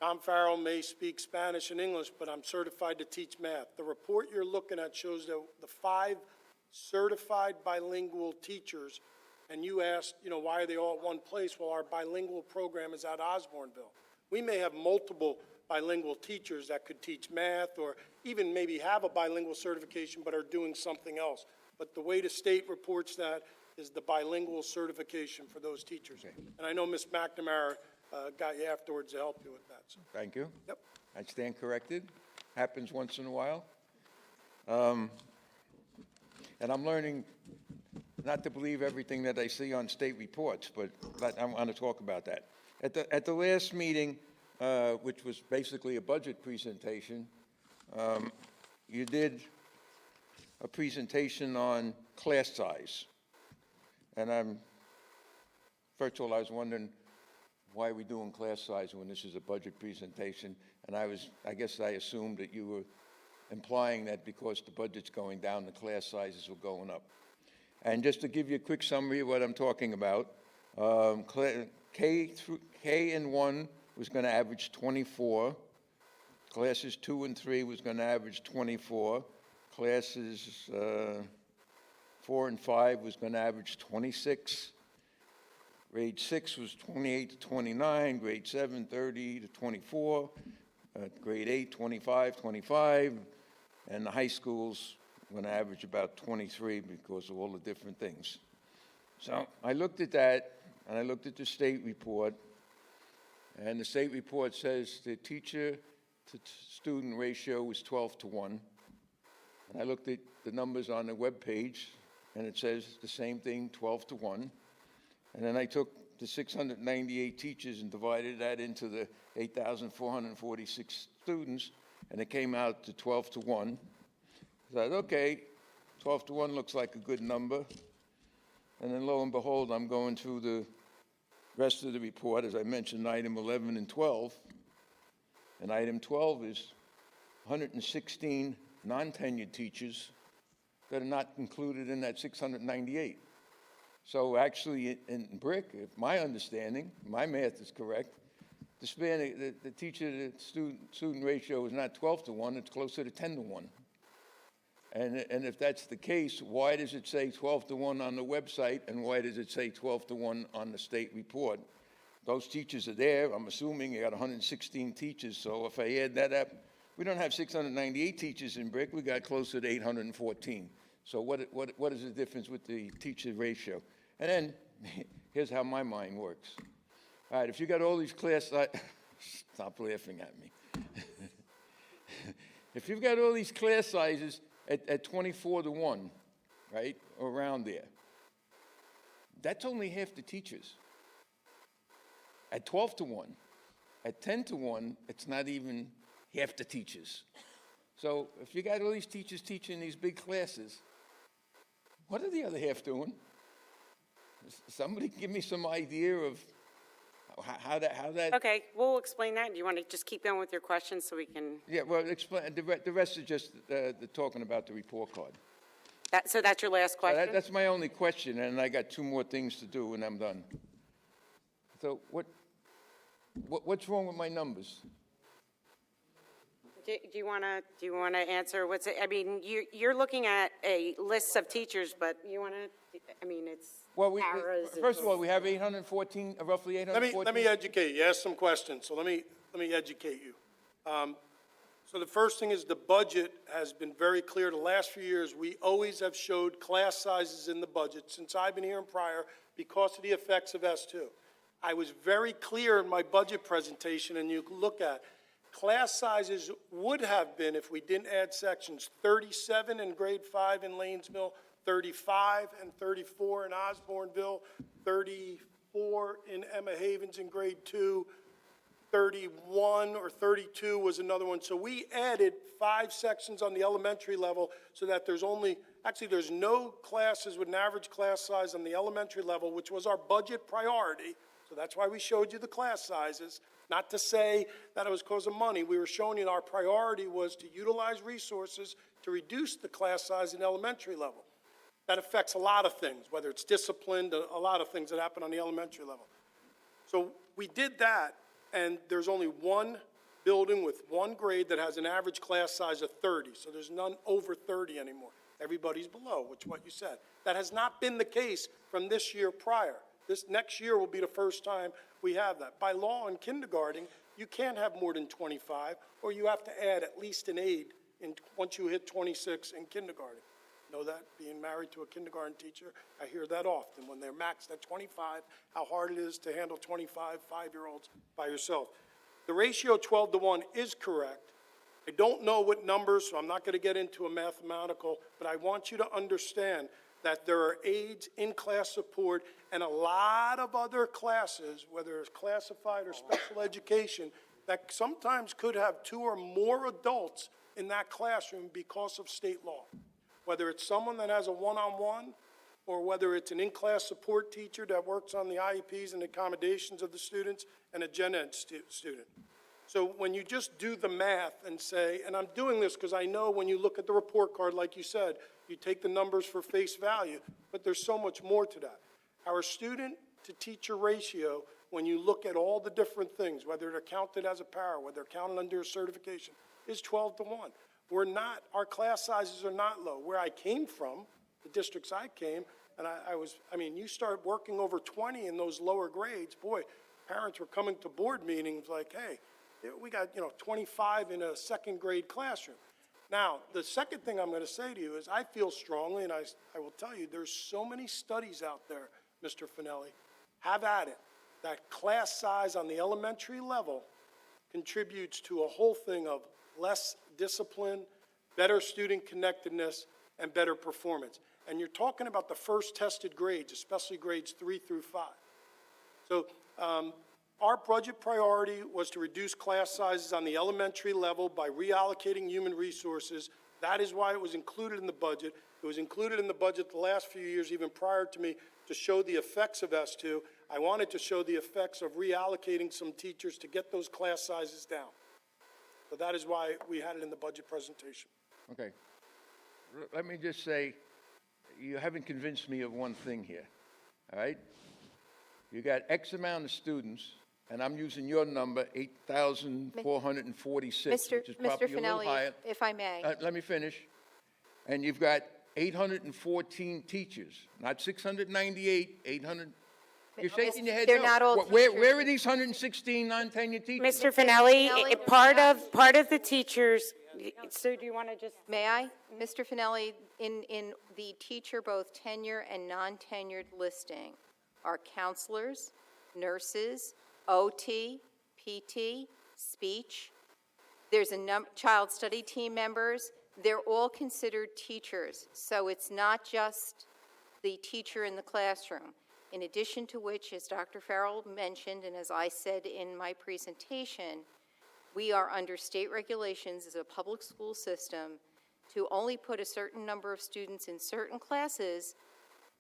Tom Farrell may speak Spanish and English, but I'm certified to teach math. The report you're looking at shows that the 5 certified bilingual teachers, and you asked, why are they all at one place? Well, our bilingual program is at Osborneville. We may have multiple bilingual teachers that could teach math or even maybe have a bilingual certification but are doing something else. But the way the state reports that is the bilingual certification for those teachers. Okay. And I know Ms. McNamara got you afterwards to help you with that. So. Thank you. Yep. I stand corrected. Happens once in a while. And I'm learning not to believe everything that I see on state reports, but I want to talk about that. At the last meeting, which was basically a budget presentation, you did a presentation on class size. And first of all, I was wondering, why are we doing class size when this is a budget presentation? And I guess I assumed that you were implying that because the budget's going down, the class sizes were going up. And just to give you a quick summary of what I'm talking about, K and 1 was going to average 24. Classes 2 and 3 was going to average 24. Classes 4 and 5 was going to average 26. Grade 6 was 28 to 29. Grade 7, 30 to 24. Grade 8, 25, 25. And the high schools going to average about 23 because of all the different things. So I looked at that, and I looked at the state report, and the state report says the teacher-to-student ratio was 12 to 1. And I looked at the numbers on the web page, and it says the same thing, 12 to 1. And then I took the 698 teachers and divided that into the 8,446 students, and it came out to 12 to 1. I thought, okay, 12 to 1 looks like a good number. And then lo and behold, I'm going through the rest of the report, as I mentioned, item 11 and 12. And item 12 is 116 non-tenured teachers that are not included in that 698. So actually, in Brick, if my understanding, my math is correct, the span, the teacher to student ratio is not 12 to 1, it's closer to 10 to 1. And if that's the case, why does it say 12 to 1 on the website, and why does it say 12 to 1 on the state report? Those teachers are there. I'm assuming you got 116 teachers, so if I add that up, we don't have 698 teachers in Brick, we got closer to 814. So what is the difference with the teacher ratio? And then, here's how my mind works. All right, if you got all these stop laughing at me. If you've got all these class sizes at 24 to 1, right, around there, that's only half the teachers. At 12 to 1, at 10 to 1, it's not even half the teachers. So if you got all these teachers teaching these big classes, what are the other half doing? Somebody give me some idea of how that. Okay, we'll explain that. Do you want to just keep going with your questions so we can? Yeah, well, explain. The rest is just talking about the report card. So that's your last question? That's my only question, and I got 2 more things to do, and I'm done. So what's wrong with my numbers? Do you want to answer what's it? I mean, you're looking at a list of teachers, but you want to? I mean, it's. Well, first of all, we have 814, roughly 814. Let me educate you. Ask some questions. So let me educate you. So the first thing is the budget has been very clear. The last few years, we always have showed class sizes in the budget since I've been here and prior because of the effects of S2. I was very clear in my budget presentation, and you can look at class sizes would have been, if we didn't add sections, 37 in grade 5 in Lanesville, 35 and 34 in Osborneville, 34 in Emma Havens in grade 2, 31 or 32 was another one. So we added 5 sections on the elementary level so that there's no classes with an average class size on the elementary level, which was our budget priority. So that's why we showed you the class sizes. Not to say that it was because of money. We were showing you our priority was to utilize resources to reduce the class size in elementary level. That affects a lot of things, whether it's discipline, a lot of things that happen on the elementary level. So we did that, and there's only one building with one grade that has an average class size of 30. So there's none over 30 anymore. Everybody's below, which is what you said. That has not been the case from this year prior. This next year will be the first time we have that. By law in kindergarten, you can't have more than 25, or you have to add at least an aide once you hit 26 in kindergarten. Know that, being married to a kindergarten teacher, I hear that often. When they're maxed at 25, how hard it is to handle 25 5-year-olds by yourself. The ratio 12 to 1 is correct. I don't know what numbers, so I'm not going to get into a mathematical, but I want you to understand that there are aides in class support and a lot of other classes, whether it's classified or special education, that sometimes could have 2 or more adults in that classroom because of state law. Whether it's someone that has a one-on-one or whether it's an in-class support teacher that works on the IEPs and accommodations of the students and a gen ed student. So when you just do the math and say, and I'm doing this because I know when you look at the report card, like you said, you take the numbers for face value, but there's so much more to that. Our student to teacher ratio, when you look at all the different things, whether they're counted as a para, whether they're counted under a certification, is 12 to 1. Our class sizes are not low. Where I came from, the districts I came, and you start working over 20 in those lower grades, boy, parents were coming to board meetings like, hey, we got, 25 in a second grade classroom. Now, the second thing I'm going to say to you is I feel strongly, and I will tell you, there's so many studies out there, Mr. Finelli, have at it, that class size on the elementary level contributes to a whole thing of less discipline, better student connectedness, and better performance. And you're talking about the first tested grades, especially grades 3 through 5. So our budget priority was to reduce class sizes on the elementary level by reallocating human resources. That is why it was included in the budget. It was included in the budget the last few years, even prior to me to show the effects of S2. I wanted to show the effects of reallocating some teachers to get those class sizes down. So that is why we had it in the budget presentation. Okay. Let me just say, you haven't convinced me of one thing here, all right? You got X amount of students, and I'm using your number, 8,446, which is probably a little Finelli, higher. if I may. Let me finish. And you've got 814 teachers, not 698, 800. You're shaking your head. They're no. not all Where are these 116 non-tenured teachers? Mr. Finelli, part of the teachers, so do you want to just? May I? Mr. Finelli, in the teacher, both tenure and non-tenured listing are counselors, nurses, OT, PT, speech. There's a child study team members. They're all considered teachers. So it's not just the teacher in the classroom. In addition to which, as Dr. Farrell mentioned, and as I said in my presentation, we are under state regulations as a public school system to only put a certain number of students in certain classes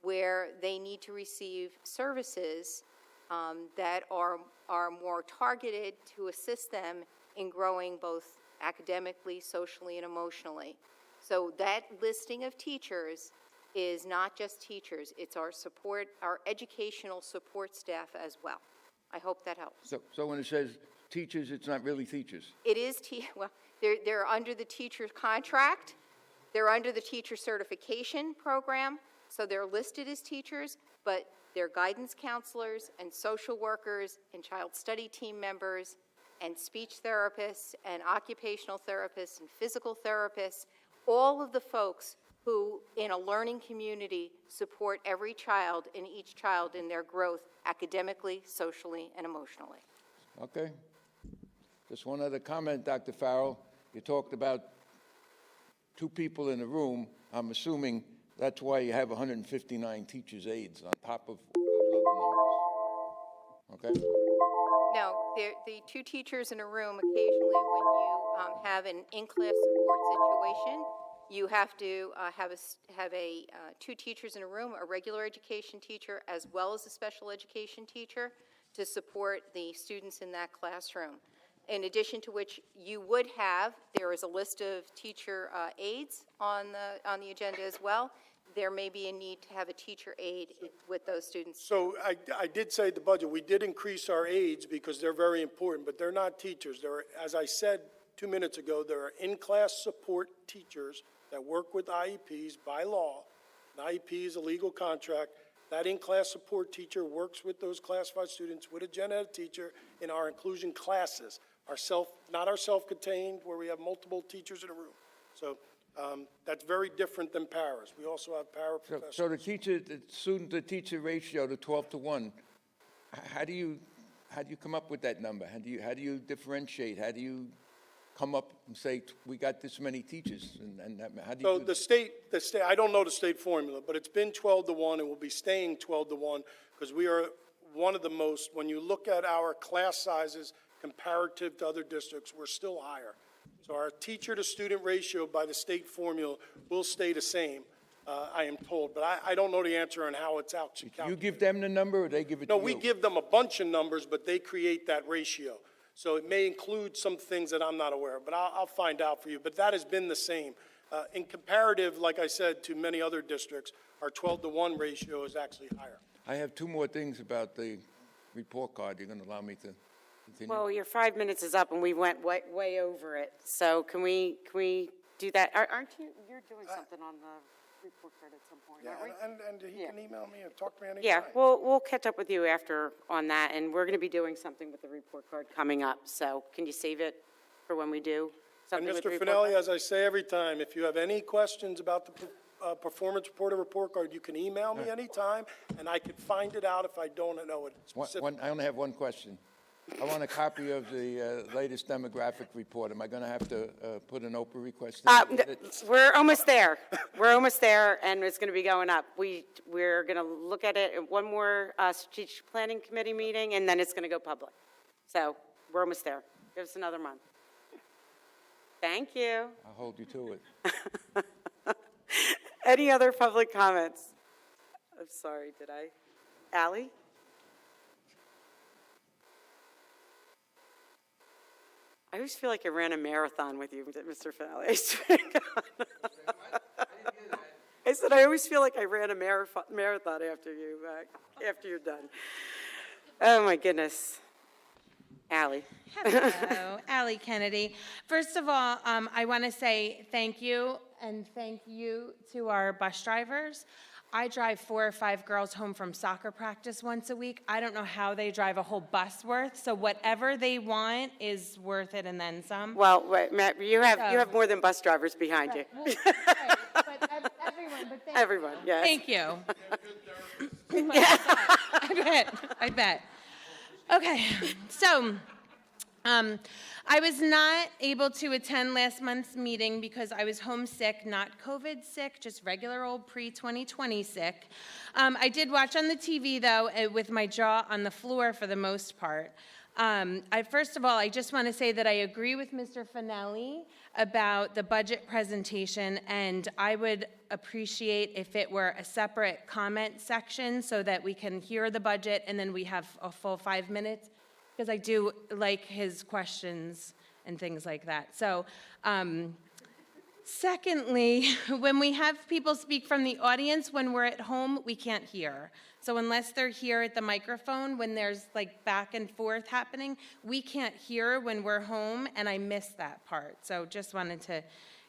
where they need to receive services that are more targeted to assist them in growing both academically, socially, and emotionally. So that listing of teachers is not just teachers, it's our support, our educational support staff as well. I hope that helps. So when it says teachers, it's not really teachers. It is, well, they're under the teacher contract, they're under the teacher certification program, so they're listed as teachers, but they're guidance counselors and social workers and child study team members and speech therapists and occupational therapists and physical therapists, all of the folks who, in a learning community, support every child and each child in their growth academically, socially, and emotionally. Okay. Just one other comment, Dr. Farrell. You talked about 2 people in a room. I'm assuming that's why you have 159 teachers' aides on top of those other numbers. Okay? No, the 2 teachers in a room, occasionally when you have an in-class support situation, you have to have 2 teachers in a room, a regular education teacher as well as a special education teacher to support the students in that classroom. In addition to which you would have, there is a list of teacher aides on the agenda as well. There may be a need to have a teacher aide with those students. So I did say the budget, we did increase our aides because they're very important, but they're not teachers. They're, as I said 2 minutes ago, there are in-class support teachers that work with IEPs by law. An IEP is a legal contract. That in-class support teacher works with those classified students with a gen ed teacher in our inclusion classes. Not our self-contained, where we have multiple teachers in a room. So that's very different than paras. We also have paraprofessionals. So the student-to-teacher ratio, the 12 to 1, how do you come up with that number? How do you differentiate? How do you come up and say, we got this many teachers? And how do you So do the state, I don't know the state formula, but it's been 12 to 1 and will be staying 12 to 1 because we are one of the most, when you look at our class sizes comparative to other districts, we're still higher. So our teacher-to-student ratio by the state formula will stay the same, I am told. But I don't know the answer on how it's actually you calculated. give them the number, or they give it to No, you? we give them a bunch of numbers, but they create that ratio. So it may include some things that I'm not aware of, but I'll find out for you. But that has been the same. In comparative, like I said, to many other districts, our 12 to 1 ratio is actually higher. I have 2 more things about the report card. You're going to allow me to continue? Well, your 5 minutes is up, and we went way over it. So can we do that? Aren't you, you're doing something on the report card at some point, aren't we? And he can email me or talk to me anytime. Yeah, we'll catch up with you after on that, and we're going to be doing something with the report card coming up. So can you save it for when we do And something with the Mr. report Finelli, card? as I say every time, if you have any questions about the performance report or report card, you can email me anytime, and I can find it out if I don't know it specifically. I only have one question. I want a copy of the latest demographic report. Am I going to have to put an Oprah request in? We're almost there. We're almost there, and it's going to be going up. We're going to look at it at one more strategic planning committee meeting, and then it's going to go public. So we're almost there. Give us another month. Thank you. I'll hold you to it. Any other public comments? I'm sorry, did I? Ally? I always feel like I ran a marathon with you, Mr. Finale. I swear to God. I said I always feel like I ran a marathon after you're done. Oh, my goodness. Ally. Hello, Ally Kennedy. First of all, I want to say thank you, and thank you to our bus drivers. I drive 4 or 5 girls home from soccer practice once a week. I don't know how they drive a whole bus worth, so whatever they want is worth it and then some. Well, wait, Matt, you have more than bus drivers behind you. Well, right, but everyone, but thank Everyone, yes. Thank you. I bet. Okay, so I was not able to attend last month's meeting because I was homesick, not COVID sick, just regular old pre-2020 sick. I did watch on the TV, though, with my jaw on the floor for the most part. First of all, I just want to say that I agree with Mr. Finelli about the budget presentation, and I would appreciate if it were a separate comment section so that we can hear the budget and then we have a full 5 minutes, because I do like his questions and things like that. So, secondly, when we have people speak from the audience, when we're at home, we can't hear. So unless they're here at the microphone, when there's like back and forth happening, we can't hear when we're home, and I miss that part. So just wanted to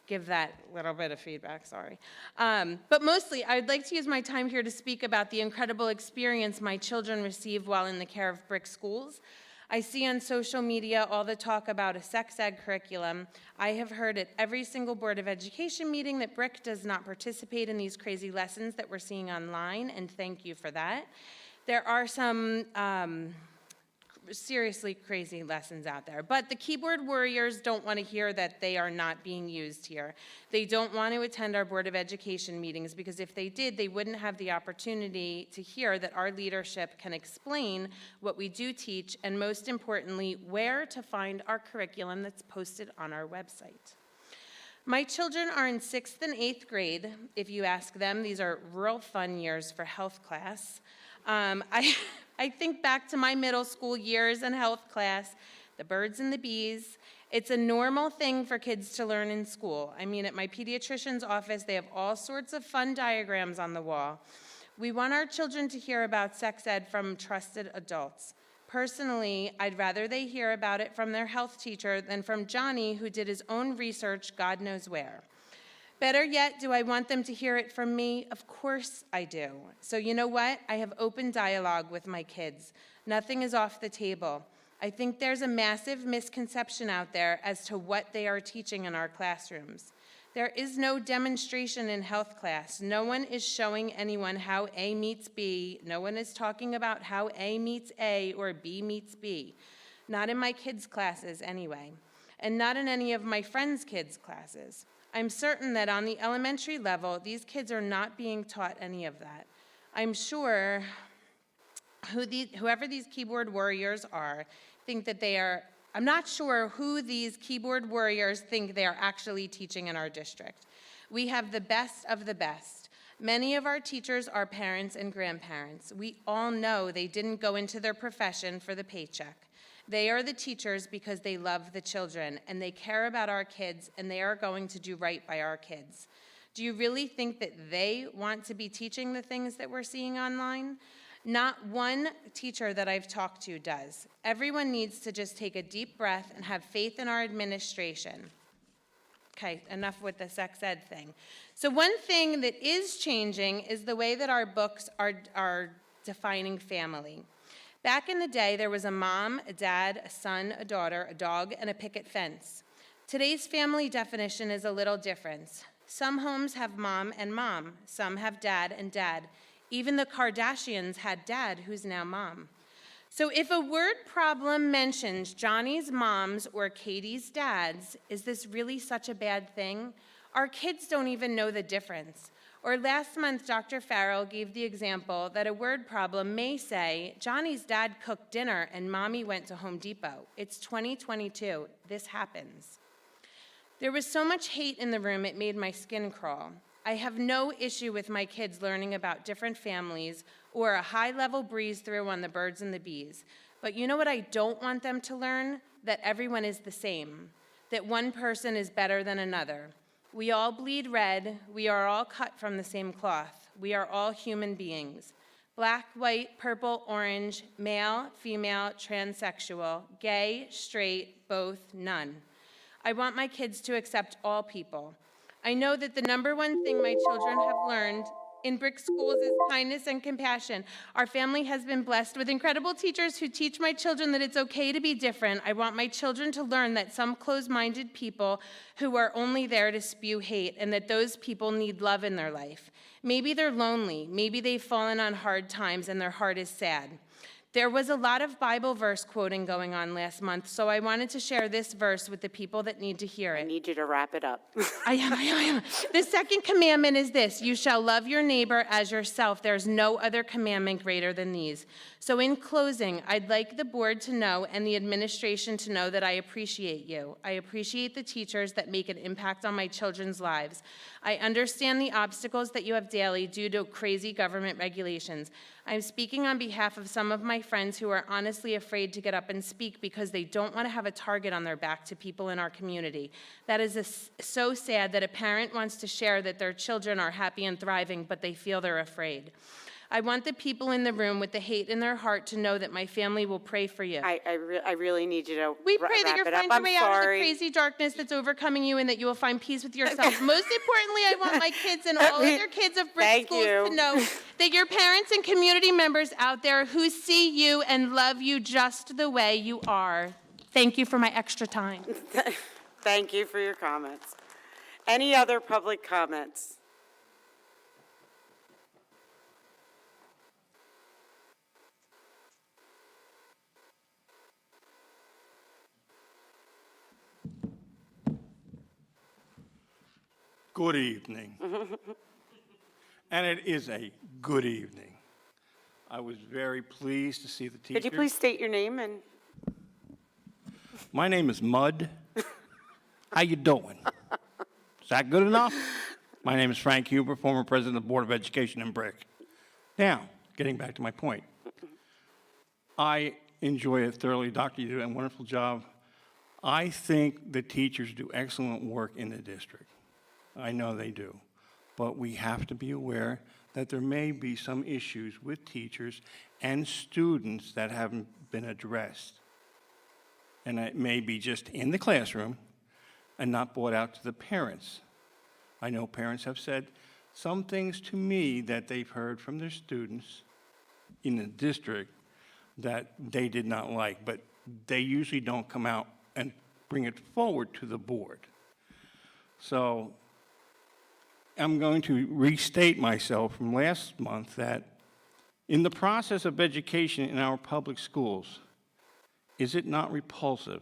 give that little bit of feedback, sorry. But mostly, I would like to use my time here to speak about the incredible experience my children receive while in the care of Brick Schools. I see on social media all the talk about a sex ed curriculum. I have heard at every single Board of Education meeting that Brick does not participate in these crazy lessons that we're seeing online, and thank you for that. There are some seriously crazy lessons out there, but the keyboard warriors don't want to hear that they are not being used here. They don't want to attend our Board of Education meetings, because if they did, they wouldn't have the opportunity to hear that our leadership can explain what we do teach, and most importantly, where to find our curriculum that's posted on our website. My children are in 6th and 8th grade. If you ask them, these are real fun years for health class. I think back to my middle school years in health class, the birds and the bees. It's a normal thing for kids to learn in school. I mean, at my pediatrician's office, they have all sorts of fun diagrams on the wall. We want our children to hear about sex ed from trusted adults. Personally, I'd rather they hear about it from their health teacher than from Johnny, who did his own research God knows where. Better yet, do I want them to hear it from me? Of course I do. So you know what? I have open dialogue with my kids. Nothing is off the table. I think there's a massive misconception out there as to what they are teaching in our classrooms. There is no demonstration in health class. No one is showing anyone how A meets B. No one is talking about how A meets A or B meets B. Not in my kids' classes anyway, and not in any of my friends' kids' classes. I'm certain that on the elementary level, these kids are not being taught any of that. I'm sure whoever these keyboard warriors are think that they are, I'm not sure who these keyboard warriors think they are actually teaching in our district. We have the best of the best. Many of our teachers are parents and grandparents. We all know they didn't go into their profession for the paycheck. They are the teachers because they love the children, and they care about our kids, and they are going to do right by our kids. Do you really think that they want to be teaching the things that we're seeing online? Not one teacher that I've talked to does. Everyone needs to just take a deep breath and have faith in our administration. Okay, enough with the sex ed thing. So one thing that is changing is the way that our books are defining family. Back in the day, there was a mom, a dad, a son, a daughter, a dog, and a picket fence. Today's family definition is a little different. Some homes have mom and mom. Some have dad and dad. Even the Kardashians had dad, who's now mom. So if a word problem mentions Johnny's moms or Katie's dads, is this really such a bad thing? Our kids don't even know the difference. Or last month, Dr. Farrell gave the example that a word problem may say, Johnny's dad cooked dinner and mommy went to Home Depot. It's 2022. This happens. There was so much hate in the room, it made my skin crawl. I have no issue with my kids learning about different families or a high-level breeze through on the birds and the bees. But you know what I don't want them to learn? That everyone is the same, that one person is better than another. We all bleed red. We are all cut from the same cloth. We are all human beings. Black, white, purple, orange, male, female, transsexual, gay, straight, both, none. I want my kids to accept all people. I know that the number one thing my children have learned in Brick schools is kindness and compassion. Our family has been blessed with incredible teachers who teach my children that it's okay to be different. I want my children to learn that some closed-minded people who are only there to spew hate, and that those people need love in their life. Maybe they're lonely. Maybe they've fallen on hard times and their heart is sad. There was a lot of Bible verse quoting going on last month, so I wanted to share this verse with the people that need to hear it. I need you to wrap it up. I am. The second commandment is this: you shall love your neighbor as yourself. There's no other commandment greater than these. So in closing, I'd like the board to know and the administration to know that I appreciate you. I appreciate the teachers that make an impact on my children's lives. I understand the obstacles that you have daily due to crazy government regulations. I'm speaking on behalf of some of my friends who are honestly afraid to get up and speak because they don't want to have a target on their back to people in our community. That is so sad that a parent wants to share that their children are happy and thriving, but they feel they're afraid. I want the people in the room with the hate in their heart to know that my family will pray for you. I really need you to We pray that wrap you'll it up. find your I'm way out of the sorry. crazy darkness that's overcoming you and that you will find peace with yourself. Most importantly, I want my kids and all other kids of Brick Thank schools you. to know that your parents and community members out there who see you and love you just the way you are. Thank you for my extra time. Thank you for your comments. Any other public comments? Good evening. And it is a good evening. I was very pleased to see the teachers. Could you please state your name and? My name is Mud. How you doing? Is that good enough? My name is Frank Huber, former president of the Board of Education in Brick. Now, getting back to my point. I enjoy it thoroughly. Doctor, you do a wonderful job. I think the teachers do excellent work in the district. I know they do. But we have to be aware that there may be some issues with teachers and students that haven't been addressed. And it may be just in the classroom and not brought out to the parents. I know parents have said some things to me that they've heard from their students in the district that they did not like, but they usually don't come out and bring it forward to the board. So I'm going to restate myself from last month that in the process of education in our public schools, is it not repulsive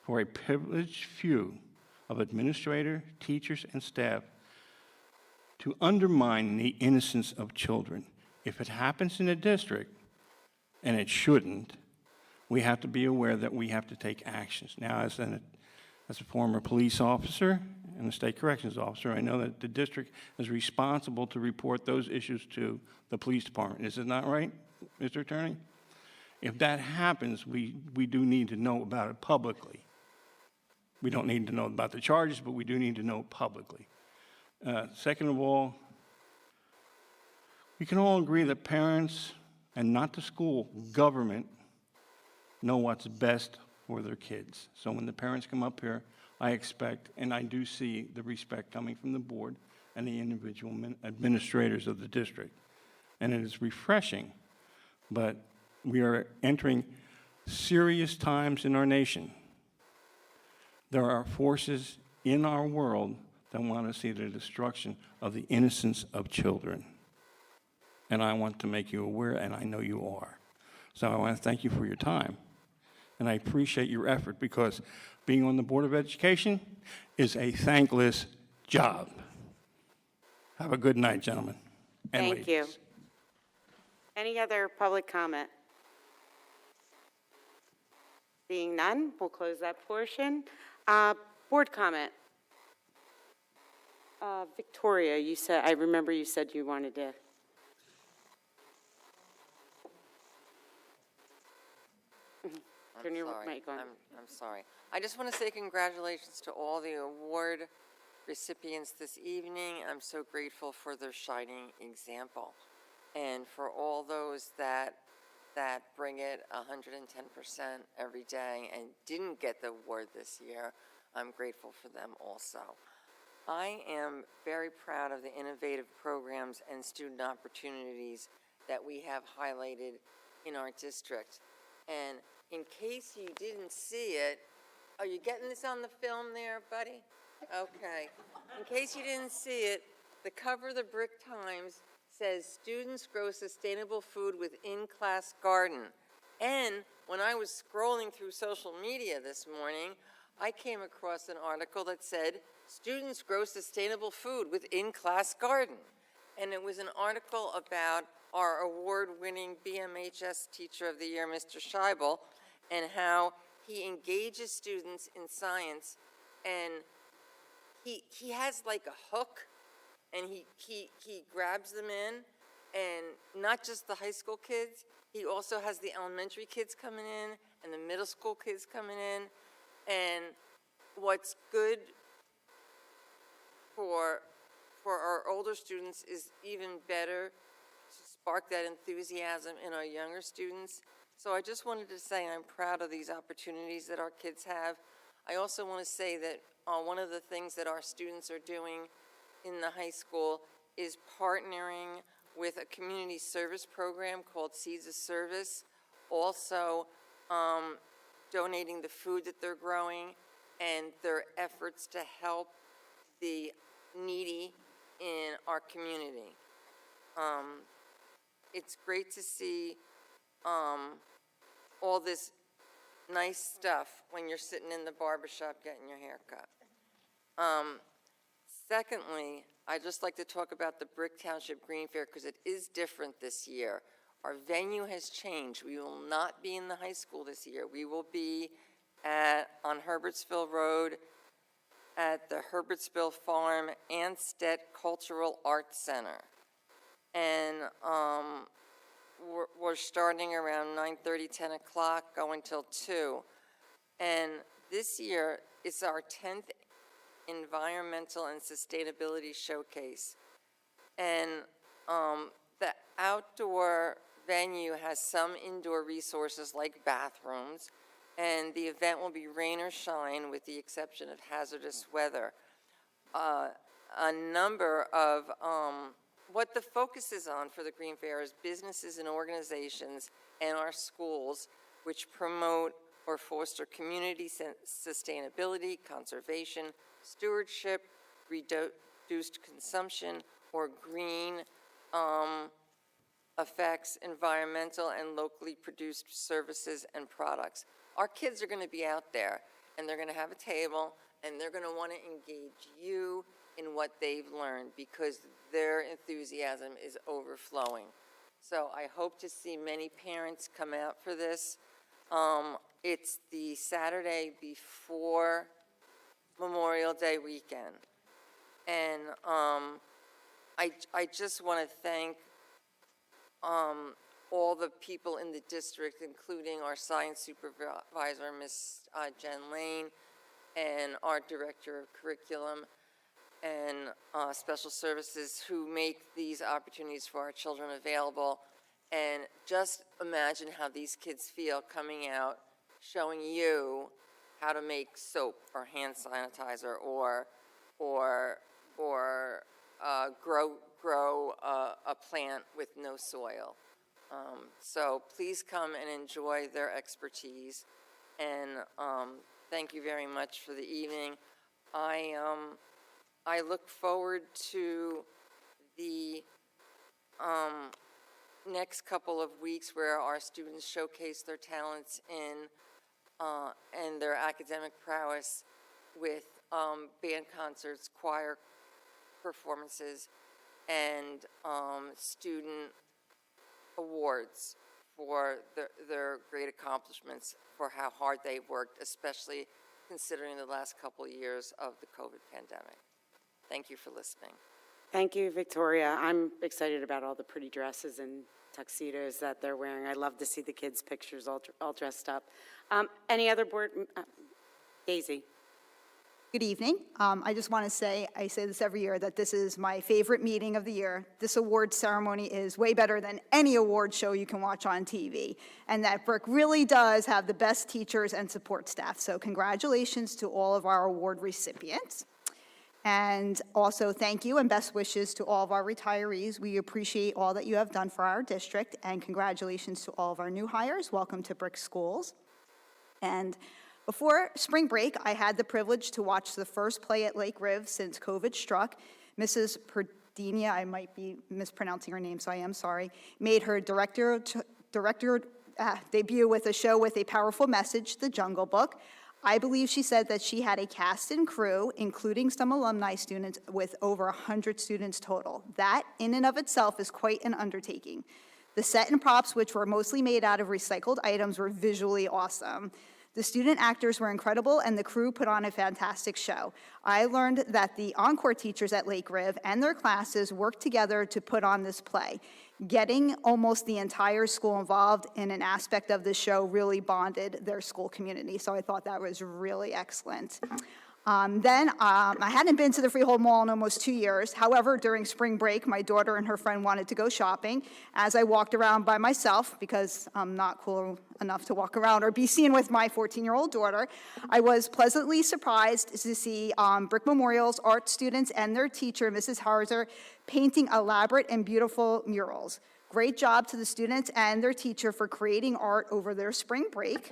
for a privileged few of administrators, teachers, and staff to undermine the innocence of children? If it happens in a district, and it shouldn't, we have to be aware that we have to take actions. Now, as a former police officer and a state corrections officer, I know that the district is responsible to report those issues to the police department. Is it not right, Mr. Attorney? If that happens, we do need to know about it publicly. We don't need to know about the charges, but we do need to know it publicly. Second of all, we can all agree that parents, and not the school, government, know what's best for their kids. So when the parents come up here, I expect, and I do see the respect coming from the board and the individual administrators of the district. And it is refreshing, but we are entering serious times in our nation. There are forces in our world that want to see the destruction of the innocence of children. And I want to make you aware, and I know you are. So I want to thank you for your time. And I appreciate your effort, because being on the Board of Education is a thankless job. Have a good night, gentlemen and Thank you. Any other public comment? Seeing none, we'll close that portion. Board comment. Victoria, you said, I remember you said you wanted to. Turn your mic on. I'm sorry. I just want to say congratulations to all the award recipients this evening. I'm so grateful for their shining example. And for all those that bring it 110% every day and didn't get the award this year, I'm grateful for them also. I am very proud of the innovative programs and student opportunities that we have highlighted in our district. And in case you didn't see it, are you getting this on the film there, buddy? Okay. In case you didn't see it, the cover of the Brick Times says, "Students grow sustainable food with in-class garden." And when I was scrolling through social media this morning, I came across an article that said, "Students grow sustainable food with in-class garden." And it was an article about our award-winning BMHS Teacher of the Year, Mr. Scheibel, and how he engages students in science, and he has like a hook, and he grabs them in, and not just the high school kids, he also has the elementary kids coming in and the middle school kids coming in. And what's good for our older students is even better to spark that enthusiasm in our younger students. So I just wanted to say I'm proud of these opportunities that our kids have. I also want to say that one of the things that our students are doing in the high school is partnering with a community service program called Seeds of Service, also donating the food that they're growing and their efforts to help the needy in our community. It's great to see all this nice stuff when you're sitting in the barbershop getting your hair cut. Secondly, I'd just like to talk about the Brick Township Green Fair because it is different this year. Our venue has changed. We will not be in the high school this year. We will be on Herbertsville Road at the Herbertsville Farm Anstead Cultural Arts Center. And we're starting around 9:30, 10 o'clock, going till 2. And this year, it's our 10th Environmental and Sustainability Showcase. And the outdoor venue has some indoor resources like bathrooms, and the event will be rain or shine with the exception of hazardous weather. A number of what the focus is on for the Green Fair is businesses and organizations and our schools which promote or foster community sustainability, conservation, stewardship, reduced consumption, or green effects, environmental and locally produced services and products. Our kids are going to be out there, and they're going to have a table, and they're going to want to engage you in what they've learned because their enthusiasm is overflowing. So I hope to see many parents come out for this. It's the Saturday before Memorial Day weekend. And I just want to thank all the people in the district, including our science supervisor, Ms. Jen Lane, and our director of curriculum and special services who make these opportunities for our children available. And just imagine how these kids feel coming out, showing you how to make soap or hand sanitizer or grow a plant with no soil. So please come and enjoy their expertise. And thank you very much for the evening. I look forward to the next couple of weeks where our students showcase their talents and their academic prowess with band concerts, choir performances, and student awards for their great accomplishments for how hard they've worked, especially considering the last couple of years of the COVID pandemic. Thank you for listening. Thank you, Victoria. I'm excited about all the pretty dresses and tuxedos that they're wearing. I love to see the kids' pictures all dressed up. Any other board? Daisy. Good evening. I just want to say, I say this every year, that this is my favorite meeting of the year. This award ceremony is way better than any award show you can watch on TV. And that Brick really does have the best teachers and support staff. So congratulations to all of our award recipients. And also thank you and best wishes to all of our retirees. We appreciate all that you have done for our district. And congratulations to all of our new hires. Welcome to Brick Schools. And before spring break, I had the privilege to watch the first play at Lake Riv since COVID struck. Mrs. Perdinia, I might be mispronouncing her name, so I am sorry, made her director debut with a show with a powerful message, The Jungle Book. I believe she said that she had a cast and crew, including some alumni students, with over 100 students total. That, in and of itself, is quite an undertaking. The set and props, which were mostly made out of recycled items, were visually awesome. The student actors were incredible, and the crew put on a fantastic show. I learned that the encore teachers at Lake Riv and their classes worked together to put on this play. Getting almost the entire school involved in an aspect of the show really bonded their school community, so I thought that was really excellent. I hadn't been to the Freehold Mall in almost 2 years. However, during spring break, my daughter and her friend wanted to go shopping. As I walked around by myself, because I'm not cool enough to walk around or be seen with my 14-year-old daughter, I was pleasantly surprised to see Brick Memorial's art students and their teacher, Mrs. Harzer, painting elaborate and beautiful murals. Great job to the students and their teacher for creating art over their spring break.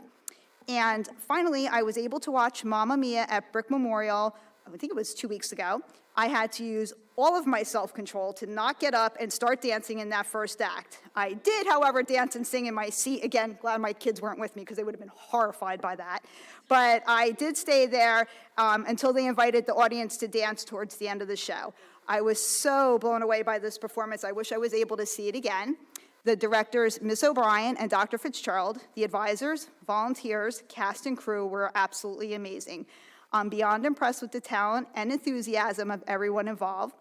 And finally, I was able to watch Mamma Mia at Brick Memorial, I think it was 2 weeks ago. I had to use all of my self-control to not get up and start dancing in that first act. I did, however, dance and sing in my seat. Again, glad my kids weren't with me because they would have been horrified by that. But I did stay there until they invited the audience to dance towards the end of the show. I was so blown away by this performance. I wish I was able to see it again. The directors, Ms. O'Brien and Dr. Fitzgerald, the advisors, volunteers, cast and crew were absolutely amazing. I'm beyond impressed with the talent and enthusiasm of everyone involved.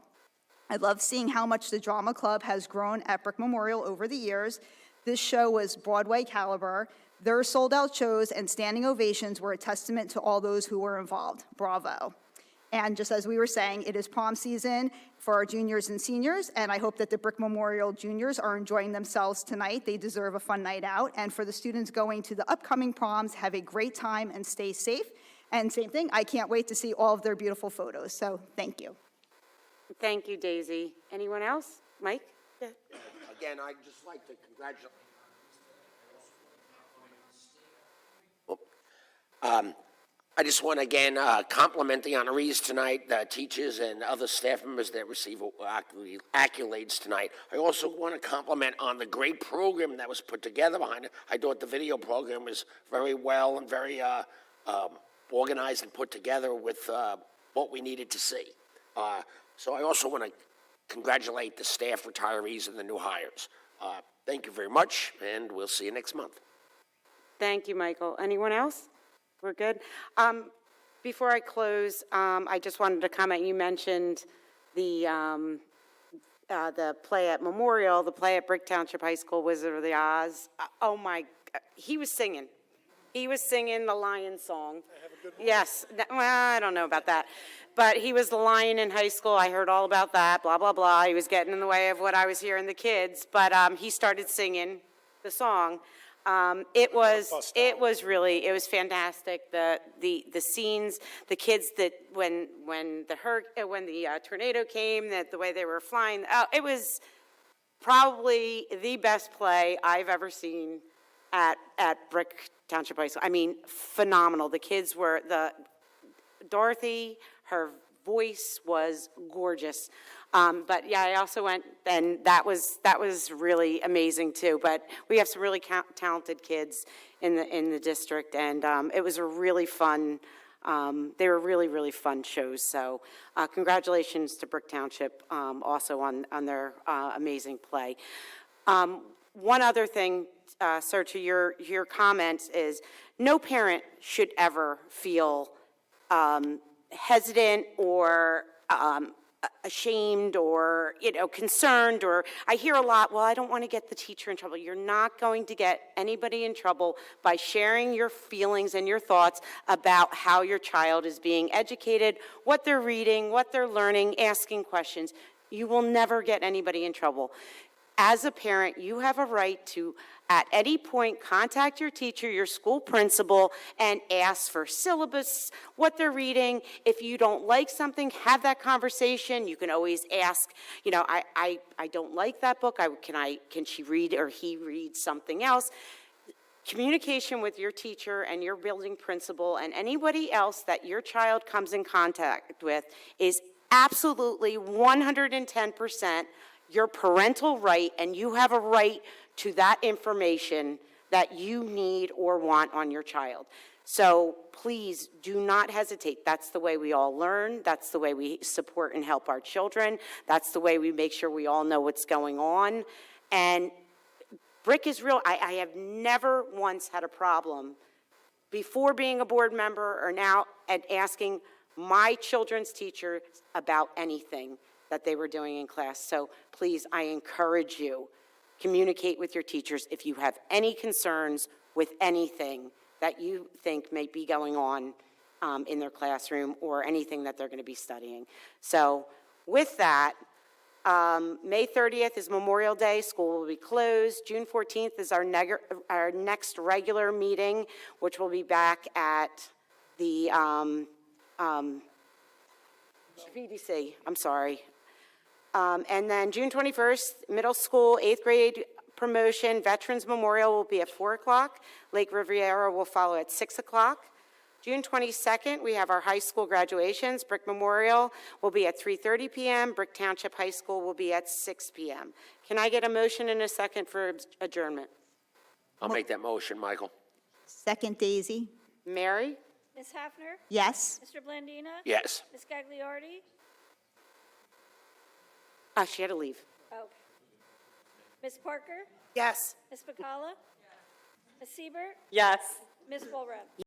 I love seeing how much the drama club has grown at Brick Memorial over the years. This show was Broadway caliber. Their sold-out shows and standing ovations were a testament to all those who were involved. Bravo. And just as we were saying, it is prom season for our juniors and seniors, and I hope that the Brick Memorial juniors are enjoying themselves tonight. They deserve a fun night out. And for the students going to the upcoming proms, have a great time and stay safe. And same thing, I can't wait to see all of their beautiful photos. So thank you. Thank you, Daisy. Anyone else? Mike? Yeah. Again, I'd just like to congratulate. I just want to again compliment the honorees tonight, the teachers and other staff members that receive accolades tonight. I also want to compliment on the great program that was put together behind it. I thought the video program was very well and very organized and put together with what we needed to see. So I also want to congratulate the staff, retirees, and the new hires. Thank you very much, and we'll see you next month. Thank you, Michael. Anyone else? We're good. Before I close, I just wanted to comment. You mentioned the play at Memorial, the play at Brick Township High School, Wizard of the Oz. Oh my! He was singing. He was singing the lion song. Yes. Well, I don't know about that, but he was the lion in high school. I heard all about that. Blah blah blah. He was getting in the way of what I was hearing the kids, but he started singing the song. It was fantastic. The scenes, the kids that when the tornado came, that the way they were flying, it was probably the best play I've ever seen at Brick Township High School. I mean, phenomenal. The kids were Dorothy, her voice was gorgeous. But yeah, I also went, and that was really amazing too. But we have some really talented kids in the district, and it was a really fun. They were really fun shows. So congratulations to Brick Township also on their amazing play. One other thing, sir, to your comments is no parent should ever feel hesitant or ashamed or, concerned, or I hear a lot, well, I don't want to get the teacher in trouble. You're not going to get anybody in trouble by sharing your feelings and your thoughts about how your child is being educated, what they're reading, what they're learning, asking questions. You will never get anybody in trouble. As a parent, you have a right to, at any point, contact your teacher, your school principal, and ask for syllabus, what they're reading. If you don't like something, have that conversation. You can always ask, I don't like that book. Can she read or he read something else? Communication with your teacher and your building principal and anybody else that your child comes in contact with is absolutely 110% your parental right, and you have a right to that information that you need or want on your child. So please do not hesitate. That's the way we all learn. That's the way we support and help our children. That's the way we make sure we all know what's going on. And BRIC is real. I have never once had a problem before being a board member or now at asking my children's teachers about anything that they were doing in class. So please, I encourage you, communicate with your teachers if you have any concerns with anything that you think may be going on in their classroom or anything that they're going to be studying. So with that, May 30th is Memorial Day. School will be closed. June 14th is our next regular meeting, which will be back at the VDC. I'm sorry. And then June 21st, middle school, 8th grade promotion, Veterans Memorial will be at 4 o'clock. Lake Riviera will follow at 6 o'clock. June 22nd, we have our high school graduations. Brick Memorial will be at 3:30 p.m. Brick Township High School will be at 6 p.m. Can I get a motion and a second for adjournment? I'll make that motion, Michael. Second, Daisy. Mary? Ms. Hafner? Yes. Mr. Blandina? Yes. Ms. Gagliardi? She had to leave. Okay. Ms. Parker? Yes. Ms. Bacala? Ms. Siebert? Yes. Ms. Walrab?